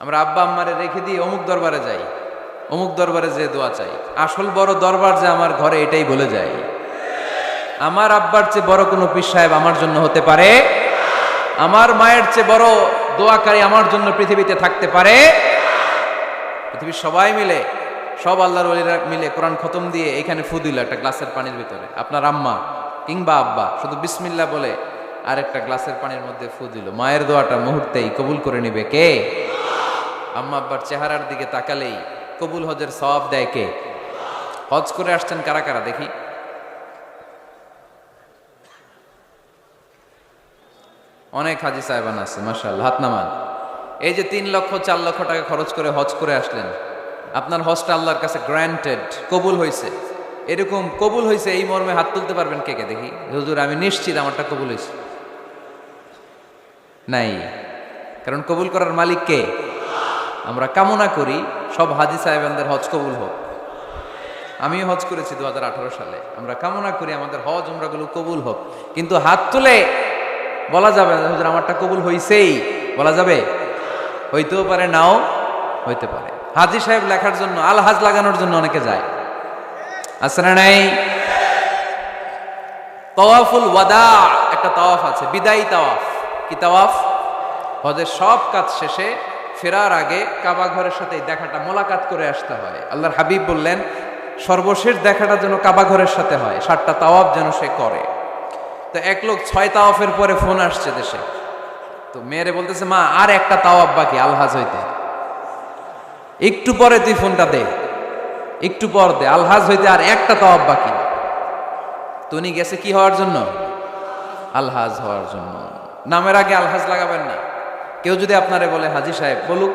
আমরা আব্বা আম্মারে রেখে দিয়ে অমুক দরবারে যাই, অমুক দরবারে যে দোয়া চাই। আসল বড় দরবার যে আমার ঘরে, এটাই বলে যাই। আমার আব্বার চেয়ে বড় কোনো পীর সাহেব আমার জন্য হতে পারে, আমার মায়ের চেয়ে বড় দোয়াকারী আমার জন্য পৃথিবীতে থাকতে পারে। পৃথিবীর সবাই মিলে, সব আল্লাহর ওলিরা মিলে কোরআন খতম দিয়ে এখানে ফু দিল একটা গ্লাসের পানির ভিতরে, আপনার আম্মা কিংবা আব্বা শুধু বিসমিল্লাহ বলে আর একটা গ্লাসের পানির মধ্যে ফু দিল, মায়ের দোয়াটা মুহূর্তেই কবুল করে নেবে কে? আম্মা আব্বার চেহারার দিকে তাকালেই কবুল হজের সওয়াব দেয় কে? হজ করে আসছেন কারা কারা দেখি? অনেক হাজি সাহেবান আছে, মাশাআল্লাহ, হাত নামান। এই যে 3 লক্ষ 4 লক্ষ টাকা খরচ করে হজ করে আসলেন, আপনার হজটা আল্লাহর কাছে গ্র্যান্টেড, কবুল হয়েছে। এরকম কবুল হয়েছে এই মর্মে হাত তুলতে পারবেন কে কে দেখি? হুজুর আমি নিশ্চিত আমারটা কবুল হয়েছে। নাই, কারণ কবুল করার মালিক কে? আমরা কামনা করি সব হাজি সাহেবানদের হজ কবুল হোক। আমিও হজ করেছি 2018 সালে। আমরা কামনা করি আমাদের হজ উমরাগুলো কবুল হোক, কিন্তু হাত তুলে বলা যাবে না হুজুর আমারটা কবুল হইছেই, বলা যাবে? হইতেও পারে, নাও হইতে পারে। হাজি সাহেব লেখার জন্য, আল হাজ লাগানোর জন্য অনেকে যায়, আছে না নাই? তাওয়াফুল ওয়াদা একটা তাওয়াফ আছে, বিদায়ী তাওয়াফ। কি তাওয়াফ? হজের সব কাজ শেষে ফেরার আগে কাবা ঘরের সাথে দেখাটা, মোলাকাত করে আসতে হয়। আল্লাহর হাবিব বললেন সর্বশেষ দেখাটা যেন কাবা ঘরের সাথে হয়, 7টা তাওয়াফ যেন সে করে। তো এক লোক 6 তাওয়াফের পরে ফোন আসছে দেশে, তো মেয়েরে বলতেছে মা আর একটা তাওয়াফ বাকি আলহাজ হইতে, একটু পরে তুই ফোনটা দে, একটু পর দে, আলহাজ হইতে আর একটা তাওয়াফ বাকি। তো উনি গেছে কি হওয়ার জন্য? আলহাজ হওয়ার জন্য। নামের আগে আলহাজ লাগাবেন না। কেউ যদি আপনারে বলে হাজি সাহেব, বলুক,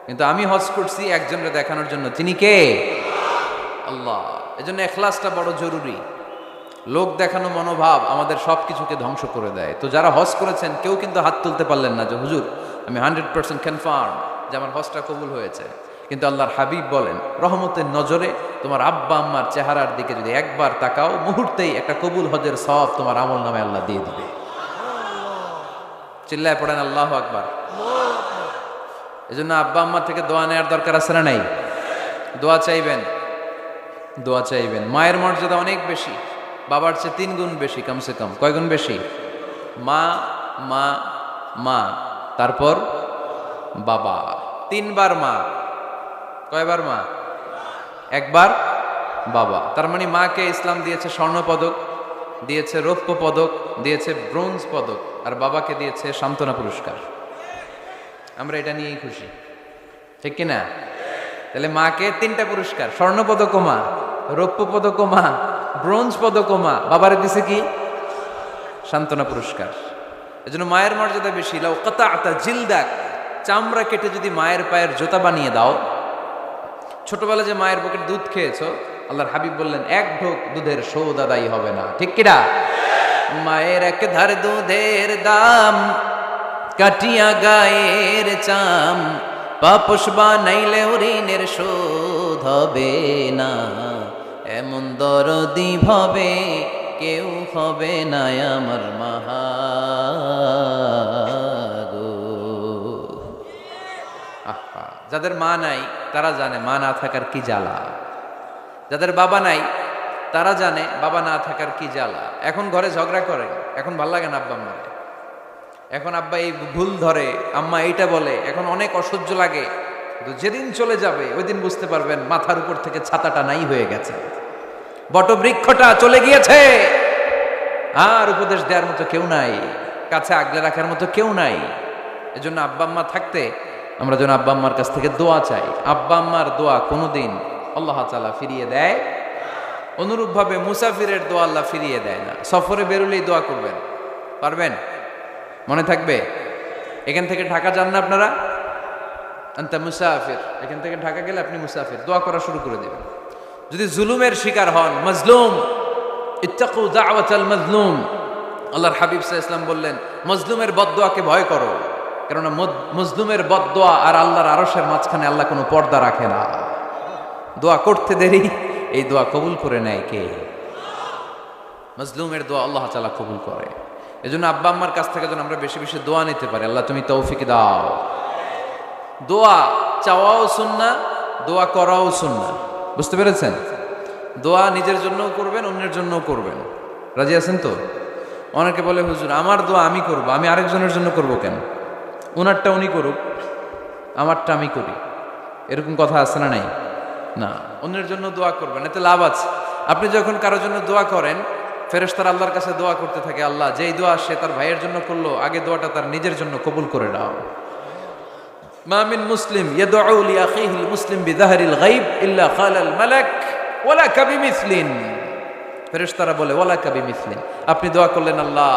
কিন্তু আমি হজ করছি একজনকে দেখানোর জন্য। তিনি কে? আল্লাহ। এজন্য ইখলাসটা বড় জরুরি। লোক দেখানো মনোভাব আমাদের সবকিছুকে ধ্বংস করে দেয়। তো যারা হজ করেছেন কেউ কিন্তু হাত তুলতে পারলেন না যে হুজুর আমি 100% কনফার্ম যে আমার হজটা কবুল হয়েছে। কিন্তু আল্লাহর হাবিব বলেন রহমতের নজরে তোমার আব্বা আম্মার চেহারার দিকে যদি একবার তাকাও, মুহূর্তেই একটা কবুল হজের সওয়াব তোমার আমল নামে আল্লাহ দিয়ে দিবে। চিল্লায় পড়েন আল্লাহু আকবার। এজন্য আব্বা আম্মার থেকে দোয়া নেওয়ার দরকার আছে না নাই? দোয়া চাইবেন, দোয়া চাইবেন। মায়ের মর্যাদা অনেক বেশি, বাবার চেয়ে 3 গুণ বেশি, কমসে কম। কয় গুণ বেশি? মা মা মা, তারপর বাবা। 3 বার মা। কয়বার মা? 1 বার বাবা। তার মানে মাকে ইসলাম দিয়েছে স্বর্ণ পদক, দিয়েছে রৌপ্য পদক, দিয়েছে ব্রোঞ্জ পদক, আর বাবাকে দিয়েছে সান্ত্বনা পুরস্কার। আমরা এটা নিয়েই খুশি, ঠিক কিনা? তাহলে মাকে 3টা পুরস্কার, স্বর্ণ পদকও মা, রৌপ্য পদকও মা, ব্রোঞ্জ পদকও মা, বাবারে দিছে কি? সান্ত্বনা পুরস্কার। এজন্য মায়ের মর্যাদা বেশি। লাউ কাতাআতা জিলদাক, চামড়া কেটে যদি মায়ের পায়ের জুতা বানিয়ে দাও। ছোটবেলা যে মায়ের বুকের দুধ খেয়েছো, আল্লাহর হাবিব বললেন 1 ঢোক দুধের শোধ আদায় হবে না, ঠিক কিনা? মায়ের 1 ধার দুধের দাম, কাটিয়া গায়ের চাম, পাপস বানাইলে ঋণের শোধ হবে না। এমন দরদি ভাবে কেউ হবে না আমার মাহাগো। আহা, যাদের মা নাই তারা জানে মা না থাকার কি জ্বালা। যাদের বাবা নাই তারা জানে বাবা না থাকার কি জ্বালা। এখন ঘরে ঝগড়া করে, এখন ভাল লাগে না আব্বা আম্মারে, এখন আব্বা এই ভুল ধরে, আম্মা এইটা বলে, এখন অনেক অসহ্য লাগে। কিন্তু যেদিন চলে যাবে ওই দিন বুঝতে পারবেন মাথার উপর থেকে ছাতাটা নাই হয়ে গেছে, বটবৃক্ষটা চলে গিয়েছে, আর উপদেশ দেওয়ার মতো কেউ নাই, কাছে আগলে রাখার মতো কেউ নাই। এজন্য আব্বা আম্মা থাকতে আমরা যেন আব্বা আম্মার কাছ থেকে দোয়া চাই। আব্বা আম্মার দোয়া কোনোদিন আল্লাহ তাআলা ফিরিয়ে দেয়। অনুরূপভাবে মুসাফিরের দোয়া আল্লাহ ফিরিয়ে দেয় না। সফরে বেরোলেই দোয়া করবেন, পারবেন? মনে থাকবে? এখান থেকে ঢাকা যান না আপনারা, আনতা মুসাফির, এখান থেকে ঢাকা গেলে আপনি মুসাফির, দোয়া করা শুরু করে দেবেন। যদি জুলুমের শিকার হন, মাজলুম, ইত্তাকু দাওয়াতাল মাজলুম, আল্লাহর হাবিব সাল্লাল্লাহু আলাইহি ওয়াসাল্লাম বললেন মজলুমের বদদোয়াকে ভয় করো, কারণ মজলুমের বদদোয়া আর আল্লাহর আরশের মাঝখানে আল্লাহ কোনো পর্দা রাখে না। দোয়া করতে দেরি, এই দোয়া কবুল করে নেয় কে? মজলুমের দোয়া আল্লাহ তাআলা কবুল করে। এজন্য আব্বা আম্মার কাছ থেকে যেন আমরা বেশি বেশি দোয়া নিতে পারি। আল্লাহ তুমি তৌফিক দাও। দোয়া চাওয়াও সুন্নাহ, দোয়া করাও সুন্নাহ। বুঝতে পেরেছেন? দোয়া নিজের জন্যও করবেন, অন্যের জন্যও করবেন। রাজি আছেন তো? অনেকে বলে হুজুর আমার দোয়া আমি করব, আমি আরেকজনের জন্য করব কেন? ওনারটা উনি করুক, আমারটা আমি করি, এরকম কথা আছে না নাই? না, অন্যের জন্য দোয়া করবেন, এতে লাভ আছে। আপনি যখন কারোর জন্য দোয়া করেন, ফেরেশতারা আল্লাহর কাছে দোয়া করতে থাকে, আল্লাহ যেই দোয়া সে তার ভাইয়ের জন্য করলো, আগে দোয়াটা তার নিজের জন্য কবুল করে দাও। মা মিন মুসলিম ইয়াদউ লিআখিহিল মুসলিম বিযাহরিল গায়ব ইল্লা ক্বালাল মালাক ওয়ালাকা বিমিসলিন। ফেরেশতারা বলে ওয়ালাকা বিমিসলিন, আপনি দোয়া করলেন আল্লাহ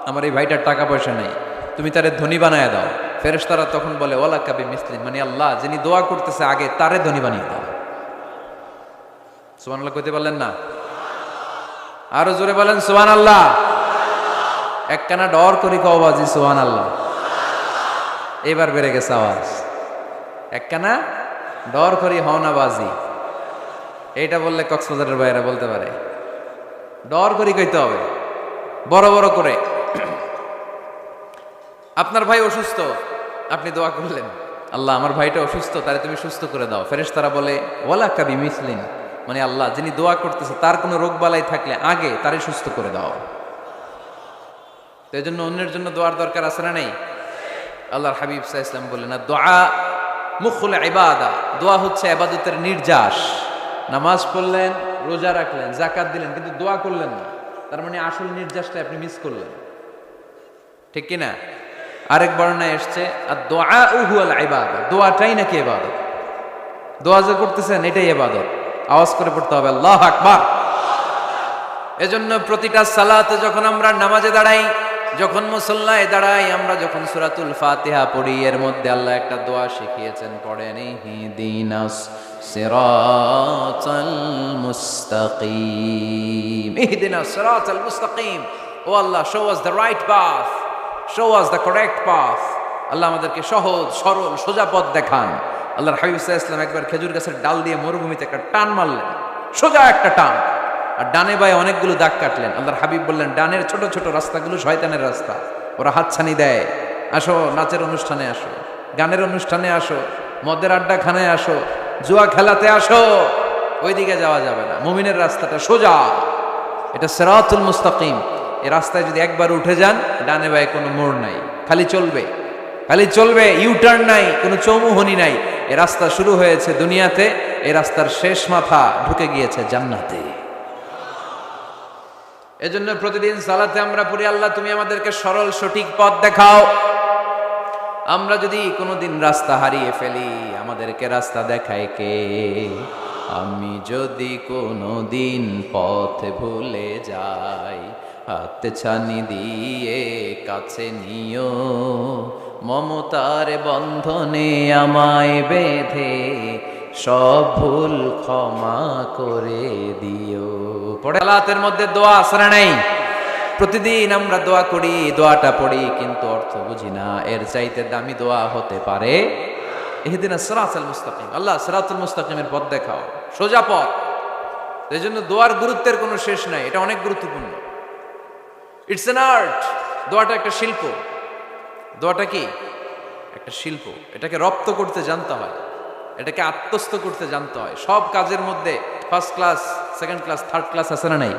আমার এই ভাইটার টাকা পয়সা নেই, তুমি তারে ধনী বানায় দাও। ফেরেশতারা তখন বলে ওয়ালাকা বিমিসলিন, মানে আল্লাহ যিনি দোয়া করতেছে আগে তারে ধনী বানিয়ে দাও। সুবহানাল্লাহ কইতে পারলেন না? আরো জোরে বলেন সুবহানাল্লাহ। একখানা ডর করি কও বাজি সুবহানাল্লাহ। এবার বেড়ে গেছে আওয়াজ। একখানা ডর করি হও না বাজি, এইটা বললে কক্সবাজারের বাইরে বলতে পারে। ডর করি কইতে হবে বড় বড় করে। আপনার ভাই অসুস্থ, আপনি দোয়া করলেন আল্লাহ আমার ভাইটা অসুস্থ, তারে তুমি সুস্থ করে দাও। ফেরেশতারা বলে ওয়ালাকা বিমিসলিন, মানে আল্লাহ যিনি দোয়া করতেছে তার কোনো রোগ বালাই থাকলে আগে তারে সুস্থ করে দাও। তো এই জন্য অন্যের জন্য দোয়ার দরকার আছে না নেই? আল্লাহর হাবিব সাল্লাল্লাহু আলাইহি ওয়াসাল্লাম বললেন না, দোয়া মুখুল ইবাদা, দোয়া হচ্ছে ইবাদতের নির্যাস। নামাজ পড়লেন, রোজা রাখলেন, যাকাত দিলেন, কিন্তু দোয়া করলেন না, তার মানে আসল নির্যাসটা আপনি মিস করলেন। ঠিক কি না? আরেক বর্ণনায় এসেছে আর দোয়া হুয়াল ইবাদা, দোয়াটাই নাকি ইবাদত। দোয়া যে করতেছেন এটাই ইবাদত। আওয়াজ করে পড়তে হবে আল্লাহু আকবার। এজন্য প্রতিটা সালাতে যখন আমরা নামাজে দাঁড়াই, যখন মুসল্লায় দাঁড়াই, আমরা যখন সূরাতুল ফাতিহা পড়ি, এর মধ্যে আল্লাহ একটা দোয়া শিখিয়েছেন, পড়েন ইহদিনাস সিরাতাল মুস্তাকিম। ইহদিনাস সিরাতাল মুস্তাকিম, ও Allah show us the right path, show us the correct path. Allah আমাদেরকে সহজ সরল সোজা পথ দেখান। আল্লাহর হাবিব সাল্লাল্লাহু আলাইহি ওয়াসাল্লাম একবার খেজুর গাছের ডাল দিয়ে মরুভূমিতে একটা টান মারলেন, সোজা একটা টান, আর ডানে বায়ে অনেকগুলো দাগ কাটলেন। আল্লাহর হাবিব বললেন ডানের ছোট ছোট রাস্তাগুলো শয়তানের রাস্তা, ওরা হাতছানি দেয়। আসো নাচের অনুষ্ঠানে আসো, গানের অনুষ্ঠানে আসো, মদের আড্ডাখানায় আসো, জুয়া খেলাতে আসো, ওইদিকে যাওয়া যাবে না। মুমিনের রাস্তাটা সোজা, এটা সিরাতুল মুস্তাকিম। এই রাস্তায় যদি একবার উঠে যান, ডানে বায়ে কোনো মোড় নাই, খালি চলবে, খালি চলবে, ইউটার্ন নাই, কোনো চৌমুহনী নাই। এই রাস্তা শুরু হয়েছে দুনিয়াতে, এই রাস্তার শেষ মাথা ঢুকে গিয়েছে জান্নাতে। এজন্য প্রতিদিন সালাতে আমরা পড়ি আল্লাহ তুমি আমাদেরকে সরল সঠিক পথ দেখাও। আমরা যদি কোনোদিন রাস্তা হারিয়ে ফেলি, আমাদেরকে রাস্তা দেখায় কে? আমি যদি কোনোদিন পথ ভুলে যাই, হাত ছানি দিয়ে কাছে নিও, মমতার বন্ধনে আমায় বেঁধে সব ভুল ক্ষমা করে দিও। পড়ে সালাতের মধ্যে দোয়া আছে না নাই? প্রতিদিন আমরা দোয়া করি, দোয়াটা পড়ি, কিন্তু অর্থ বুঝি না। এর চাইতে দামি দোয়া হতে পারে ইহদিনাস সিরাতাল মুস্তাকিম, আল্লাহ সিরাতুল মুস্তাকিমের পথ দেখাও, সোজা পথ। এই জন্য দোয়ার গুরুত্বের কোনো শেষ নাই, এটা অনেক গুরুত্বপূর্ণ। It's an art. দোয়াটা একটা শিল্প। দোয়াটা কি? একটা শিল্প। এটাকে রপ্ত করতে জানতে হয়, এটাকে আত্মস্থ করতে জানতে হয়। সব কাজের মধ্যে first class, second class, third class আছে না নাই?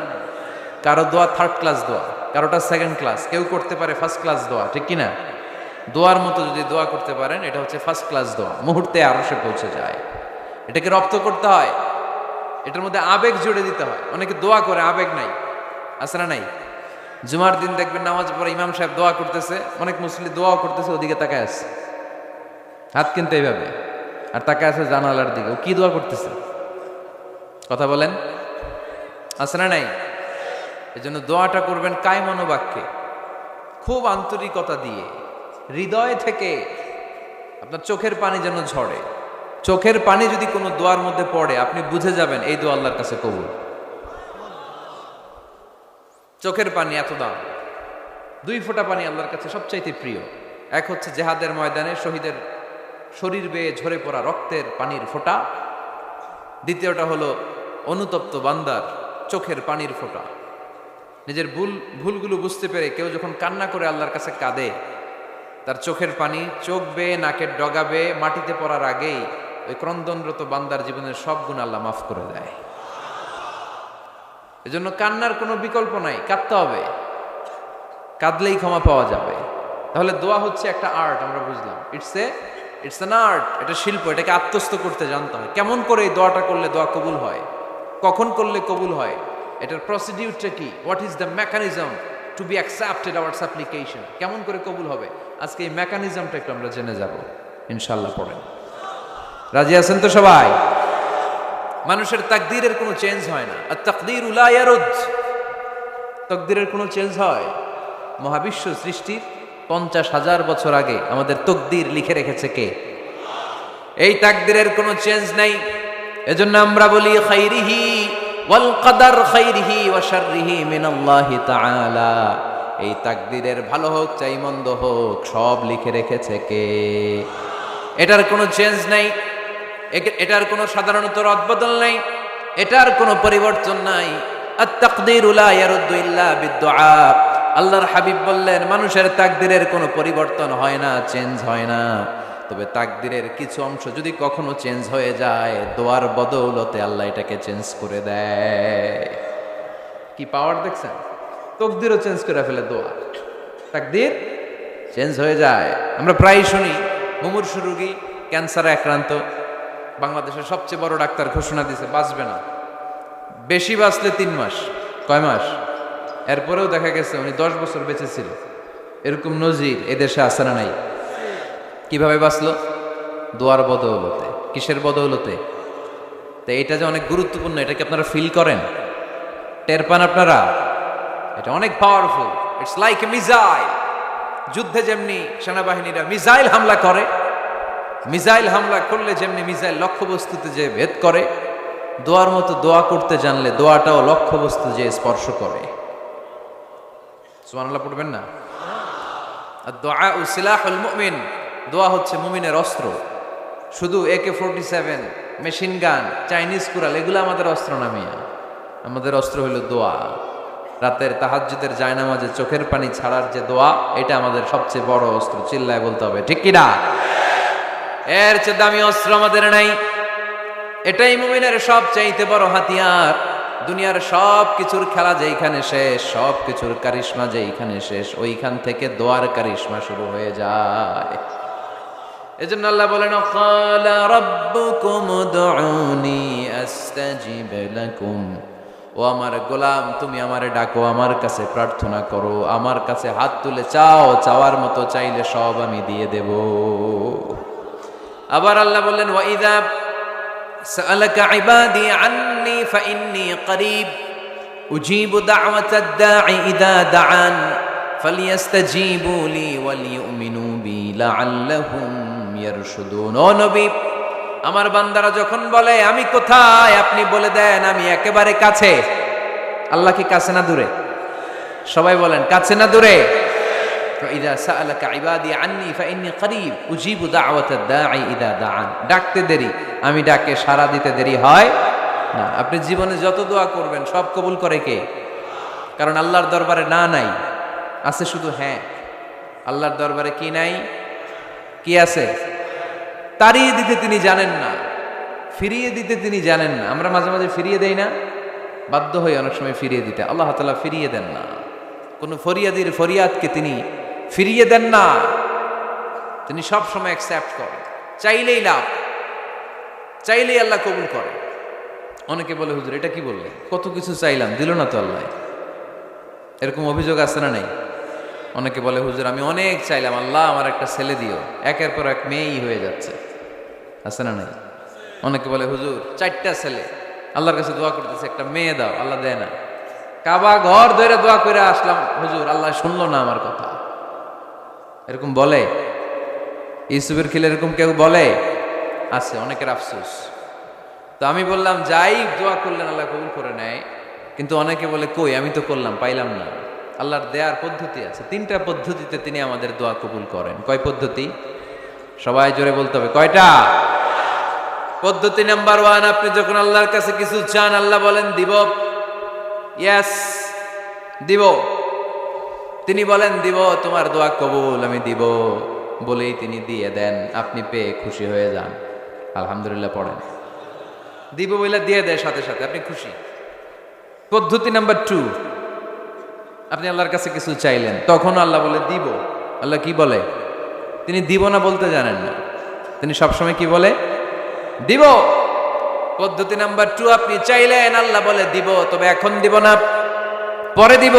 কারো দোয়া থার্ড ক্লাস দোয়া, কারোটা সেকেন্ড ক্লাস, কেউ করতে পারে ফার্স্ট ক্লাস দোয়া, ঠিক কি না? দোয়ার মতো যদি দোয়া করতে পারেন, এটা হচ্ছে ফার্স্ট ক্লাস দোয়া, মুহূর্তে আরশে পৌঁছে যায়। এটাকে রপ্ত করতে হয়, এটার মধ্যে আবেগ জুড়ে দিতে হয়। অনেকে দোয়া করে আবেগ নাই, আছে না নাই? জুমার দিন দেখবেন নামাজ পড়ে ইমাম সাহেব দোয়া করতেছে, অনেক মুসল্লি দোয়াও করতেছে, ওদিকে তাকায় আছে, হাত কিন্তু এইভাবে, আর তাকায় আছে জানালার দিকে। ও কি দোয়া করতেছে? কথা বলেন, আছে না নাই? এই জন্য দোয়াটা করবেন কায় মনোবাক্যে, খুব আন্তরিকতা দিয়ে, হৃদয় থেকে। আপনার চোখের পানি যেন ঝরে। চোখের পানি যদি কোনো দোয়ার মধ্যে পড়ে, আপনি বুঝে যাবেন এই দোয়া আল্লাহর কাছে কবুল। চোখের পানি এত দাম। 2 ফোঁটা পানি আল্লাহর কাছে সবচাইতে প্রিয়। এক হচ্ছে জেহাদের ময়দানে শহীদের শরীর বেয়ে ঝরে পড়া রক্তের পানির ফোঁটা। দ্বিতীয়টা হলো অনুতপ্ত বান্দার চোখের পানির ফোঁটা। নিজের ভুলগুলো বুঝতে পেরে কেউ যখন কান্না করে আল্লাহর কাছে কাঁদে, তার চোখের পানি চোখ বেয়ে নাকের ডগা বেয়ে মাটিতে পড়ার আগেই ওই ক্রন্দনরত বান্দার জীবনের সব গুণ আল্লাহ মাফ করে দেয়। এজন্য কান্নার কোনো বিকল্প নাই, কাঁদতে হবে, কাঁদলেই ক্ষমা পাওয়া যাবে। তাহলে দোয়া হচ্ছে একটা আর্ট, আমরা বুঝলাম। ইটস অ্যান আর্ট, এটা শিল্প, এটাকে আত্মস্থ করতে জানতে হয়। কেমন করে এই দোয়াটা করলে দোয়া কবুল হয়, কখন করলে কবুল হয়, এটার প্রসিডিউরটা কি, what is the mechanism two be accepted hour সাপ্লিকেশন, কেমন করে কবুল হবে, আজকে এই মেকানিজমটা একটু আমরা জেনে যাব ইনশাআল্লাহ। পড়েন, রাজি আছেন তো সবাই? মানুষের তাকদীরের কোনো চেঞ্জ হয় না। আর তাকদীরু লা ইয়ারুদ, তাকদীরের কোনো চেঞ্জ হয়? মহাবিশ্ব সৃষ্টির 50,000 বছর আগে আমাদের তাকদীর লিখে রেখেছে কে? এই তাকদীরের কোনো চেঞ্জ নাই। এজন্য আমরা বলি খাইরিহি ওয়াল কদর খাইরিহি ওয়া শাররিহি মিনাল্লাহি তাআলা। এই তাকদীরের ভালো হোক চাই মন্দ হোক সব লিখে রেখেছে কে? এটার কোনো চেঞ্জ নাই, এটার কোনো সাধারণত রদবদল নাই, এটার কোনো পরিবর্তন নাই। আত-তাকদীরু লা ইয়ারুদ্দু ইল্লা বিদ-দুআ। আল্লাহর হাবিব বললেন মানুষের তাকদীরের কোনো পরিবর্তন হয় না, চেঞ্জ হয় না। তবে তাকদীরের কিছু অংশ যদি কখনো চেঞ্জ হয়ে যায়, দোয়ার বদৌলতে আল্লাহ এটাকে চেঞ্জ করে দেয়। কি পাওয়ার দেখছেন? তাকদীরও চেঞ্জ করে ফেলে দোয়া, তাকদীর চেঞ্জ হয়ে যায়। আমরা প্রায় শুনি মুমূর্ষু রোগী, ক্যান্সারে আক্রান্ত, বাংলাদেশের সবচেয়ে বড় ডাক্তার ঘোষণা দিয়েছে বাঁচবে না, বেশি বাঁচলে 3 মাস। কয় মাস? এরপরেও দেখা গেছে উনি 10 বছর বেঁচে ছিল। এরকম নজির এদেশে আছে না নাই? কিভাবে বাঁচলো? দোয়ার বদৌলতে। কিসের বদৌলতে? তো এটা যে অনেক গুরুত্বপূর্ণ, এটা কি আপনারা ফিল করেন, টের পান আপনারা? এটা অনেক powerful. It's like a missile. যুদ্ধে যেমনি সেনাবাহিনীরা মিসাইল হামলা করে, মিসাইল হামলা করলে যেমনি মিসাইল লক্ষ্যবস্তুতে যে ভেদ করে, দোয়ার মতো দোয়া করতে জানলে দোয়াটাও লক্ষ্যবস্তু যে স্পর্শ করে। সুবহানাল্লাহ পড়বেন না? আর-দুআ সিলাহুল মুমিন, দোয়া হচ্ছে মুমিনের অস্ত্র। শুধু AK-47, machine gun, Chinese Corel এগুলো আমাদের অস্ত্র না মিয়া। আমাদের অস্ত্র হলো দোয়া। রাতের তাহাজ্জুদের জায়নামাজে চোখের পানি ছাড়ার যে দোয়া, এটা আমাদের সবচেয়ে বড় অস্ত্র। চিল্লায় বলতে হবে ঠিক কি না? এর চেয়ে দামি অস্ত্র আমাদের নাই। এটাই মুমিনের সবচাইতে বড় হাতিয়ার। দুনিয়ার সব কিছুর খেলা যেইখানে শেষ, সব কিছুর কারিশমা যেইখানে শেষ, ওইখান থেকে দোয়ার কারিশমা শুরু হয়ে যায়। এজন্য আল্লাহ বলেন ক্বালা রাব্বুকুম উদউনি আস্তাজিব লাকুম। ও আমার গোলাম, তুমি আমারে ডাকো, আমার কাছে প্রার্থনা করো, আমার কাছে হাত তুলে চাও, চাওয়ার মতো চাইলে সব আমি দিয়ে দেব। আবার আল্লাহ বললেন ওয়া ইযা সাআলাকা ইবাদি আন্নী ফাইন্নী করিব উজিবু দাওয়াতাদ দাঈ ইযা দাআন ফালিয়াস্তাজিবু লি ওয়ালিউমিনু বি লাআল্লাহুম ইয়ারশুদুন। ও নবী, আমার বান্দারা যখন বলে আমি কোথায়, আপনি বলে দেন আমি একেবারে কাছে। আল্লাহ কি কাছে না দূরে? সবাই বলেন কাছে না দূরে? ইযা সাআলাকা ইবাদি আন্নী ফাইন্নী করিব উজিবু দাওয়াতাদ দাঈ ইযা দাআন। ডাকতে দেরি, আমি ডাকে সাড়া দিতে দেরি হয় না। আপনি জীবনে যত দোয়া করবেন সব কবুল করে কে? কারণ আল্লাহর দরবারে না নাই, আছে শুধু হ্যাঁ। আল্লাহর দরবারে কি নাই? কি আছে? তাড়িয়ে দিতে তিনি জানেন না, ফিরিয়ে দিতে তিনি জানেন না। আমরা মাঝে মাঝে ফিরিয়ে দেই না, বাধ্য হই অনেক সময় ফিরিয়ে দিতে। আল্লাহ তাআলা ফিরিয়ে দেন না, কোন ফরিয়াদির ফরিয়াদকে তিনি ফিরিয়ে দেন না। তিনি সব সময় অ্যাকসেপ্ট করেন। চাইলেই লাভ, চাইলেই আল্লাহ কবুল করে। অনেকে বলে হুজুর এটা কি বললেন, কত কিছু চাইলাম দিল না তো আল্লাহ। এরকম অভিযোগ আছে না নাই? অনেকে বলে হুজুর আমি অনেক চাইলাম, আল্লাহ আমার একটা ছেলে দিও, একের পর এক মেয়েই হয়ে যাচ্ছে। আছে না নাই? অনেকে বলে হুজুর 4টা ছেলে, আল্লাহর কাছে দোয়া করতেছে একটা মেয়ে দাও, আল্লাহ দেয় না। কাবা ঘর ধরে দোয়া করে আসলাম, হুজুর আল্লাহ শুনলো না আমার কথা। এরকম বলে? ইউসুফের খিলে এরকম কেউ বলে? আছে, অনেকের আফসোস। তো আমি বললাম যাই দোয়া করলেন আল্লাহ কবুল করে নেয়, কিন্তু অনেকে বলে কই আমি তো করলাম পাইলাম না। আল্লাহর দেয়ার পদ্ধতি আছে, 3টা পদ্ধতিতে তিনি আমাদের দোয়া কবুল করেন। কয় পদ্ধতি? সবাই জোরে বলতে হবে কয়টা? পদ্ধতি নাম্বার 1, আপনি যখন আল্লাহর কাছে কিছু চান আল্লাহ বলেন দিব, ইয়েস দিব। তিনি বলেন দিব, তোমার দোয়া কবুল, আমি দিব। বলেই তিনি দিয়ে দেন, আপনি পেয়ে খুশি হয়ে যান। আলহামদুলিল্লাহ পড়েন। দিব বলে দিয়ে দেয় সাথে সাথে, আপনি খুশি। পদ্ধতি নাম্বার 2, আপনি আল্লাহর কাছে কিছু চাইলেন, তখন আল্লাহ বলে দিব। আল্লাহ কি বলে? তিনি দিব না বলতে জানেন না, তিনি সবসময় কি বলে? দিব। পদ্ধতি নাম্বার 2, আপনি চাইলেন, আল্লাহ বলে দিব, তবে এখন দিব না, পরে দিব।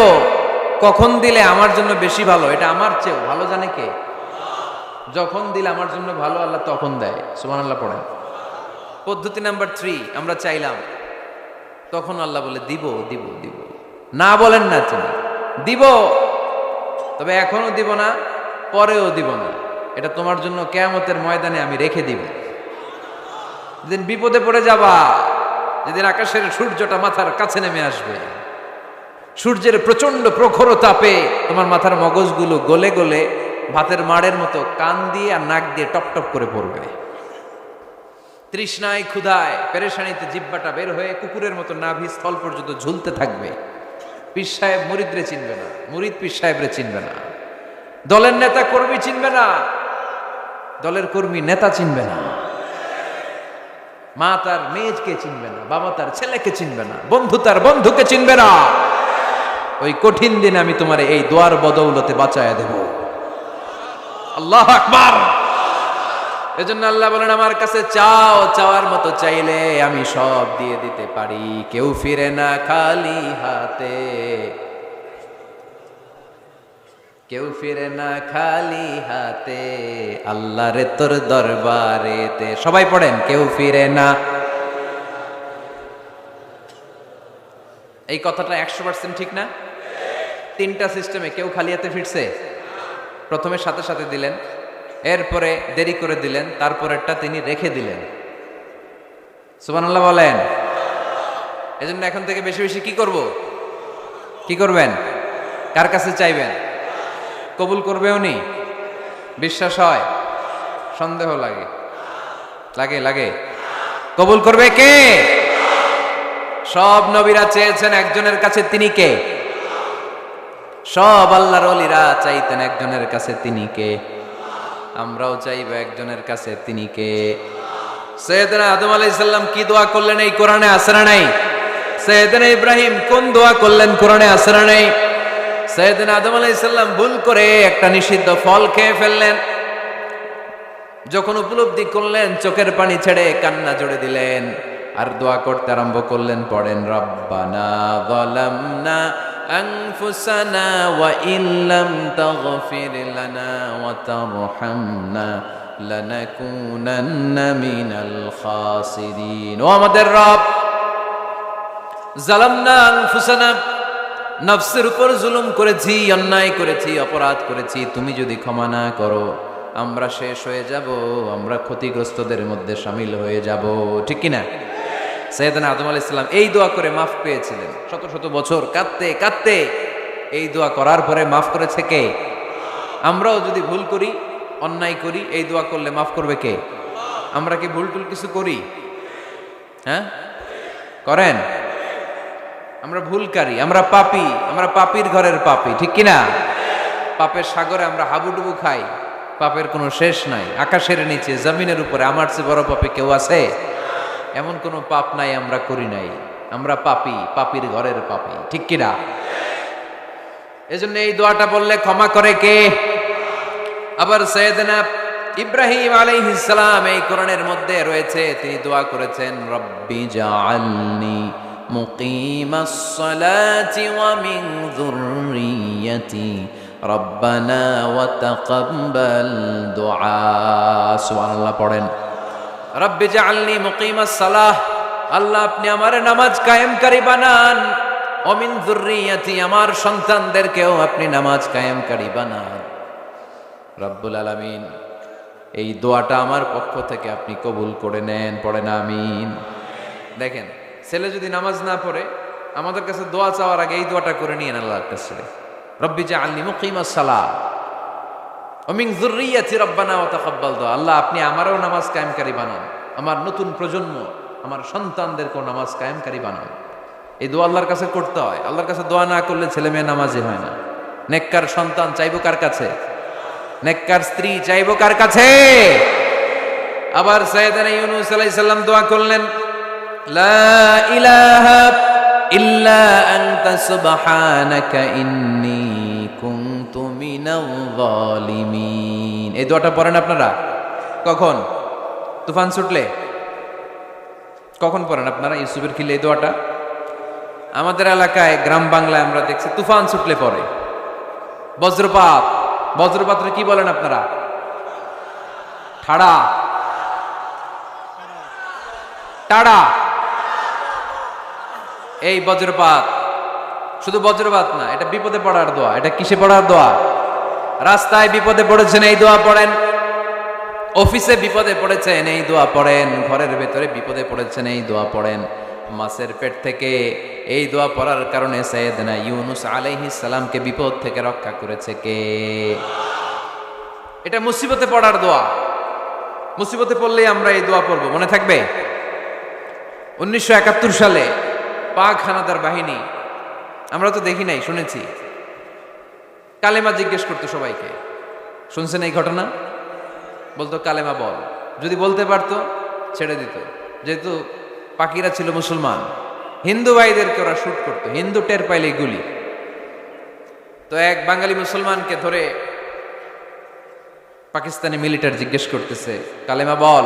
কখন দিলে আমার জন্য বেশি ভালো, এটা আমার চেয়েও ভালো জানে কে? যখন দিলে আমার জন্য ভালো আল্লাহ তখন দেয়। সুবহানাল্লাহ পড়েন। পদ্ধতি নাম্বার 3, আমরা চাইলাম, তখন আল্লাহ বলে দিব দিব দিব। না বলেন না, তিনি দিব, তবে এখনো দিব না, পরেও দিব না, এটা তোমার জন্য কিয়ামতের ময়দানে আমি রেখে দিব। যেদিন বিপদে পড়ে যাবা, যেদিন আকাশের সূর্যটা মাথার কাছে নেমে আসবে, সূর্যের প্রচন্ড প্রখর তাপে তোমার মাথার মগজগুলো গলে গলে ভাতের মাড়ের মতো কান দিয়ে আর নাক দিয়ে টপ টপ করে পড়বে। তৃষ্ণায় ক্ষুধায় পেরেশানিতে জিহ্বাটা বের হয়ে কুকুরের মতো নাভি স্থল পর্যন্ত ঝুলতে থাকবে। পীর সাহেব মুরিদরে চিনবে না, মুরিদ পীর সাহেবরে চিনবে না, দলের নেতা কর্মী চিনবে না, দলের কর্মী নেতা চিনবে না, মা তার মেয়েকে চিনবে না, বাবা তার ছেলেকে চিনবে না, বন্ধু তার বন্ধুকে চিনবে না। ওই কঠিন দিন আমি তোমার এই দোয়ার বদৌলতে বাঁচায়া দেব। আল্লাহু আকবার। এজন্য আল্লাহ বলেন, আমার কাছে চাও, চাওয়ার মতো চাইলে আমি সব দিয়ে দিতে পারি। কেউ ফিরে না খালি হাতে, কেউ ফিরে না খালি হাতে, আল্লাহরে তোর দরবারেতে। সবাই পড়েন, কেউ ফিরে না। এই কথাটা 100% ঠিক না? 3টা সিস্টেমে কেউ খালি হাতে ফিরছে? প্রথমে সাথে সাথে দিলেন, এরপরে দেরি করে দিলেন, তারপরেরটা তিনি রেখে দিলেন। সুবহানাল্লাহ বলেন। এজন্য এখন থেকে বেশি বেশি কি করব? কি করবেন? কার কাছে চাইবেন? কবুল করবে উনি? বিশ্বাস হয়? সন্দেহ লাগে? লাগে লাগে? কবুল করবে কে? সব নবীরা চেয়েছেন একজনের কাছে, তিনি কে? সব আল্লাহর ওলিরা চাইতেন একজনের কাছে, তিনি কে? আমরাও চাইব একজনের কাছে, তিনি কে? সৈয়দনা আদম আলাইহিস সালাম কি দোয়া করলেন এই কোরআনে আছে না নাই? সৈয়দনা ইব্রাহিম কোন দোয়া করলেন কোরআনে আছে না নাই? সৈয়দনা আদম আলাইহিস সালাম ভুল করে একটা নিষিদ্ধ ফল খেয়ে ফেললেন, যখন উপলব্ধি করলেন চোখের পানি ছেড়ে কান্না জোড়ে দিলেন, আর দোয়া করতে আরম্ভ করলেন। পড়েন, রব্বানা যালামনা আনফুসানা ওয়া ইল্লাম তাগফির লানা ওয়া তারহামনা লানাকুনান্না মিনাল খাসিরিন। ও আমাদের রব, যালামনা আনফুসানা, নফসের উপর জুলুম করেছি, অন্যায় করেছি, অপরাধ করেছি, তুমি যদি ক্ষমা না করো আমরা শেষ হয়ে যাব, আমরা ক্ষতিগ্রস্তদের মধ্যে শামিল হয়ে যাব। ঠিক কিনা? সৈয়দনা আদম আলাইহিস সালাম এই দোয়া করে মাফ পেয়েছিলেন। শত শত বছর কাঁদতে কাঁদতে এই দোয়া করার পরে মাফ করেছে কে? আমরাও যদি ভুল করি, অন্যায় করি, এই দোয়া করলে মাফ করবে কে? আমরা কি ভুল টুল কিছু করি? হ্যাঁ, করেন? আমরা ভুলকারী, আমরা পাপী, আমরা পাপীর ঘরের পাপী। ঠিক কিনা? পাপের সাগরে আমরা হাবুডুবু খাই, পাপের কোনো শেষ নাই। আকাশের নিচে, জমিনের উপরে আমার চেয়ে বড় পাপী কেউ আছে? এমন কোনো পাপ নাই আমরা করি নাই। আমরা পাপী, পাপীর ঘরের পাপী। ঠিক কিনা? এজন্য এই দোয়াটা বললে ক্ষমা করে কে? আবার সাইয়েদনা ইব্রাহিম আলাইহিস সালাম এই কোরআনের মধ্যে রয়েছে, তিনি দোয়া করেছেন, রব্বি জাআলনি মুকিমাস সালাতি ওয়া মিন যুররিয়্যাতি রব্বানা ওয়া তাকাব্বাল দুআ। সুবহানাল্লাহ পড়েন, রব্বি জাআলনি মুকিমাস সালাহ, আল্লাহ আপনি আমার নামাজ কায়েমকারী বানান, ওয়া মিন যুররিয়্যাতি, আমার সন্তানদেরকেও আপনি নামাজ কায়েমকারী বানান। রব্বুল আলামিন এই দোয়াটা আমার পক্ষ থেকে আপনি কবুল করে নেন। পড়েন আমিন। দেখেন, ছেলে যদি নামাজ না পড়ে আমাদের কাছে দোয়া চাওয়ার আগে এই দোয়াটা করে নিয়েন আল্লাহর কাছে, রব্বি জাআলনি মুকিমাস সালাহ ওয়া মিন যুররিয়্যাতি রব্বানা ওয়া তাকাব্বাল দুআ। আল্লাহ আপনি আমারও নামাজ কায়েমকারী বানান, আমার নতুন প্রজন্ম, আমার সন্তানদেরকেও নামাজ কায়েমকারী বানান। এই দোয়া আল্লাহর কাছে করতে হয়। আল্লাহর কাছে দোয়া না করলে ছেলে মেয়ে নামাজি হয় না। নেককার সন্তান চাইবো কার কাছে? নেককার স্ত্রী চাইবো কার কাছে? আবার সাইয়েদনা ইউনূস আলাইহিস সালাম দোয়া করলেন, লা ইলাহা ইল্লা আনতা সুবহানাকা ইন্নী কুনতু মিনাল যালিমিন। এই দোয়াটা পড়েন আপনারা কখন? তুফান ছুটলে? কখন পড়েন আপনারা ইউসুফের খিলে এই দোয়াটা? আমাদের এলাকায় গ্রাম বাংলায় আমরা দেখছি তুফান ছুটলে পড়ে। বজ্রপাত, বজ্রপাতরে কি বলেন আপনারা? ঠাড়া, টাড়া। এই বজ্রপাত, শুধু বজ্রপাত না, এটা বিপদে পড়ার দোয়া। এটা কিসে পড়ার দোয়া? রাস্তায় বিপদে পড়েছেন এই দোয়া পড়েন, অফিসে বিপদে পড়েছেন এই দোয়া পড়েন, ঘরের ভেতরে বিপদে পড়েছেন এই দোয়া পড়েন। মাছের পেট থেকে এই দোয়া পড়ার কারণে সাইয়েদনা ইউনূস আলাইহিস সালামকে বিপদ থেকে রক্ষা করেছে কে? এটা মুসিবতে পড়ার দোয়া। মুসিবতে পড়লেই আমরা এই দোয়া পড়ব, মনে থাকবে? 1971 সালে পাক হানাদার বাহিনী, আমরা তো দেখি নাই, শুনেছি, কালেমা জিজ্ঞেস করতো সবাইকে। শুনছেন এই ঘটনা? বলতো কালেমা বল, যদি বলতে পারতো ছেড়ে দিত। যেহেতু পাকিরা ছিল মুসলমান, হিন্দু ভাইদেরকে ওরা শুট করতো, হিন্দু টের পাইলে গুলি। তো এক বাঙালি মুসলমানকে ধরে পাকিস্তানি মিলিটারি জিজ্ঞেস করতেছে, কালেমা বল।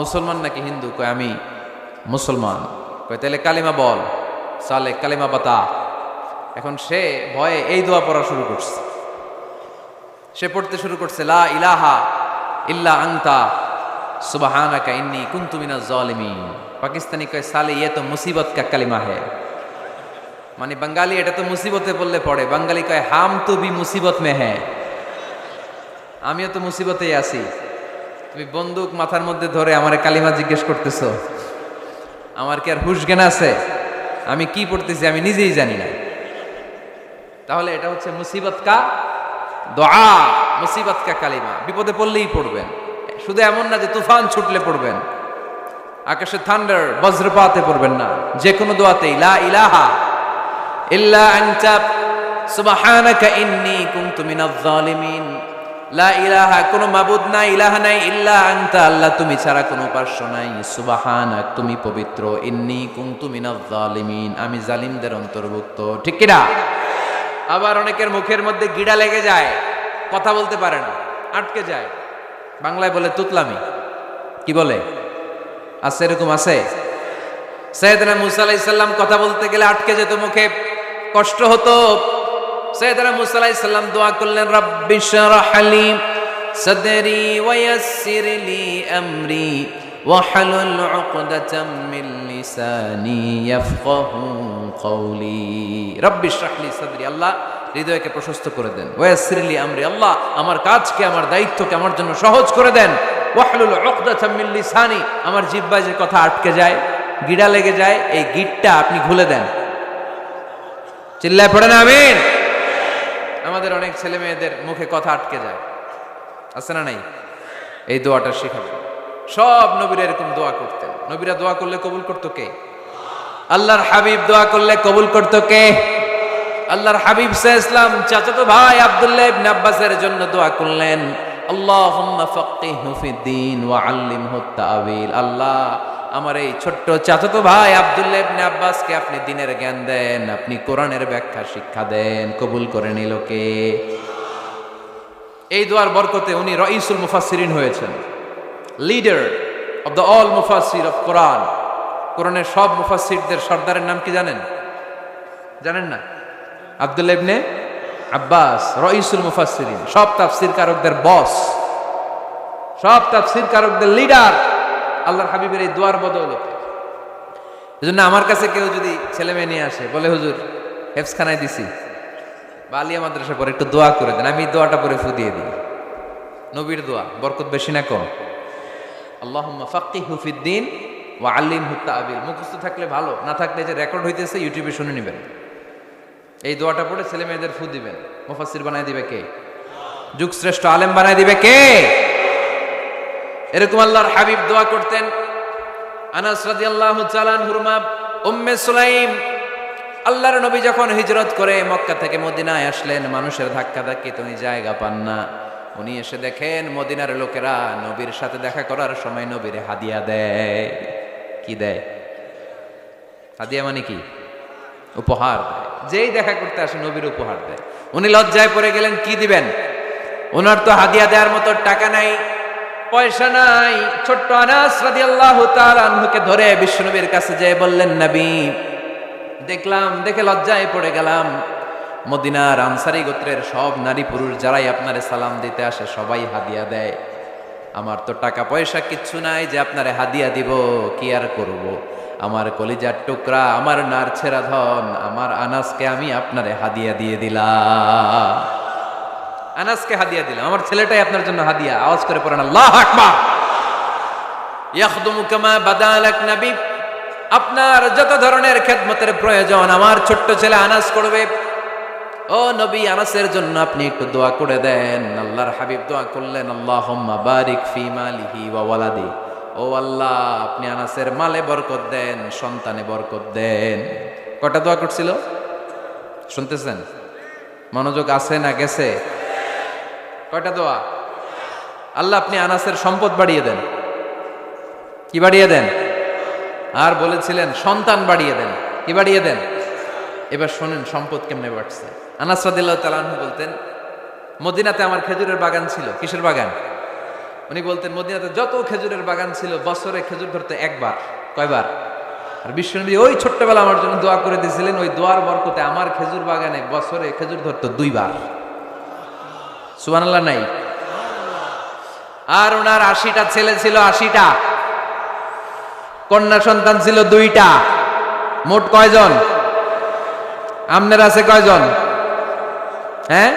মুসলমান নাকি হিন্দু? কয় আমি মুসলমান। কয় তাহলে কালেমা বল। সালে কালেমা বাতা। এখন সে ভয়ে এই দোয়া পড়া শুরু করছে। সে পড়তে শুরু করছে, লা ইলাহা ইল্লা আনতা সুবহানাকা ইন্নী কুনতু মিনাজ জালিমিন। পাকিস্তানি কয় সালে ये तो मुसीबत का कलिमा है। মানে বাঙালি এটা তো মুসিবতে বললে পড়ে, বাঙালি কয় হাম তো ভি মুসিবত মে হ্যাঁ, আমিও তো মুসিবতেই আছি। তুমি বন্দুক মাথার মধ্যে ধরে আমারে কালিমা জিজ্ঞেস করতেছো, আমার কি আর হুশ জ্ঞান আছে? আমি কি পড়তেছি আমি নিজেই জানি না। তাহলে এটা হচ্ছে মুসিবত কা দোয়া, মুসিবত কা কালিমা। বিপদে পড়লেই পড়বেন, শুধু এমন না যে তুফান ছুটলে পড়বেন, আকাশে থান্ডার বজ্রপাতে পড়বেন না। যে কোনো দোয়াতেই লা ইলাহা ইল্লা আনতা সুবহানাকা ইন্নী কুনতু মিনাজ জালিমিন। লা ইলাহা, কোনো মাবুদ নাই, ইলাহা নাই, ইল্লা আনতা, আল্লাহ তুমি ছাড়া কোনো উপাস্য নাই, সুবহানাক তুমি পবিত্র, ইন্নী কুনতু মিনাজ জালিমিন আমি জালিমদের অন্তর্ভুক্ত। ঠিক কি না? আবার অনেকের মুখের মধ্যে গিড়া লেগে যায়, কথা বলতে পারে না, আটকে যায়। বাংলায় বলে তুতলামি। কি বলে? আছে, এরকম আছে। সাইয়েদনা মূসা আলাইহিস সালাম কথা বলতে গেলে আটকে যেত, মুখে কষ্ট হতো। সাইয়েদনা মূসা আলাইহিস সালাম দোয়া করলেন, রাব্বি শরহ লি সাদরি ওয়া ইয়াসসির লি আমরি ওয়াহলুল উকদাতাম মিন লিসানি ইয়াফকাহু কওলি। রাব্বি শরহ লি সাদরি, আল্লাহ হৃদয়কে প্রশস্ত করে দেন। ওয়া ইয়াসসির লি আমরি, আল্লাহ আমার কাজকে, আমার দায়িত্বকে আমার জন্য সহজ করে দেন। ওয়াহলুল উকদাতাম মিন লিসানি, আমার জিহ্বায় যে কথা আটকে যায়, গিড়া লেগে যায়, এই গিটটা আপনি খুলে দেন। চিল্লায় পড়েন আমিন। আমাদের অনেক ছেলে মেয়েদের মুখে কথা আটকে যায়, আছে না নাই? এই দোয়াটা শিখাবেন। সব নবীরা এরকম দোয়া করতেন। নবীরা দোয়া করলে কবুল করতো কে? আল্লাহর হাবিব দোয়া করলে কবুল করতো কে? আল্লাহর হাবিব সাল্লাল্লাহু আলাইহি ওয়াসাল্লাম চাচাতো ভাই আব্দুল্লাহ ইবনে আব্বাসের জন্য দোয়া করলেন, আল্লাহুম্মা ফাক্কিহহু ফিদ্দীন ওয়া আল্লিমহু তা'ওয়িল। আল্লাহ আমার এই ছোট্ট চাচাতো ভাই আব্দুল্লাহ ইবনে আব্বাসকে আপনি দ্বীনের জ্ঞান দেন, আপনি কোরআনের ব্যাখ্যা শিক্ষা দেন। কবুল করে নিল কে? এই দোয়ার বরকতে উনি রাইসুল মুফাসসিরিন হয়েছেন, লিডার অফ দ্য অল মুফাসসির অফ কোরআন। কোরআনের সব মুফাসসিরদের সর্দারের নাম কি জানেন? জানেন না? আব্দুল্লাহ ইবনে আব্বাস রাইসুল মুফাসসিরিন, সব তাফসীর কারকদের বস, সব তাফসীর কারকদের লিডার আল্লাহর হাবিবের এই দোয়ার বদৌলতে। এজন্য আমার কাছে কেউ যদি ছেলে মেয়ে নিয়ে আসে, বলে হুজুর হেফজখানায় দিছি বা আলিয়া মাদ্রাসা পরে একটু দোয়া করে দেন, আমি দোয়াটা পরে ফুদিয়ে দিই। নবীর দোয়া, বরকত বেশি না কম? আল্লাহুম্মা ফাক্কিহহু ফিদ্দীন ওয়া আল্লিমহু তা'ওয়িল। মুখস্থ থাকলে ভালো, না থাকলে যে রেকর্ড হইতেছে ইউটিউবে শুনে নেবেন। এই দোয়াটা পড়ে ছেলে মেয়েদের ফু দিবেন। মুফাসসির বানায় দিবে কে? যুগ শ্রেষ্ঠ আলেম বানায় দিবে কে? এরকম আল্লাহর হাবিব দোয়া করতেন। আনাস রাদিয়াল্লাহু তাআলা আনহুর মা উম্মে সুলাইম, আল্লাহর নবী যখন হিজরত করে মক্কা থেকে মদিনায় আসলেন, মানুষের ধাক্কা ধাক্কি তিনি জায়গা পান না। উনি এসে দেখেন মদিনার লোকেরা নবীর সাথে দেখা করার সময় নবীরে হাদিয়া দেয়। কি দেয়? হাদিয়া মানে কি? উপহার দেয়। যেই দেখা করতে আসে নবীর উপহার দেয়। উনি লজ্জায় পড়ে গেলেন, কি দিবেন? ওনার তো হাদিয়া দেওয়ার মতো টাকা নাই, পয়সা নাই। ছোট্ট আনাস রাদিয়াল্লাহু তাআলা আনহুকে ধরে বিশ্বনবীর কাছে যেয়ে বললেন, নবী, দেখলাম, দেখে লজ্জায় পড়ে গেলাম, মদিনার আনসারী গোত্রের সব নারী পুরুষ যারাই আপনারে সালাম দিতে আসে সবাই হাদিয়া দেয়। আমার তো টাকা পয়সা কিচ্ছু নাই যে আপনারে হাদিয়া দিব, কি আর করব। আমার কলিজার টুকরা, আমার নারছেরা ধন, আমার আনাসকে আমি আপনারে হাদিয়া দিয়ে দিলাম। আনাসকে হাদিয়া দিলাম, আমার ছেলেটাই আপনার জন্য হাদিয়া। আওয়াজ করে পড়েন আল্লাহু আকবার। ইয়াখদুমু কামা বাদালাক নবী, আপনার যত ধরনের খেদমতের প্রয়োজন আমার ছোট্ট ছেলে আনাস করবে। ও নবী, আনাসের জন্য আপনি একটু দোয়া করে দেন। আল্লাহর হাবিব দোয়া করলেন, আল্লাহুম্মা বারিক ফি মালিহি ওয়া ওয়ালাদি। ও আল্লাহ, আপনি আনাসের মালে বরকত দেন, সন্তানে বরকত দেন। কয়টা দোয়া করছিল শুনতেছেন? মনোযোগ আছে না গেছে? কয়টা দোয়া? আল্লাহ আপনি আনাসের সম্পদ বাড়িয়ে দেন। কি বাড়িয়ে দেন? আর বলেছিলেন সন্তান বাড়িয়ে দেন। কি বাড়িয়ে দেন? এবার শোনেন সম্পদ কেমনে বাড়ছে। আনাস রাদিয়াল্লাহু তাআলা আনহু বলতেন, মদিনাতে আমার খেজুরের বাগান ছিল। কিসের বাগান? উনি বলতেন মদিনাতে যত খেজুরের বাগান ছিল বছরে খেজুর ধরতে একবার। কয়বার? আর বিশ্বনবী ওই ছোট্টবেলা আমার জন্য দোয়া করে দিয়েছিলেন, ওই দোয়ার বরকতে আমার খেজুর বাগানে বছরে খেজুর ধরতো 2 বার। সুবহানাল্লাহ নাই? আর ওনার 80টা ছেলে ছিল, 80টা। কন্যা সন্তান ছিল 2টা। মোট কয়জন? আপনার আছে কয়জন? হ্যাঁ,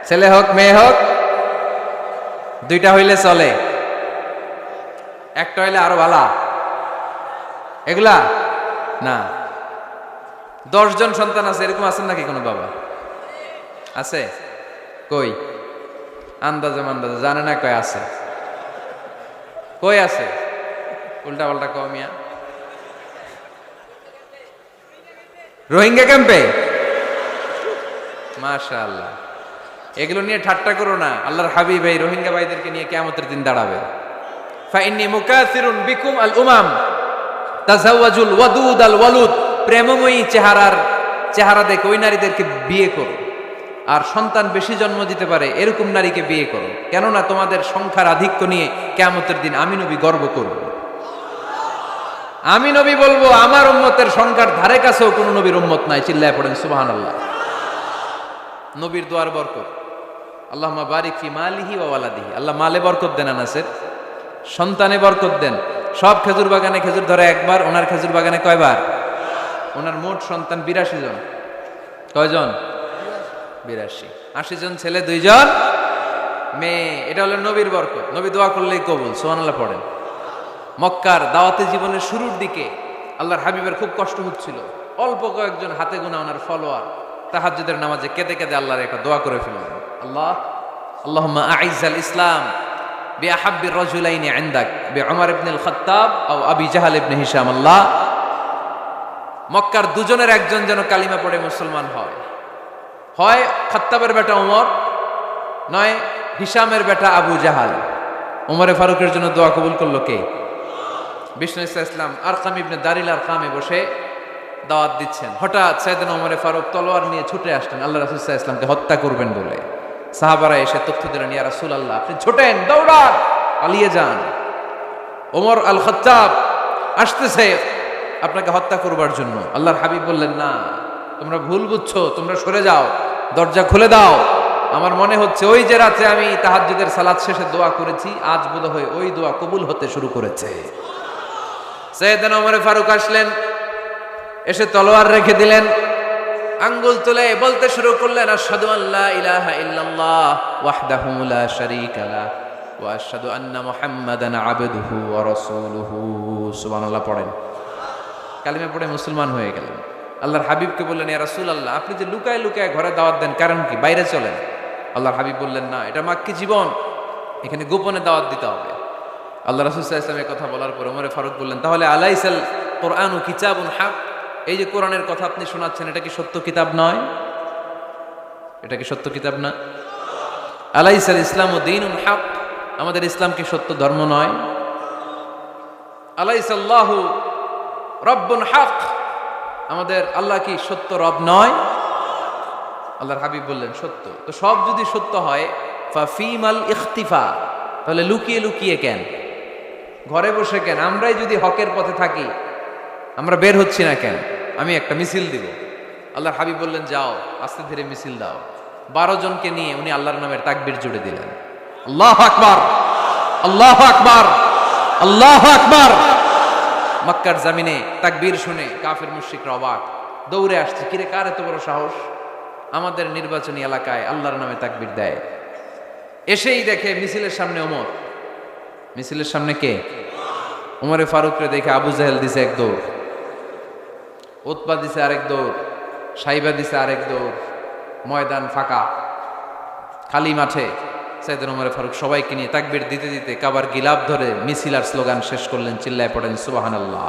ছেলে হোক মেয়ে হোক, 2টা হইলে চলে, একটা হইলে আরো ভালো। এগুলা না, 10 জন সন্তান আছে, এরকম আছেন নাকি কোনো বাবা? আছে? কই? আন্দাজে মান্দাজে জানে না কয় আছে। কই আছে? উল্টা পাল্টা কমিয়া। রোহিঙ্গা ক্যাম্পে? মাশাআল্লাহ। এগুলো নিয়ে ঠাট্টা করো না। আল্লাহর হাবিব এই রোহিঙ্গা ভাইদেরকে নিয়ে কিয়ামতের দিন দাঁড়াবে। ফাইন্নী মুকাসিরুন বিকুম আল উমাম তাজাওয়াজুল ওয়াদুদ আল ওয়ালুদ। প্রেমময়ী চেহারা দেখে ওই নারীদেরকে বিয়ে করো, আর সন্তান বেশি জন্ম দিতে পারে এরকম নারীকে বিয়ে করো। কেননা তোমাদের সংখ্যার আধিক্য নিয়ে কিয়ামতের দিন আমি নবী গর্ব করব। আমি নবী বলবো আমার উম্মতের সংখ্যার ধারে কাছেও কোনো নবীর উম্মত নাই। চিল্লায় পড়েন সুবহানাল্লাহ। নবীর দোয়ার বরকত। আল্লাহুম্মা বারিক ফি মালিহি ওয়া ওয়ালাদিহি। আল্লাহ মালে বরকত দেন, আনাসের সন্তানে বরকত দেন। সব খেজুর বাগানে খেজুর ধরে একবার, ওনার খেজুর বাগানে কয়বার? ওনার মোট সন্তান 82 জন। কয়জন? 82। 80 জন ছেলে, 2 জন মেয়ে। এটা হলো নবীর বরকত। নবী দোয়া করলেই কবুল। সুবহানাল্লাহ পড়েন। মক্কার দাওয়াতি জীবনের শুরুর দিকে আল্লাহর হাবিবের খুব কষ্ট হচ্ছিল। অল্প কয়েকজন হাতে গোনা ওনার ফলোয়ার তাহাজ্জুদের নামাজে কেঁদে কেঁদে আল্লাহর একটা দোয়া করে ফেললেন, আল্লাহুম্মা আইজ্জাল ইসলাম বিআহাব্বির রাজুলাইনি ইনদাক বিউমর ইবনুল খাত্তাব আও আবি জাহল ইবনে হিশাম। আল্লাহ, মক্কার দুজনের একজন যেন কালিমা পড়ে মুসলমান হয়। হয় খাত্তাবের বেটা ওমর, নয় হিশামের বেটা আবু জাহাল। ওমরে ফারুকের জন্য দোয়া কবুল করলো কে? বিষ্ণু ইসলাম আরকাম ইবনে দারিল আরকামে বসে দাওয়াত দিচ্ছেন। হঠাৎ সাইয়েদনা ওমরে ফারুক তলোয়ার নিয়ে ছুটে আসলেন আল্লাহ রাসূল সাল্লাল্লাহু আলাইহি ওয়াসাল্লামকে হত্যা করবেন বলে। সাহাবারা এসে তথ্য দিলেন, ইয়া রাসূলুল্লাহ, আপনি ছোটেন, দৌড়ান, পালিয়ে যান। ওমর আল খাত্তাব আসতেছে আপনাকে হত্যা করবার জন্য। আল্লাহর হাবিব বললেন, না, তোমরা ভুল বুঝছো, তোমরা সরে যাও, দরজা খুলে দাও। আমার মনে হচ্ছে ওই যে রাতে আমি তাহাজ্জুদের সালাত শেষে দোয়া করেছি, আজ বোধহয় ওই দোয়া কবুল হতে শুরু করেছে। সাইয়েদনা ওমর ফারুক আসলেন, এসে তলোয়ার রেখে দিলেন, আঙ্গুল তুলে বলতে শুরু করলেন, আশহাদু আল্লা ইলাহা ইল্লাল্লাহ ওয়াহদাহু লা শারীকা লাহ ওয়া আশহাদু আন্না মুহাম্মাদান আবদুহু ওয়া রাসূলুহু। সুবহানাল্লাহ পড়েন। কালিমা পড়ে মুসলমান হয়ে গেলেন। আল্লাহর হাবিবকে বললেন, ইয়া রাসূলুল্লাহ, আপনি যে লুকায় লুকায় ঘরে দাওয়াত দেন, কারণ কি? বাইরে চলেন। আল্লাহর হাবিব বললেন, না, এটা মাক্কি জীবন, এখানে গোপনে দাওয়াত দিতে হবে। আল্লাহ রাসূল সাল্লাল্লাহু আলাইহি ওয়াসাল্লামের কথা বলার পর ওমর ফারুক বললেন, তাহলে আলাইসাল কোরআনু কিতাবুন হক, এই যে কোরআনের কথা আপনি শোনাচ্ছেন, এটা কি সত্য কিতাব নয়? এটা কি সত্য কিতাব না? আলাইসাল ইসলামু দীনুল হক, আমাদের ইসলাম কি সত্য ধর্ম নয়? আলাইসাল্লাহু রব্বুন হক, আমাদের আল্লাহ কি সত্য রব নয়? আল্লাহর হাবিব বললেন সত্য। তো সব যদি সত্য হয়, ফাফিমাল ইখতিফা, তাহলে লুকিয়ে লুকিয়ে কেন, ঘরে বসে কেন? আমরাই যদি হকের পথে থাকি, আমরা বের হচ্ছি না কেন? আমি একটা মিছিল দিব। আল্লাহর হাবিব বললেন যাও, আস্তে ধীরে মিছিল দাও। 12 জনকে নিয়ে উনি আল্লাহর নামের তাকবীর জুড়ে দিলেন। আল্লাহু আকবার, আল্লাহু আকবার, আল্লাহু আকবার। মক্কার জমিনে তাকবীর শুনে কাফের মুশরিকরা অবাক, দৌড়ে আসছে, কিরে কার এত বড় সাহস আমাদের নির্বাচনী এলাকায় আল্লাহর নামে তাকবীর দেয়। এসেই দেখে মিছিলের সামনে ওমর। মিছিলের সামনে কে? ওমরে ফারুকরে দেখে আবু জাহেল দিছে এক দৌড়, উতবা দিছে আরেক দৌড়, সাইবা দিছে আরেক দৌড়। ময়দান ফাঁকা, খালি মাঠে সাইয়েদনা ওমর ফারুক সবাইকে নিয়ে তাকবীর দিতে দিতে কাবার গিলাফ ধরে মিছিল আর স্লোগান শেষ করলেন। চিল্লায় পড়েন সুবহানাল্লাহ।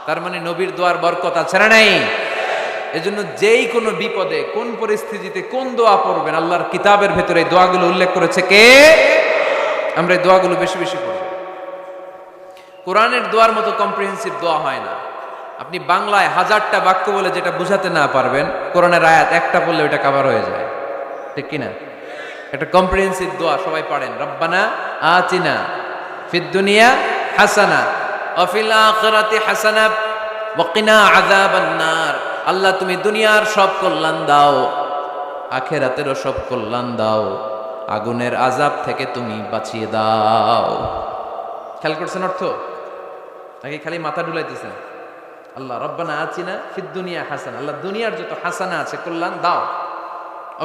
তার মানে নবীর দোয়ার বরকত আছে না নাই? এজন্য যেই কোনো বিপদে, কোন পরিস্থিতিতে কোন দোয়া পড়বেন, আল্লাহর কিতাবের ভেতরে এই দোয়াগুলো উল্লেখ করেছে কে? আমরা এই দোয়াগুলো বেশি বেশি পড়ব। কোরআনের দোয়ার মতো কম্প্রিহেন্সিভ দোয়া হয় না। আপনি বাংলায় 1000টা বাক্য বলে যেটা বুঝাতে না পারবেন, কোরআনের আয়াত একটা পড়লে ওইটা কভার হয়ে যায়, ঠিক কিনা? একটা কম্প্রিহেন্সিভ দোয়া সবাই পড়েন, রব্বানা আতিনা ফিদ দুনিয়া হাসানা ওয়া ফিল আখিরাতি হাসানা ওয়া কিনা আযাবান নার। আল্লাহ তুমি দুনিয়ার সব কল্যাণ দাও, আখিরাতেরও সব কল্যাণ দাও, আগুনের আযাব থেকে তুমি বাঁচিয়ে দাও। খেয়াল করছেন অর্থ নাকি খালি মাথা ডুলাইতেছেন? আল্লাহ রব্বানা আতিনা ফিদ দুনিয়া হাসানা, আল্লাহ দুনিয়ার যত হাসানা আছে কল্যাণ দাও,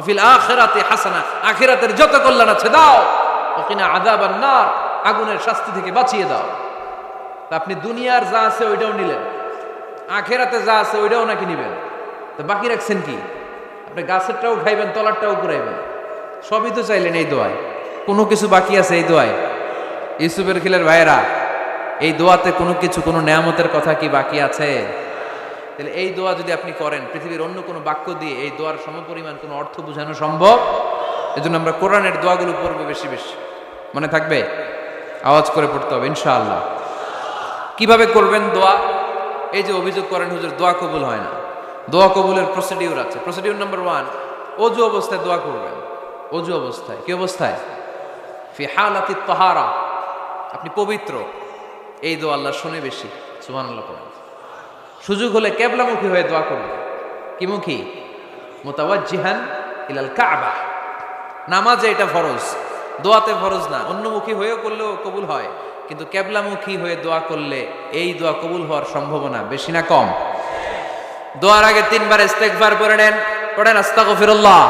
অফিল আখিরাতে হাসানা, আখিরাতের যত কল্যাণ আছে দাও, ওকিনা আযাবান নার, আগুনের শাস্তি থেকে বাঁচিয়ে দাও। তা আপনি দুনিয়ার যা আছে ওইটাও নিলেন, আখিরাতে যা আছে ওইটাও নাকি নিবেন, তো বাকি রাখছেন কি? আপনি গাছেরটাও খাইবেন, তলারটাও ঘুরাইবেন, সবই তো চাইলেন এই দোয়ায়। কোনো কিছু বাকি আছে এই দোয়ায়? ইউসুফের খিলের ভাইয়েরা, এই দোয়াতে কোনো কিছু, কোনো নেয়ামতের কথা কি বাকি আছে? তাহলে এই দোয়া যদি আপনি করেন, পৃথিবীর অন্য কোনো বাক্য দিয়ে এই দোয়ার সমপরিমাণ কোনো অর্থ বোঝানো সম্ভব? এজন্য আমরা কোরআনের দোয়াগুলো পড়বো বেশি বেশি। মনে থাকবে? আওয়াজ করে পড়তে হবে ইনশাআল্লাহ। কিভাবে করবেন দোয়া? এই যে অভিযোগ করেন হুজুর দোয়া কবুল হয় না, দোয়া কবুলের প্রসিডিউর আছে। প্রসিডিউর নাম্বার 1, অজু অবস্থায় দোয়া করবেন। অজু অবস্থায়, কি অবস্থায়? ফি হালাতিত তাহারা, আপনি পবিত্র, এই দোয়া আল্লাহ শুনে বেশি। সুবহানাল্লাহ পড়েন। সুযোগ হলে কিবলামুখী হয়ে দোয়া করবেন। কি মুখী? মুতাওয়াজ্জিহান ইলাল কাবা। নামাজে এটা ফরজ, দোয়াতে ফরজ না। অন্যমুখী হয়েও করলেও কবুল হয়, কিন্তু কিবলামুখী হয়ে দোয়া করলে এই দোয়া কবুল হওয়ার সম্ভাবনা বেশি না কম? দোয়ার আগে 3 বার ইস্তেগফার পড়ে নেন। পড়েন আস্তাগফিরুল্লাহ,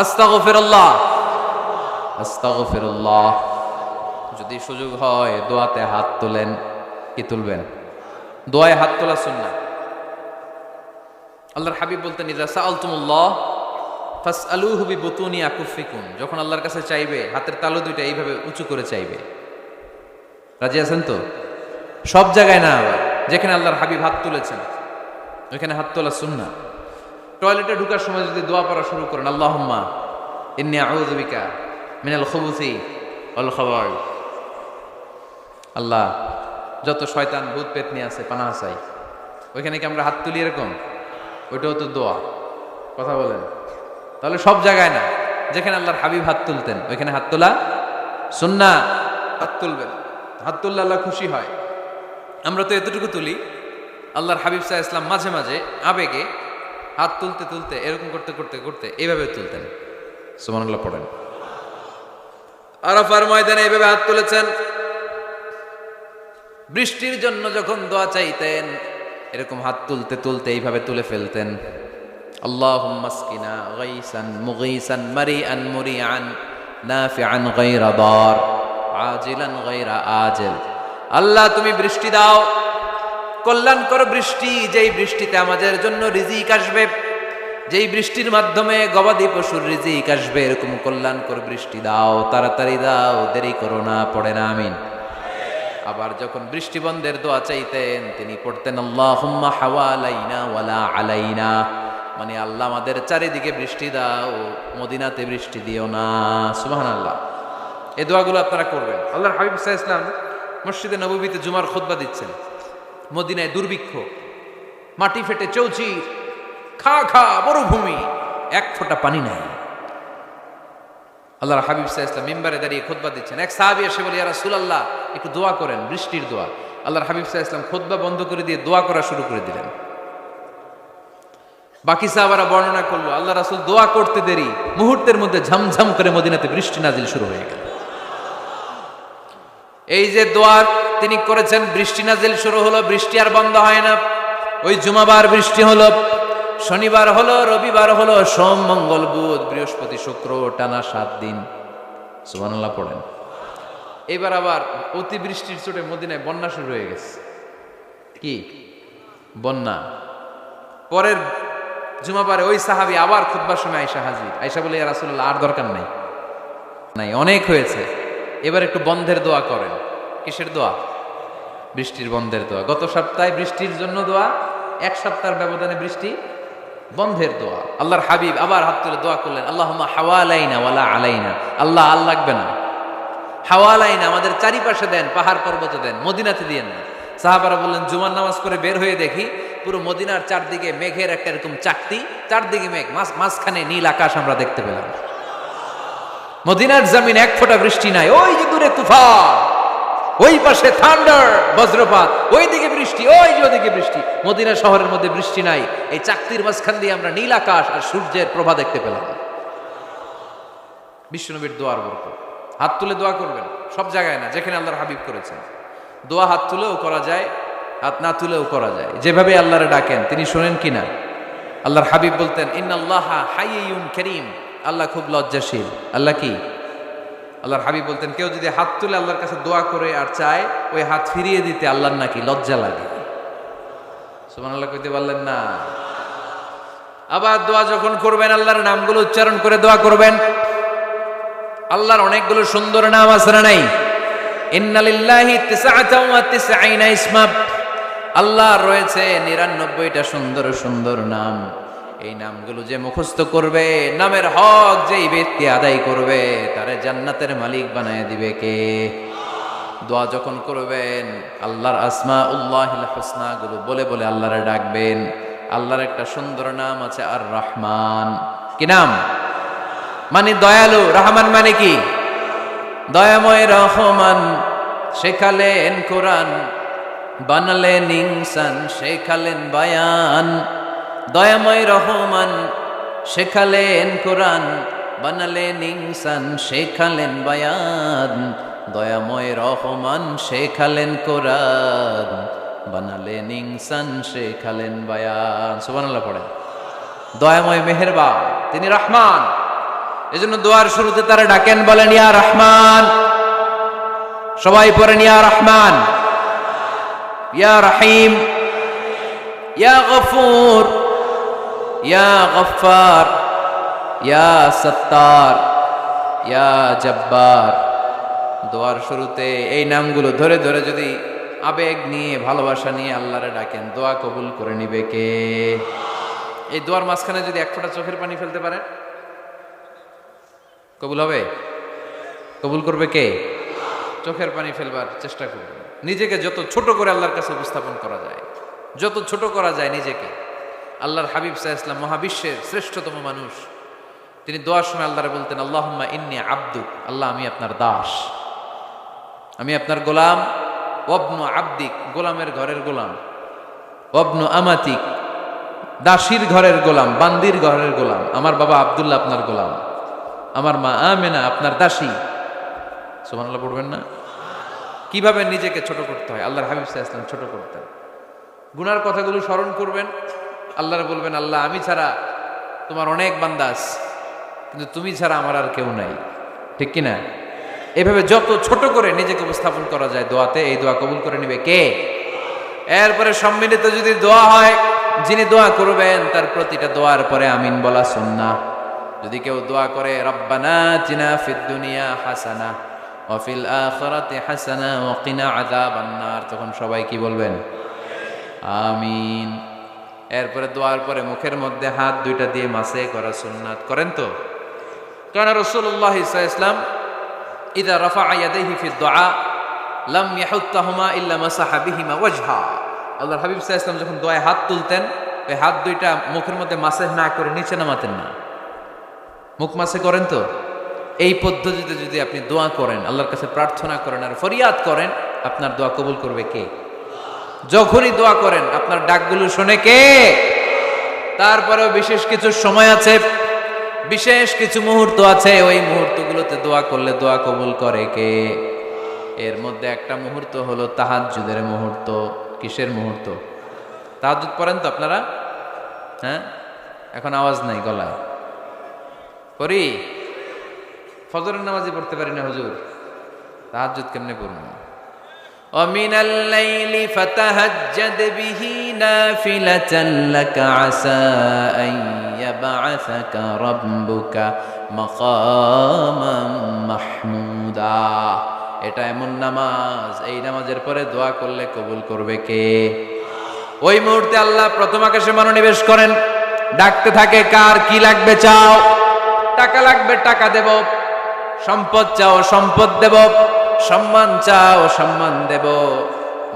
আস্তাগফিরুল্লাহ, আস্তাগফিরুল্লাহ। যদি সুযোগ হয় দোয়াতে হাত তোলেন। কি তুলবেন? দোয়ায় হাত তোলা সুন্নাহ। আল্লাহর হাবিব বলতেন, ইযা সাআলতুমুল্লাহ ফাসআলুহু বিবুতুনি আকুফিকুম। যখন আল্লাহর কাছে চাইবে, হাতের তালু দুইটা এইভাবে উঁচু করে চাইবে। রাজি আছেন তো? সব জায়গায় না, আবার যেখানে আল্লাহর হাবিব হাত তুলেছেন ওইখানে হাত তোলা সুন্নাহ। টয়লেটে ঢোকার সময় যদি দোয়া পড়া শুরু করেন, আল্লাহুম্মা ইন্নী আউযু বিকা মিনাল খুবুসি ওয়াল খাবাইস। আল্লাহ যত শয়তান ভূত পেতনি আছে পানাহ চাই। ওইখানে কি আমরা হাত তুলি এরকম? ওইটাও তো দোয়া। কথা বলেন। তাহলে সব জায়গায় না, যেখানে আল্লাহর হাবিব হাত তুলতেন ওইখানে হাত তোলা সুন্নাহ। হাত তুলবেন, হাত তুললে আল্লাহ খুশি হয়। আমরা তো এতটুকু তুলি, আল্লাহর হাবিব সাল্লাল্লাহু আলাইহি ওয়াসাল্লাম মাঝে মাঝে আবেগে হাত তুলতে তুলতে এরকম করতে করতে করতে এইভাবে তুলতেন। সুবহানাল্লাহ পড়েন। আরাফার ময়দানে এইভাবে হাত তুলেছেন। বৃষ্টির জন্য যখন দোয়া চাইতেন এরকম হাত তুলতে তুলতে এইভাবে তুলে ফেলতেন। আল্লাহুম্মা আসকিনা গাইসান মুগীসান মারিআন মুরিআন নাফিআন গায়রা দার আজিলান গায়রা আজিল। আল্লাহ তুমি বৃষ্টি দাও, কল্যাণকর বৃষ্টি, যেই বৃষ্টিতে আমাদের জন্য রিজিক আসবে, যেই বৃষ্টির মাধ্যমে গবাদি পশুর রিজিক আসবে, এরকম কল্যাণকর বৃষ্টি দাও, তাড়াতাড়ি দাও, দেরি করো না। পড়ে না আমিন। আবার যখন বৃষ্টি বন্ধের দোয়া চাইতেন তিনি পড়তেন, আল্লাহুম্মা হাওয়ালাইনা ওয়ালা আলাইনা। মানে আল্লাহ আমাদের চারিদিকে বৃষ্টি দাও, মদিনাতে বৃষ্টি দিও না। সুবহানাল্লাহ। এই দোয়াগুলো আপনারা করবেন। আল্লাহর হাবিব সাল্লাল্লাহু আলাইহি ওয়াসাল্লাম মসজিদে নববীতে জুমার খুতবা দিচ্ছেন। মদিনায় দুর্ভিক্ষ, মাটি ফেটে চৌচির, খা খা মরুভূমি, এক ফোঁটা পানি নাই। আল্লাহর হাবিব সাল্লাল্লাহু আলাইহি ওয়াসাল্লাম মিম্বারে দাঁড়িয়ে খুতবা দিচ্ছেন। এক সাহাবী এসে বলে, ইয়া রাসূলুল্লাহ, একটু দোয়া করেন, বৃষ্টির দোয়া। আল্লাহর হাবিব সাল্লাল্লাহু আলাইহি ওয়াসাল্লাম খুতবা বন্ধ করে দিয়ে দোয়া করা শুরু করে দিলেন। বাকি সাহাবারা বর্ণনা করলো, আল্লাহ রাসূল দোয়া করতে দেরি, মুহূর্তের মধ্যে ঝমঝম করে মদিনাতে বৃষ্টি নাজিল শুরু হয়ে গেল। এই যে দোয়া তিনি করেছেন, বৃষ্টি নাজিল শুরু হলো, বৃষ্টি আর বন্ধ হয় না। ওই জুমাবার বৃষ্টি হলো, শনিবার হলো, রবিবার হলো, সোম মঙ্গল বুধ বৃহস্পতি শুক্র, টানা 7 দিন। সুবহানাল্লাহ পড়েন। এবার আবার অতি বৃষ্টির চোটে মদিনায় বন্যা শুরু হয়ে গেছে। কি বন্যা? পরের জুমাবারে ওই সাহাবী আবার খুতবার সময় আয়েশা হাজির। আয়েশা বলে, ইয়া রাসূলুল্লাহ, আর দরকার নাই, অনেক হয়েছে, এবার একটু বন্ধের দোয়া করেন। কিসের দোয়া? বৃষ্টির বন্ধের দোয়া। গত সপ্তাহে বৃষ্টির জন্য দোয়া, এক সপ্তাহের ব্যবধানে বৃষ্টি বন্ধের দোয়া। আল্লাহর হাবিব আবার হাত তুলে দোয়া করলেন, আল্লাহুম্মা হাওয়ালাইনা ওয়ালা আলাইনা। আল্লাহ আর লাগবে না, হাওয়ালাইনা আমাদের চারিপাশে দেন, পাহাড় পর্বতে দেন, মদিনাতে দিয়েন না। সাহাবারা বললেন, জুমার নামাজ পড়ে বের হয়ে দেখি পুরো মদিনার চারদিকে মেঘের একটা এরকম চাকতি, চারদিকে মেঘ, মাঝখানে নীল আকাশ আমরা দেখতে পেলাম। মদিনার জমিন এক ফোঁটা বৃষ্টি নাই। ওই যে দূরে তুফান, ওই পাশে থান্ডার বজ্রপাত, ওই দিকে বৃষ্টি, ওই যে ওদিকে বৃষ্টি। মদিনা শহরের মধ্যে বৃষ্টি নাই, এই চাকতির মাঝখান দিয়ে আমরা নীল আকাশ আর সূর্যের প্রভা দেখতে পেলাম। বিশ্বনবীর দোয়ার বরকত। হাত তুলে দোয়া করবেন, সব জায়গায় না, যেখানে আল্লাহর হাবিব করেছেন। দোয়া হাত তুলেও করা যায়, হাত না তুলেও করা যায়। যেভাবে আল্লাহরে ডাকেন তিনি শোনেন কিনা। আল্লাহর হাবিব বলতেন, ইন্নাল্লাহা হাইয়ুন কারীম, আল্লাহ খুব লজ্জাশীল। আল্লাহ কি? আল্লাহর হাবিব বলতেন, কেউ যদি হাত তুলে আল্লাহর কাছে দোয়া করে আর চায়, ওই হাত ফিরিয়ে দিতে আল্লাহর নাকি লজ্জা লাগে। সুবহানাল্লাহ কইতে পারলেন না? আবার দোয়া যখন করবেন, আল্লাহর নামগুলো উচ্চারণ করে দোয়া করবেন। আল্লাহর অনেকগুলো সুন্দর নাম আছে না নাই? ইন্নালিল্লাহি 99 ইসমা, আল্লাহর রয়েছে 99টা সুন্দর সুন্দর নাম। এই নামগুলো যে মুখস্থ করবে, নামের হক যেই ব্যক্তি আদায় করবে, তারে জান্নাতের মালিক বানায় দিবে কে? দোয়া যখন করবেন, আল্লাহর আসমাউল্লাহিল হুসনা গুলো বলে বলে আল্লাহরে ডাকবেন। আল্লাহর একটা সুন্দর নাম আছে আর রহমান। কি নাম? মানে দয়ালু। রহমান মানে কি? দয়াময়। রহমান শেখালেন কোরআন, বানালেন ইনসান, শেখালেন বায়ান। দয়াময় রহমান শেখালেন কোরআন, বানালেন ইনসান, শেখালেন বায়ান। দয়াময় রহমান শেখালেন কোরআন, বানালেন ইনসান, শেখালেন বায়ান। সুবহানাল্লাহ পড়েন। দয়াময় মেহেরবান, তিনি রহমান। এজন্য দোয়ার শুরুতে তারা ডাকেন, বলেন ইয়া রহমান। সবাই পড়েন ইয়া রহমান, ইয়া রহিম, ইয়া গফুর, ইয়া গফফার, ইয়া সত্তার, ইয়া জব্বার। দোয়ার শুরুতে এই নামগুলো ধরে ধরে যদি আবেগ নিয়ে, ভালোবাসা নিয়ে আল্লাহরে ডাকেন, দোয়া কবুল করে নিবে কে? এই দোয়ার মাঝখানে যদি এক ফোঁটা চোখের পানি ফেলতে পারেন, কবুল হবে? কবুল করবে কে? চোখের পানি ফেলবার চেষ্টা করবেন। নিজেকে যত ছোট করে আল্লাহর কাছে উপস্থাপন করা যায়, যত ছোট করা যায় নিজেকে। আল্লাহর হাবিব সাল্লাল্লাহু আলাইহি ওয়াসাল্লাম মহাবিশ্বের শ্রেষ্ঠতম মানুষ, তিনি দোয়ার সময় আল্লাহরে বলতেন, আল্লাহুম্মা ইন্নী আবদুক, আল্লাহ আমি আপনার দাস, আমি আপনার গোলাম। ওয়াবনু আবদিক, গোলামের ঘরের গোলাম। ওয়াবনু আমাতিক, দাসীর ঘরের গোলাম, বান্দির ঘরের গোলাম। আমার বাবা আব্দুল্লাহ আপনার গোলাম, আমার মা আমেনা আপনার দাসী। সুবহানাল্লাহ পড়বেন না? কিভাবে নিজেকে ছোট করতে হয় আল্লাহর হাবিব সাল্লাল্লাহু আলাইহি ওয়াসাল্লাম ছোট করতেন। গুনার কথাগুলো স্মরণ করবেন, আল্লাহরে বলবেন, আল্লাহ আমি ছাড়া তোমার অনেক বান্দা আছে, কিন্তু তুমি ছাড়া আমার আর কেউ নাই। ঠিক কিনা? এভাবে যত ছোট করে নিজেকে উপস্থাপন করা যায় দোয়াতে, এই দোয়া কবুল করে নিবে কে? এরপরে সম্মিলিত যদি দোয়া হয়, যিনি দোয়া করবেন তার প্রতিটা দোয়ার পরে আমিন বলা সুন্নাহ। যদি কেউ দোয়া করে রব্বানা আতিনা ফিদ দুনিয়া হাসানা ওয়া ফিল আখিরাতি হাসানা ওয়া কিনা আযাবান নার, তখন সবাই কি বলবেন? আমিন। এরপরে দোয়ার পরে মুখের মধ্যে হাত দুইটা দিয়ে মাসে করা সুন্নাত। করেন তো? কারণ রাসূলুল্লাহ সাল্লাল্লাহু আলাইহি ওয়াসাল্লাম ইযা রাফা'a ইয়াদাইহি ফি দুআ লাম ইয়াহুত্তাহুমা ইল্লা মাসাহা বিহিমা ওয়াজহা। আল্লাহর হাবিব সাল্লাল্লাহু আলাইহি ওয়াসাল্লাম যখন দোয়ায় হাত তুলতেন, ওই হাত দুইটা মুখের মধ্যে মাসে না করে নিচে নামাতেন না। মুখ মাসে করেন তো? এই পদ্ধতিতে যদি আপনি দোয়া করেন, আল্লাহর কাছে প্রার্থনা করেন আর ফরিয়াদ করেন, আপনার দোয়া কবুল করবে কে? যখনই দোয়া করেন আপনার ডাকগুলো শোনে কে? তারপরেও বিশেষ কিছু সময় আছে, বিশেষ কিছু মুহূর্ত আছে, ওই মুহূর্তগুলোতে দোয়া করলে দোয়া কবুল করে কে? এর মধ্যে একটা মুহূর্ত হলো তাহাজ্জুদের মুহূর্ত। কিসের মুহূর্ত? তাহাজ্জুদ পড়েন তো আপনারা? হ্যাঁ, এখন আওয়াজ নাই গলায়। পড়ি? ফজরের নামাজই পড়তে পারি না হুজুর, তাহাজ্জুদ কেমনে পড়ব? وَمِنَ اللَّيْلِ فَتَهَجَّدْ بِهِ نَافِلَةً لَكَ عَسَىٰ أَن يَبْعَثَكَ رَبُّكَ مَقَامًا مَحْمُودًا। এটা এমন নামাজ, এই নামাজের পরে দোয়া করলে কবুল করবে কে? ওই মুহূর্তে আল্লাহ প্রথম আকাশে মনোনিবেশ করেন, ডাকতে থাকে, কার কি লাগবে চাও? টাকা লাগবে টাকা দেব, সম্পদ চাও সম্পদ দেব, সম্মান চাও সম্মান দেব,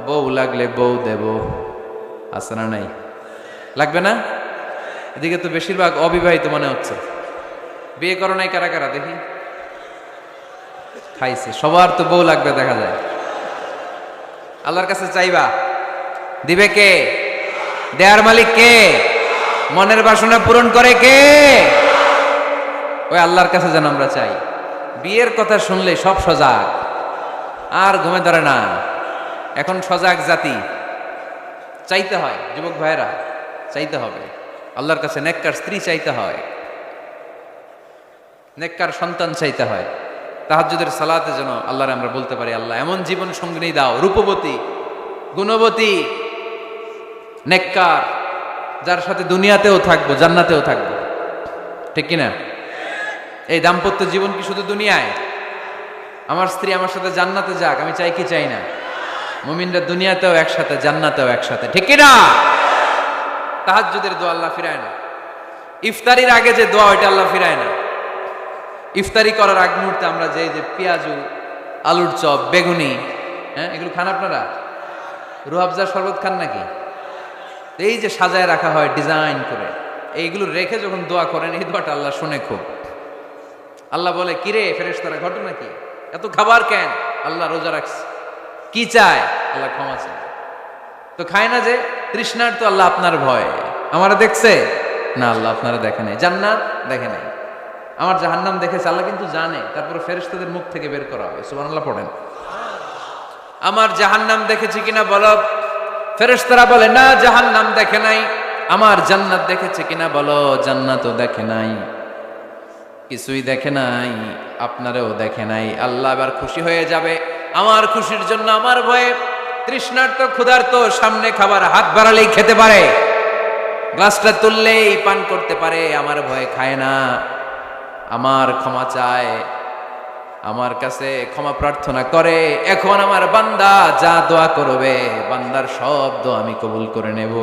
বউ লাগলে বউ দেব। আছে না নাই? লাগবে না? এদিকে তো বেশিরভাগ অবিবাহিত মনে হচ্ছে। বিয়ে করো নাই কারা কারা দেখি? খাইছে। সবার তো বউ লাগবে দেখা যায়। আল্লাহর কাছে চাইবা, দিবে কে? দেয়ার মালিক কে? মনের বাসনা পূরণ করে কে? ওই আল্লাহর কাছে যেন আমরা চাই। বিয়ের কথা শুনলে সব সজাগ, আর ঘুমে ধরে না। এখন সজাগ জাতি, চাইতে হয়। যুবক ভাইরা চাইতে হবে আল্লাহর কাছে, নেককার স্ত্রী চাইতে হয়, নেককার সন্তান চাইতে হয়। তাহাজ্জুদের সালাতে যেন আল্লাহর আমরা বলতে পারি, আল্লাহ এমন জীবন সঙ্গিনী দাও, রূপবতী, গুণবতী, নেককার, যার সাথে দুনিয়াতেও থাকবো জান্নাতেও থাকবো। ঠিক কিনা? এই দাম্পত্য জীবন কি শুধু দুনিয়ায়? আমার স্ত্রী আমার সাথে জান্নাতে যাক, আমি চাই কি চাই না? মুমিনরা দুনিয়াতেও একসাথে, জান্নাতেও একসাথে। ঠিক কিনা? তাহাজ্জুদের দোয়া আল্লাহ ফিরায় না। ইফতারির আগে যে দোয়া, ওইটা আল্লাহ ফিরায় না। ইফতারি করার আগ মুহূর্তে আমরা যে পেঁয়াজু, আলুর চপ, বেগুনি, হ্যাঁ, এগুলো খান আপনারা? রুহাবজার শরবত খান নাকি? এই যে সাজায় রাখা হয় ডিজাইন করে, এইগুলো রেখে যখন দোয়া করেন, এই দোয়াটা আল্লাহ শুনে খুব। আল্লাহ বলে, কিরে ফেরেশতারা, ঘটনা কি? এত খাবার কেন? আল্লাহ রোজা রাখছে। কি চায়? আল্লাহ ক্ষমা চায়। তো খায় না যে তৃষ্ণার, তো আল্লাহ আপনার ভয়। আমারা দেখছে না? আল্লাহ আপনারা দেখে নাই। জান্নাত দেখে নাই, আমার জাহান্নাম দেখেছে আল্লাহ কিন্তু জানে। তারপরে ফেরেশতাদের মুখ থেকে বের করা হবে। সুবহানাল্লাহ পড়েন। আমার জাহান্নাম দেখেছি কিনা বলো? ফেরেশতারা বলে, না জাহান্নাম দেখে নাই। আমার জান্নাত দেখেছে কিনা বলো? জান্নাতও দেখে নাই, কিছুই দেখে নাই, আপনারেও দেখে নাই। আল্লাহ এবার খুশি হয়ে যাবে। আমার খুশির জন্য আমার ভয়ে তৃষ্ণার্ত ক্ষুধার্ত সামনে খাবার হাত বাড়ালেই খেতে পারে, গ্লাসটা তুললেই পান করতে পারে, আমার ভয়ে খায় না। আমার ক্ষমা চায়, আমার কাছে ক্ষমা প্রার্থনা করে। এখন আমার বান্দা যা দোয়া করবে, বান্দার সব দোয়া আমি কবুল করে নেব।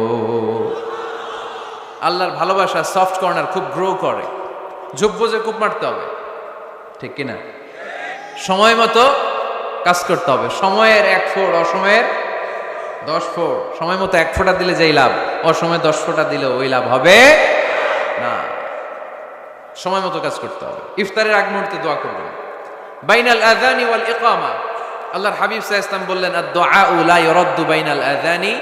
আল্লাহর ভালোবাসা সফট কর্নার খুব গ্রো করে, ঝুঁকবো যে কূপ মারতে হবে। ঠিক কিনা? সময় মতো কাজ করতে হবে। সময়ের 1 ফোঁট, অসময়ের 10 ফোঁট। সময় মতো 1 ফোঁটা দিলে যেই লাভ, অসময়ে 10 ফোঁটা দিলে ওই লাভ হবে না। সময় মতো কাজ করতে হবে। ইফতারের আগ মুহূর্তে দোয়া করবেন। বাইনাল আযানি ওয়াল ইকামা, আল্লাহর হাবিব সাল্লাল্লাহু আলাইহি ওয়াসাল্লাম বললেন, আদ-দুআউ লা ইউরাদ্দু বাইনাল আযানি